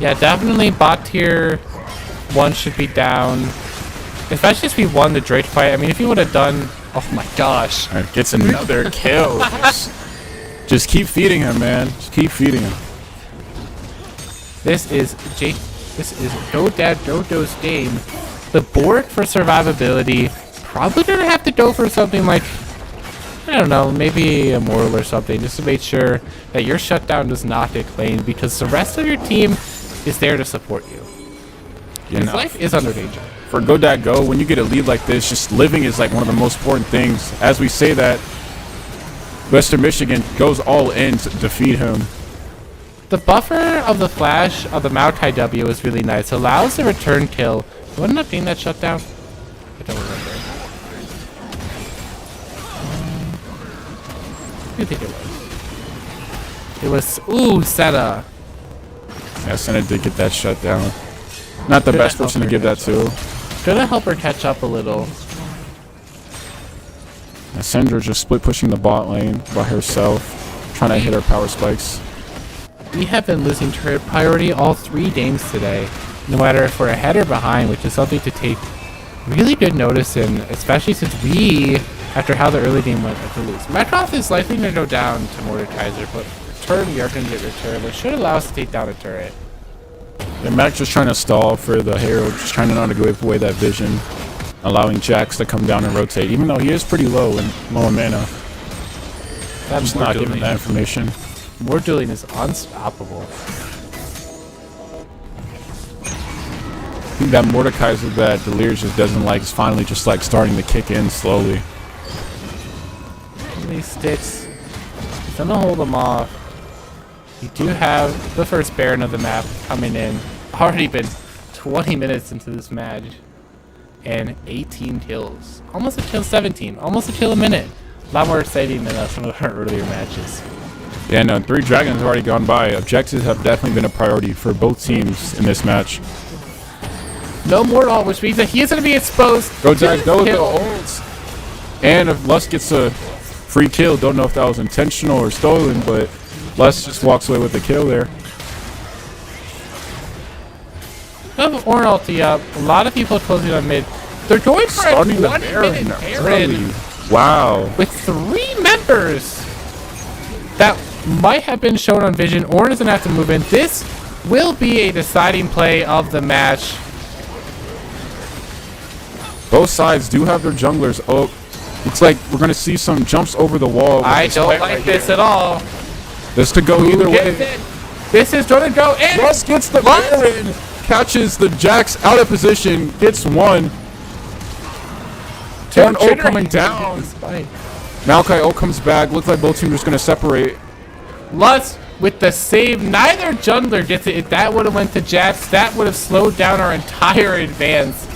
Yeah, definitely bot tier 1 should be down. Especially if we won the Drake fight. I mean, if he would have done... Oh my gosh. All right, gets another kill. Just keep feeding him, man. Just keep feeding him. This is GoDad Dodo's game. The board for survivability, probably gonna have to go for something like, I don't know, maybe a Immortal or something, just to make sure that your shutdown does not get claimed, because the rest of your team is there to support you. His life is under danger. For GoDad Go, when you get a lead like this, just living is like one of the most important things. As we say that, Western Michigan goes all in to defeat him. The buffer of the flash of the Maokai W is really nice. Allows the return kill. Wouldn't that being that shutdown? I don't remember. Who do you think it was? It was, ooh, Seta. Yeah, Senna did get that shut down. Not the best person to give that to. Gonna help her catch up a little. Sandra just split pushing the bot lane by herself, trying to hit her power spikes. We have been losing turret priority all 3 games today, no matter if we're ahead or behind, which is something to take really good notice in, especially since we, after how the early game went, to lose. Metcalf is likely to go down to Mordekaiser, but turn we are going to get a turret, which should allow us to take down a turret. Yeah, Mac just trying to stall for the Herald, just trying to not to give away that vision, allowing Jax to come down and rotate, even though he is pretty low in low mana. That's Just not giving that information. More dueling is unstoppable. I think that Mordekaiser that Delirious just doesn't like is finally just like starting to kick in slowly. These sticks, he's gonna hold them off. You do have the first Baron of the map coming in. Already been 20 minutes into this match. And 18 kills. Almost a kill 17. Almost a kill a minute. A lot more exciting than some of our earlier matches. Yeah, no, 3 dragons have already gone by. Objectives have definitely been a priority for both teams in this match. No more ult, which means that he is going to be exposed. Go Jack, go with the ults. And if Lust gets a free kill, don't know if that was intentional or stolen, but Lust just walks away with the kill there. Or ulti up. A lot of people closing on mid. They're going for Starting a the 1 Baron minute early. Baron Wow. with 3 members that might have been shown on vision. Ornn doesn't have to move in. This will be a deciding play of the match. Both sides do have their junglers. Oh, looks like we're going to see some jumps over the wall. I don't like this at all. This could go either way. This is going to go in. Lust gets the Baron. Catches the Jax out of position. Gets 1. Turn O coming down. Maokai O comes back. Looks like both teams are just going to separate. Lust with the save. Neither jungler gets it. If that would have went to Jax, that would have slowed down our entire advance.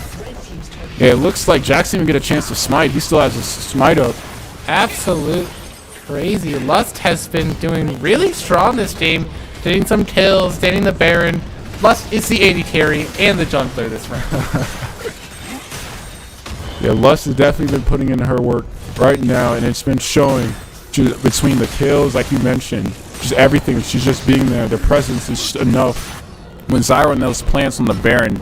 Yeah, it looks like Jax didn't even get a chance to smite. He still has a smite up. Absolute crazy. Lust has been doing really strong this game. Getting some kills, getting the Baron. Lust is the AD carry and the jungler this round. Yeah, Lust has definitely been putting in her work right now, and it's been showing just between the kills, like you mentioned, just everything. She's just being there. The presence is just enough. When Zyra and those plants on the Baron,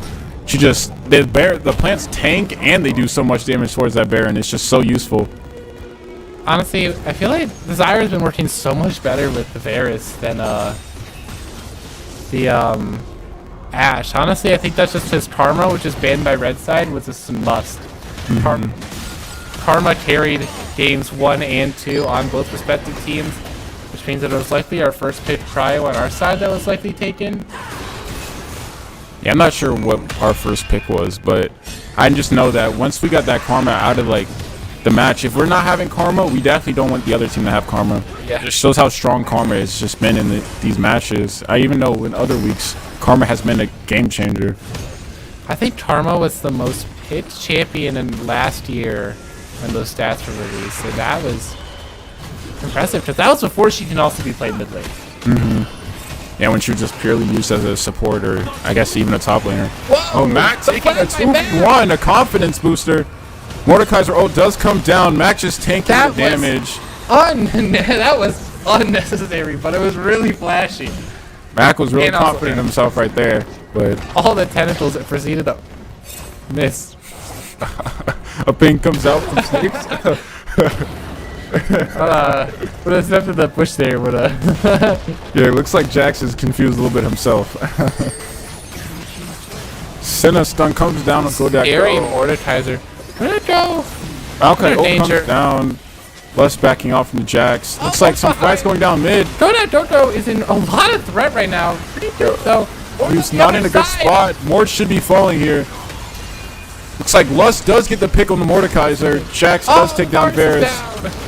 the plants tank and they do so much damage towards that Baron. It's just so useful. Honestly, I feel like the Zyra has been working so much better with the Varus than the Ashe. Honestly, I think that's just his Karma, which is banned by Red Side, was a must. Karma carried games 1 and 2 on both respective teams, which means that it was likely our first pick cryo on our side that was likely taken. Yeah, I'm not sure what our first pick was, but I just know that once we got that Karma out of like the match, if we're not having Karma, we definitely don't want the other team to have Karma. Yeah. It just shows how strong Karma has just been in these matches. I even know in other weeks, Karma has been a game changer. I think Karma was the most hit champion in last year when those stats were released, so that was impressive because that was before she can also be played mid lane. Yeah, when she was just purely used as a support or I guess even a top laner. Whoa, Oh, Mac the taking a flag by Mac. 2v1, a confidence booster. Mordekaiser ult does come down. Mac just tanking That the damage. That was unnecessary, but it was really flashy. Mac was really And also- confident in himself right there, but All the tentacles that proceeded to miss. a ping comes out from Snakes. Would have stepped in the bush there, would have. Yeah, it looks like Jax is confused a little bit himself. Senna stun comes down on Kodak. Scary Mordekaiser. Where'd it go? Maokai ult danger. comes down. Less backing off from the Jax. Looks like some fights going down mid. Dodo is in a lot of threat right now. Pretty good though. He's not in a good spot. Mord should be falling here. Looks like Lust does get the pick on the Mordekaiser. Jax does take down Varus.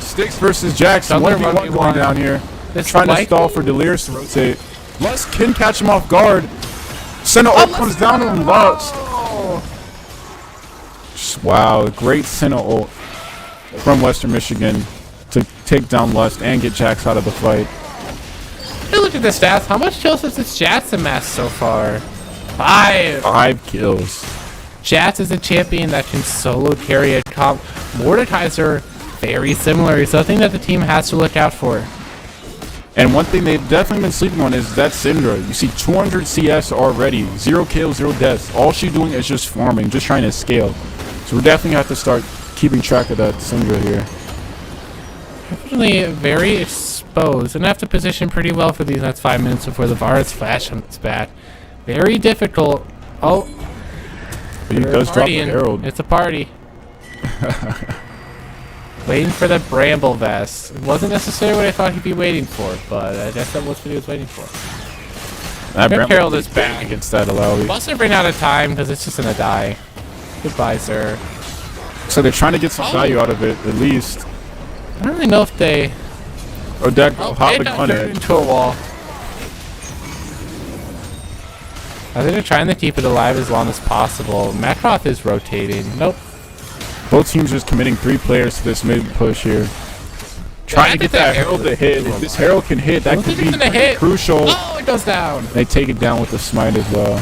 Sticks versus Jax. Thunder 1v1 going 1v1. down here. This Trying to spike- stall for Delirious to rotate. Lust can catch him off guard. Senna ult comes down on Lust. Just, wow, great Senna ult from Western Michigan to take down Lust and get Jax out of the fight. Hey, look at the stats. How much kills has this Jats amassed so far? 5. 5 kills. Jats is a champion that can solo carry a comp. Mordekaiser, very similar. It's something that the team has to look out for. And one thing they've definitely been sleeping on is that Syndra. You see 200 CS already. 0 kills, 0 deaths. All she's doing is just farming, just trying to scale. So we definitely have to start keeping track of that Syndra here. Definitely very exposed. And have to position pretty well for these next 5 minutes before the Varus flash comes back. Very difficult. Oh, But he they're does drop the partying. Herald. It's a party. Waiting for the Bramble Vest. It wasn't necessarily what I thought he'd be waiting for, but I guess that was what he was waiting for. That Their Bramble Herald is back. against that Alawi. Must ran out of time because it's just gonna die. Goodbye, sir. So they're trying to get some value out of it, at least. I don't really know if they... Odak Oh, hopping got on turned it. into a wall. I think they're trying to keep it alive as long as possible. Macroth is rotating. Nope. Both teams just committing 3 players to this mid push here. Trying to get that Herald to hit. If this Herald can hit, that don't could think be it's gonna hit. crucial. Oh, it goes down. They take it down with the smite as well.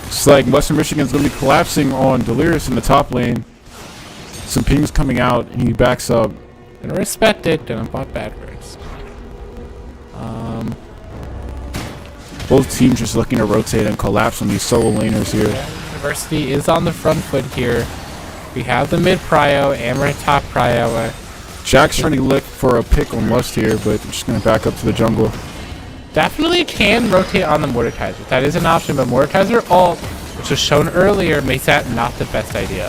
It's like Western Michigan's going to be collapsing on Delirious in the top lane. Some pings coming out, and he backs up. Gonna respect it. Gonna bot backwards. Both teams just looking to rotate and collapse on these solo laners here. University is on the front foot here. We have the mid prio and we're top prio. Jack's trying to look for a pick on Lust here, but just going to back up to the jungle. Definitely can rotate on the Mordekaiser. That is an option, but Mordekaiser ult, which was shown earlier, makes that not the best idea.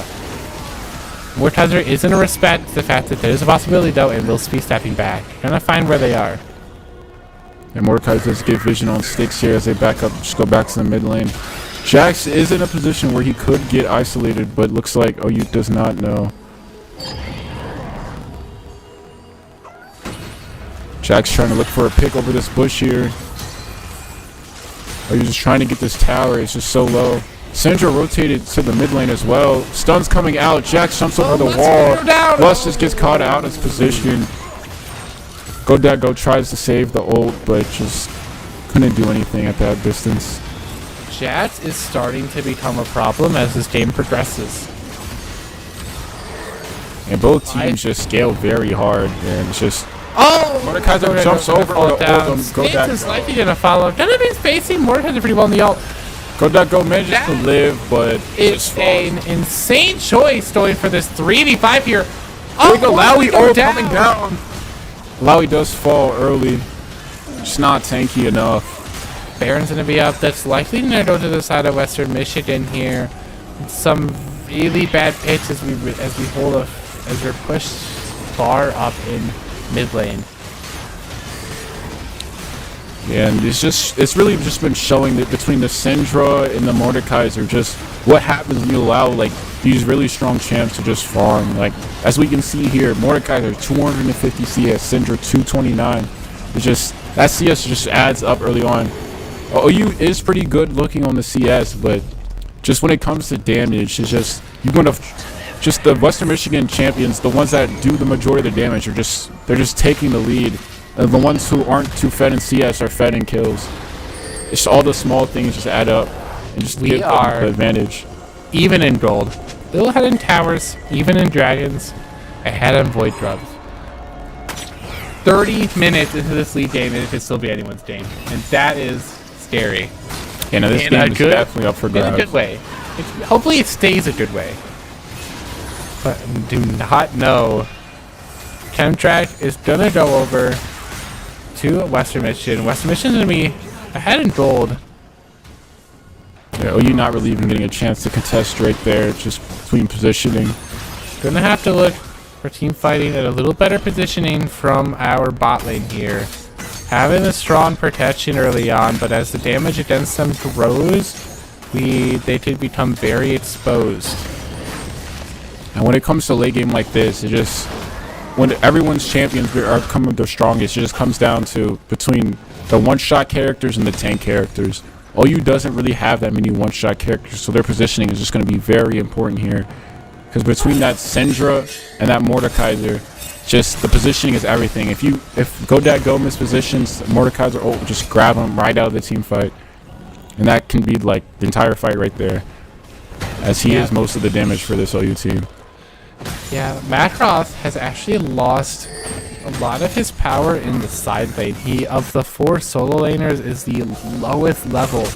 Mordekaiser is going to respect the fact that there is a possibility, though, and will be stepping back. Gonna find where they are. And Mordecai does get vision on Sticks here as they back up, just go back to the mid lane. Jax is in a position where he could get isolated, but looks like OU does not know. Jax trying to look for a pick over this bush here. OU's just trying to get this tower, it's just so low. Syndra rotated to the mid lane as well. Stun's coming out, Jax jumps over the wall. Lust just gets caught out of his position. Go tries to save the ult, but just couldn't do anything at that distance. Jats is starting to become a problem as this game progresses. And both teams just scale very hard, and it's just Oh! Mordekaiser jumps over fall the down. ult on Spades Godak. is likely gonna follow. Gonna be spacing Mordekaiser pretty well in the ult. Godak manages to live, but It's just an insane choice going for this 3v5 here. Big Alawi go ult coming down. Alawi does fall early. Just not tanky enough. Baron's gonna be up. That's likely gonna go to the side of Western Michigan here. Some really bad picks as we're pushed far up in mid lane. Yeah, and it's really just been showing that between the Syndra and the Mordekaiser, just what happens when you allow like these really strong champs to just farm. Like as we can see here, Mordekaiser 250 CS, Syndra 229. It's just that CS just adds up early on. OU is pretty good looking on the CS, but just when it comes to damage, it's just you're gonna just the Western Michigan champions, the ones that do the majority of the damage, they're just taking the lead. The ones who aren't too fed in CS are fed in kills. It's all the small things just add up and just give them the advantage. Even in gold, little ahead in towers, even in dragons, ahead on void drums. 30 minutes into this league game, it could still be anyone's game, and that is scary. Yeah, no, this game is definitely up for grabs. In a good way. Hopefully it stays a good way. But do not know. Chemtrack is going to go over to Western Michigan. Western Michigan's going to be ahead in gold. Yeah, OU not really even getting a chance to contest right there, just between positioning. Going to have to look for team fighting at a little better positioning from our bot lane here. Having a strong protection early on, but as the damage against them grows, they could become very exposed. And when it comes to late game like this, it just when everyone's champions are coming their strongest, it just comes down to between the one-shot characters and the tank characters. OU doesn't really have that many one-shot characters, so their positioning is just going to be very important here. Because between that Syndra and that Mordekaiser, just the positioning is everything. If Godak Go mispositions Mordekaiser, just grab him right out of the team fight. And that can be like the entire fight right there. As he is most of the damage for this OU team. Yeah, Macross has actually lost a lot of his power in the side lane. He, of the 4 solo laners, is the lowest level.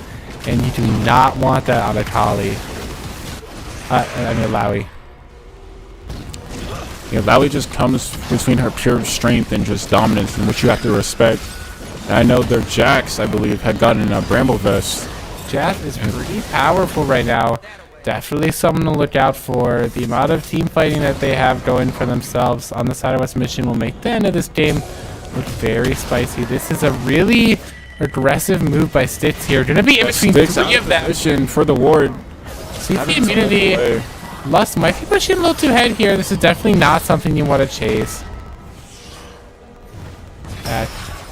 And you do not want that on a Kali. Lowy. Yeah, Lowy just comes between her pure strength and just dominance, in which you have to respect. And I know their Jax, I believe, had gotten a Bramble Vest. Jax is pretty powerful right now. Definitely someone to look out for. The amount of team fighting that they have going for themselves on the side of West Michigan will make the end of this game look very spicy. This is a really aggressive move by Stitz here. Gonna be in between 3 of them. For the ward. CP immunity. Lust might be pushing a little too ahead here. This is definitely not something you want to chase.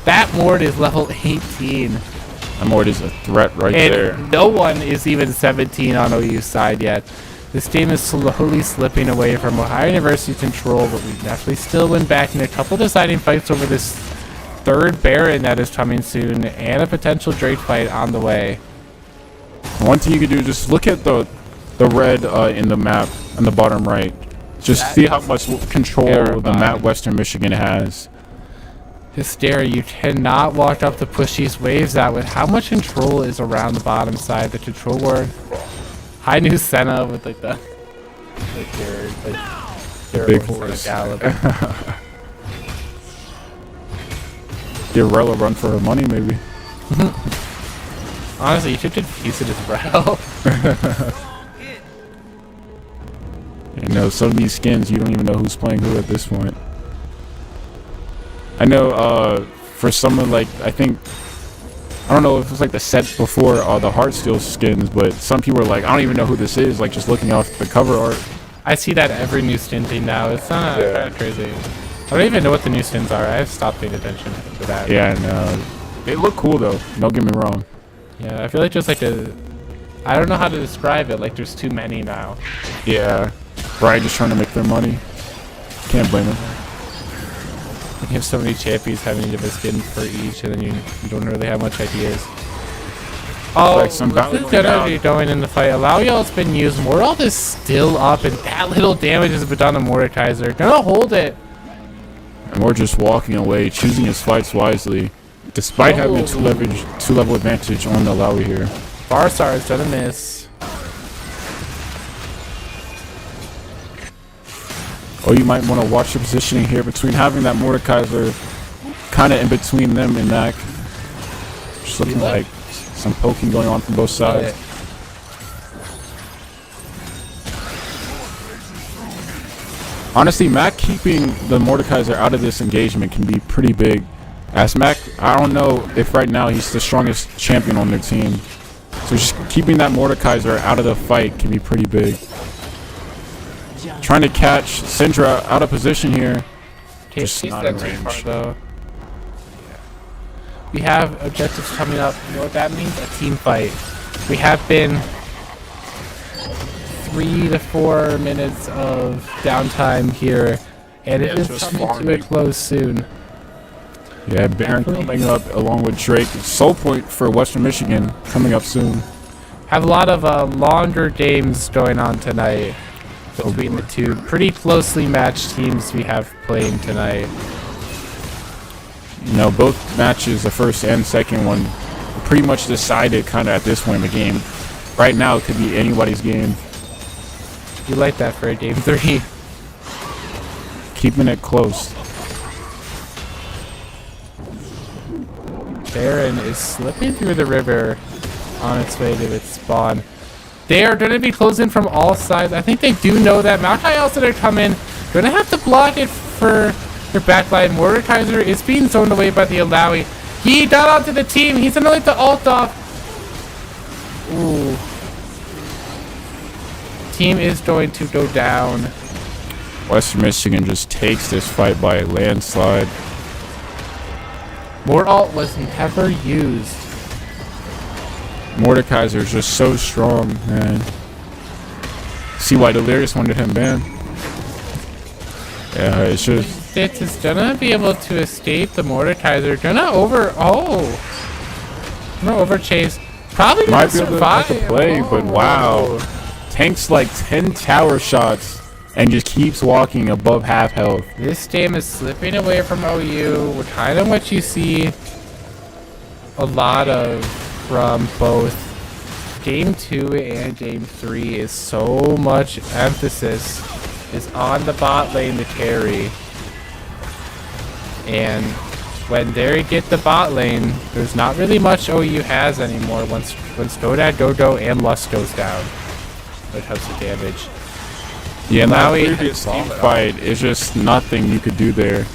That ward is level 18. That ward is a threat right there. No one is even 17 on OU's side yet. This game is slowly slipping away from Ohio University control, but we definitely still win back in a couple deciding fights over this 3rd Baron that is coming soon, and a potential Drake fight on the way. One thing you could do is just look at the red in the map on the bottom right. Just see how much control the map Western Michigan has. Hysteria, you cannot walk up to push these waves out with how much control is around the bottom side. The control ward. High new Senna with like the big force. Give Rella a run for her money, maybe. Honestly, you should use it as well. You know, some of these skins, you don't even know who's playing who at this point. I know, for someone like, I don't know if it was like the set before the Heartsteel skins, but some people are like, I don't even know who this is, like just looking off the cover art. I see that every new skin thing now. It's not kind of crazy. I don't even know what the new skins are. I've stopped paying attention to that. Yeah, no. They look cool though, don't get me wrong. Yeah, I feel like there's like I don't know how to describe it, like there's too many now. Yeah, right, just trying to make their money. Can't blame them. You have so many champions having a different skin for each, and then you don't really have much ideas. Oh, like some this is gonna be going in the fight. Alawiel's been used. Mortal is still up, and that little damage has been done to Mordekaiser. Gonna hold it. And we're just walking away, choosing his fights wisely, despite having a two-level advantage on the Alawi here. Barsar is gonna miss. Oh, you might want to watch your positioning here between having that Mordekaiser kind of in between them and Mac. Just looking like some poking going on from both sides. Honestly, Mac keeping the Mordekaiser out of this engagement can be pretty big. As Mac, I don't know if right now he's the strongest champion on their team. So just keeping that Mordekaiser out of the fight can be pretty big. Trying to catch Syndra out of position here. Just not in range. Though. We have objectives coming up. You know what that means? A team fight. We have been 3 to 4 minutes of downtime here, and it is just coming to a farming. close soon. Yeah, Baron coming up along with Drake. Soul Point for Western Michigan coming up soon. Have a lot of longer games going on tonight between the two pretty closely matched teams we have playing tonight. You know, both matches, the first and second one, pretty much decided kind of at this point in the game. Right now, it could be anybody's game. You like that for a game 3. Keeping it close. Baron is slipping through the river on its way to its spawn. They are going to be closing from all sides. I think they do know that. Maokai also to come in. Going to have to block it for their backline. Mordekaiser is being zoned away by the Alawi. He got onto the team. He's going to let the ult off. Ooh. Team is going to go down. Western Michigan just takes this fight by a landslide. More ult was never used. Mordekaiser is just so strong, man. See why Delirious wanted him banned. Yeah, it's just... Stitz is gonna be able to escape the Mordekaiser. Gonna over chase. Probably gonna Might be able to survive. make a play, but wow. Tanks like 10 tower shots and just keeps walking above half health. This game is slipping away from OU. Kind of what you see a lot of from both Game 2 and Game 3 is so much emphasis is on the bot lane to carry. And when they get the bot lane, there's not really much OU has anymore once Godad, Dodo, and Lust goes down. It helps the damage. Yeah, now Maui the previous has team fight is just nothing you could do there.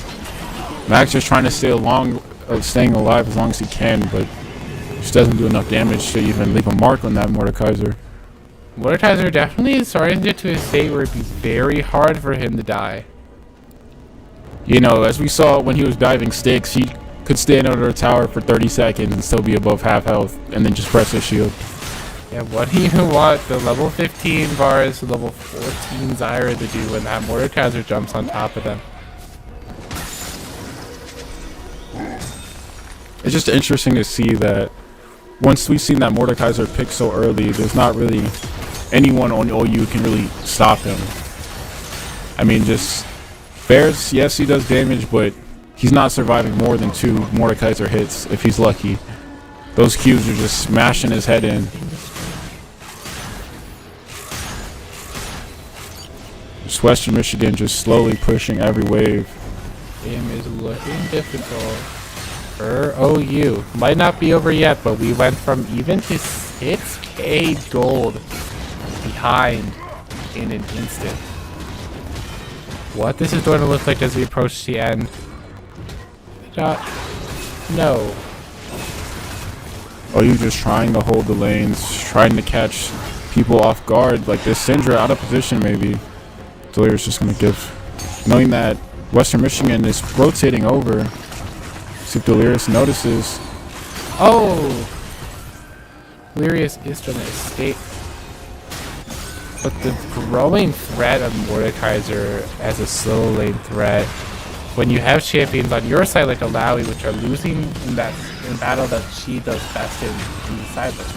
Max just trying to staying alive as long as he can, but just doesn't do enough damage to even leave a mark on that Mordekaiser. Mordekaiser definitely is starting to get to a state where it'd be very hard for him to die. You know, as we saw when he was diving sticks, he could stand under a tower for 30 seconds and still be above half health, and then just press his shield. Yeah, what do you want the level 15 bars, level 14 Zyra to do when that Mordekaiser jumps on top of them? It's just interesting to see that once we've seen that Mordekaiser pick so early, there's not really anyone on OU can really stop him. I mean, just Bears, yes, he does damage, but he's not surviving more than 2 Mordekaiser hits if he's lucky. Those Qs are just smashing his head in. Just Western Michigan just slowly pushing every wave. Game is looking difficult for OU. Might not be over yet, but we went from even to 6k gold behind in an instant. What this is going to look like as we approach the end. No. OU just trying to hold the lanes, trying to catch people off guard, like this Syndra out of position maybe. Delirious just gonna give, knowing that Western Michigan is rotating over. See if Delirious notices. Oh! Delirious is going to escape. But the growing threat of Mordekaiser as a slow lane threat, when you have champions on your side like Alawi, which are losing in battle that she does best in the side lane.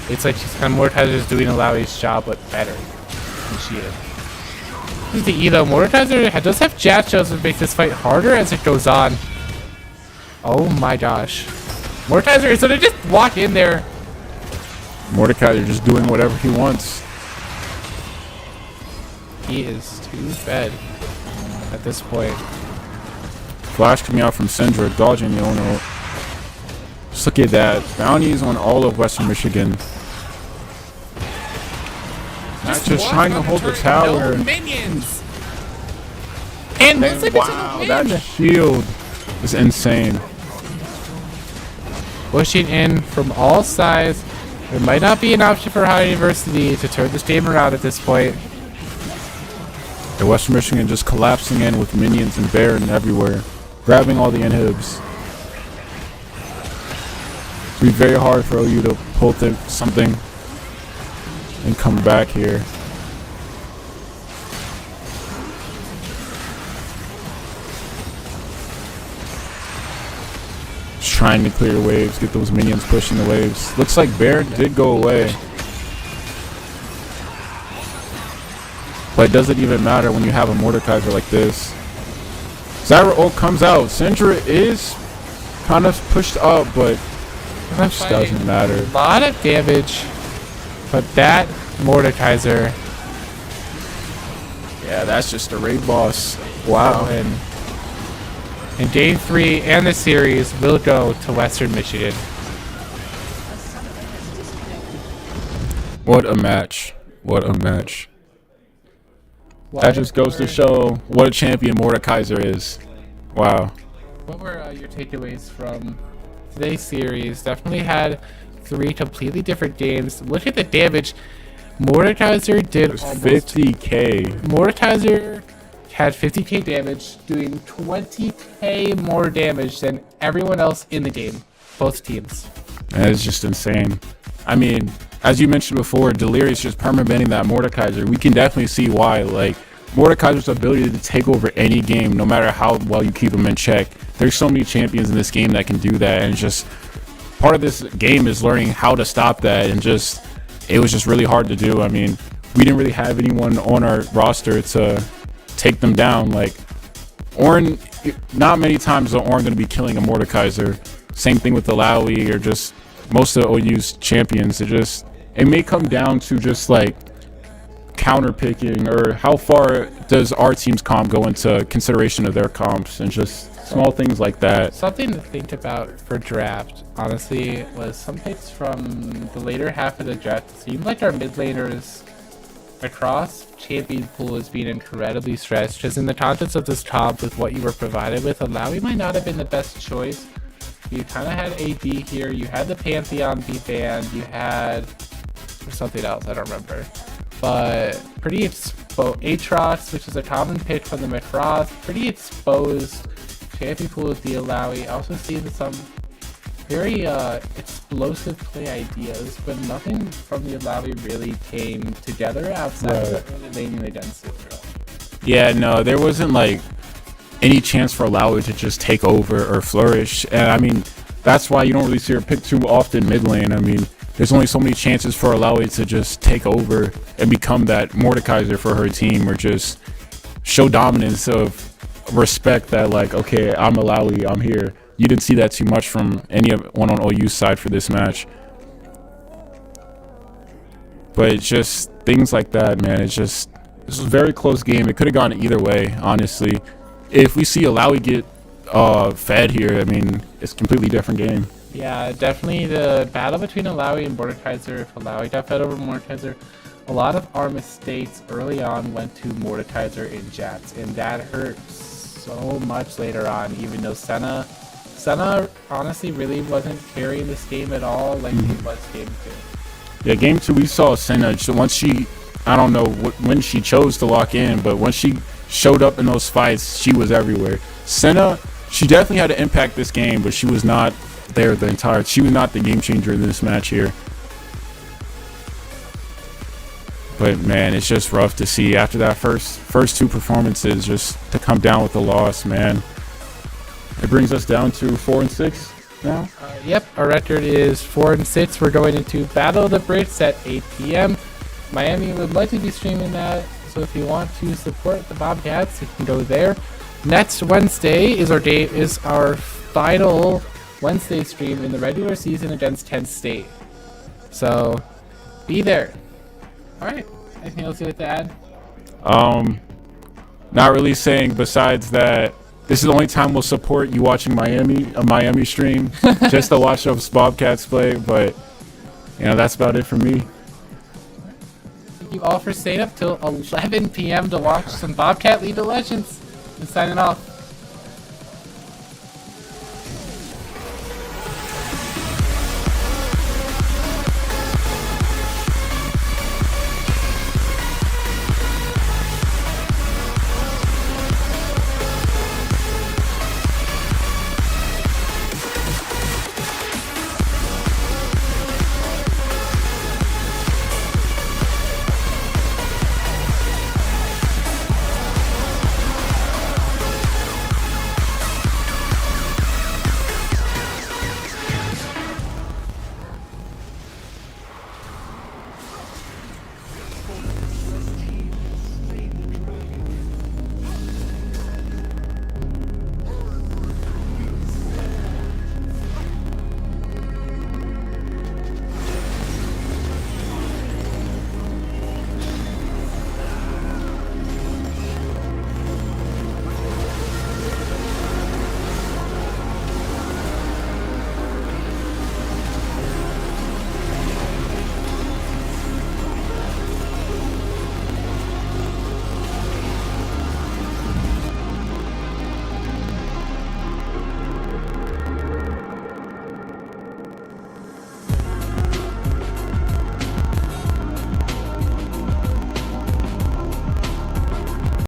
It's like she's kind of Mordekaiser's doing Alawi's job, but better than she is. This is the E though. Mordekaiser does have jab shells that make this fight harder as it goes on. Oh my gosh. Mordekaiser is gonna just walk in there. Mordekaiser just doing whatever he wants. He is too fed at this point. Flash coming out from Syndra, dodging the Ono. Just look at that. Bounties on all of Western Michigan. Just trying to hold the tower. No minions. And looks like Wow, it's gonna that win. shield is insane. Pushing in from all sides. There might not be an option for High University to turn this game around at this point. And Western Michigan just collapsing in with minions and Baron everywhere, grabbing all the inhibs. It'll be very hard for OU to pull something. and come back here. Just trying to clear waves, get those minions pushing the waves. Looks like Bear did go away. But it doesn't even matter when you have a Mordekaiser like this. Zyra ult comes out. Syndra is kind of pushed up, but it just doesn't matter. A lot of damage, but that Mordekaiser. Yeah, that's just a raid boss. Wow. And game 3 and the series will go to Western Michigan. What a match. What a match. What That just goes to show what a champion Mordekaiser is. Wow. What were your takeaways from today's series? Definitely had 3 completely different games. Look at the damage. Mordekaiser did It was almost 50k. Mordekaiser had 50k damage, doing 20k more damage than everyone else in the game. Both teams. That is just insane. I mean, as you mentioned before, Delirious just permabanning that Mordekaiser. We can definitely see why. Like, Mordekaiser's ability to take over any game, no matter how well you keep him in check. There's so many champions in this game that can do that, and just part of this game is learning how to stop that, and just it was just really hard to do. I mean, we didn't really have anyone on our roster to take them down. Like, Ornn, not many times is Ornn going to be killing a Mordekaiser. Same thing with the Lowy or just most of the OU's champions. It may come down to just like counter picking, or how far does our team's comp go into consideration of their comps, and just small things like that. Something to think about for draft, honestly, was some picks from the later half of the draft. It seemed like our mid laners across champion pool is being incredibly stressed, just in the context of this comp with what you were provided with. Alawi might not have been the best choice. You kind of had AD here, you had the Pantheon be banned, you had something else, I don't remember. But pretty exposed. Aatrox, which is a common pick from the Macross, pretty exposed champion pool with the Alawi. Also seeing some very explosive play ideas, but nothing from the Alawi really came together outside of early laning against Israel. Yeah, no, there wasn't like any chance for Alawi to just take over or flourish. And I mean, that's why you don't really see her pick too often mid lane. I mean, there's only so many chances for Alawi to just take over and become that Mordekaiser for her team, or just show dominance of respect that, like, okay, I'm Alawi, I'm here. You didn't see that too much from anyone on OU's side for this match. But it's just things like that, man. This was a very close game. It could have gone either way, honestly. If we see Alawi get fed here, I mean, it's a completely different game. Yeah, definitely the battle between Alawi and Mordekaiser. If Alawi got fed over Mordekaiser, a lot of our mistakes early on went to Mordekaiser in Jats, and that hurt so much later on, even though Senna honestly really wasn't carrying this game at all like he was game 2. Yeah, game 2 we saw Senna, once she, I don't know when she chose to lock in, but once she showed up in those fights, she was everywhere. Senna, she definitely had to impact this game, but she was not there she was not the game changer in this match here. But man, it's just rough to see after that first 2 performances just to come down with the loss, man. It brings us down to 4 and 6 now. Yep, our record is 4 and 6. We're going into Battle of the Brits at 8 p.m. Miami would like to be streaming that, so if you want to support the Bobcats, you can go there. Next Wednesday is our final Wednesday stream in the regular season against Kent State. So be there. Alright, anything else you'd like to add? Not really saying besides that this is the only time we'll support you watching a Miami stream, just to watch those Bobcats play, but you know, that's about it for me. Thank you all for staying up till 11 p.m. to watch some Bobcat League of Legends. I'm signing off.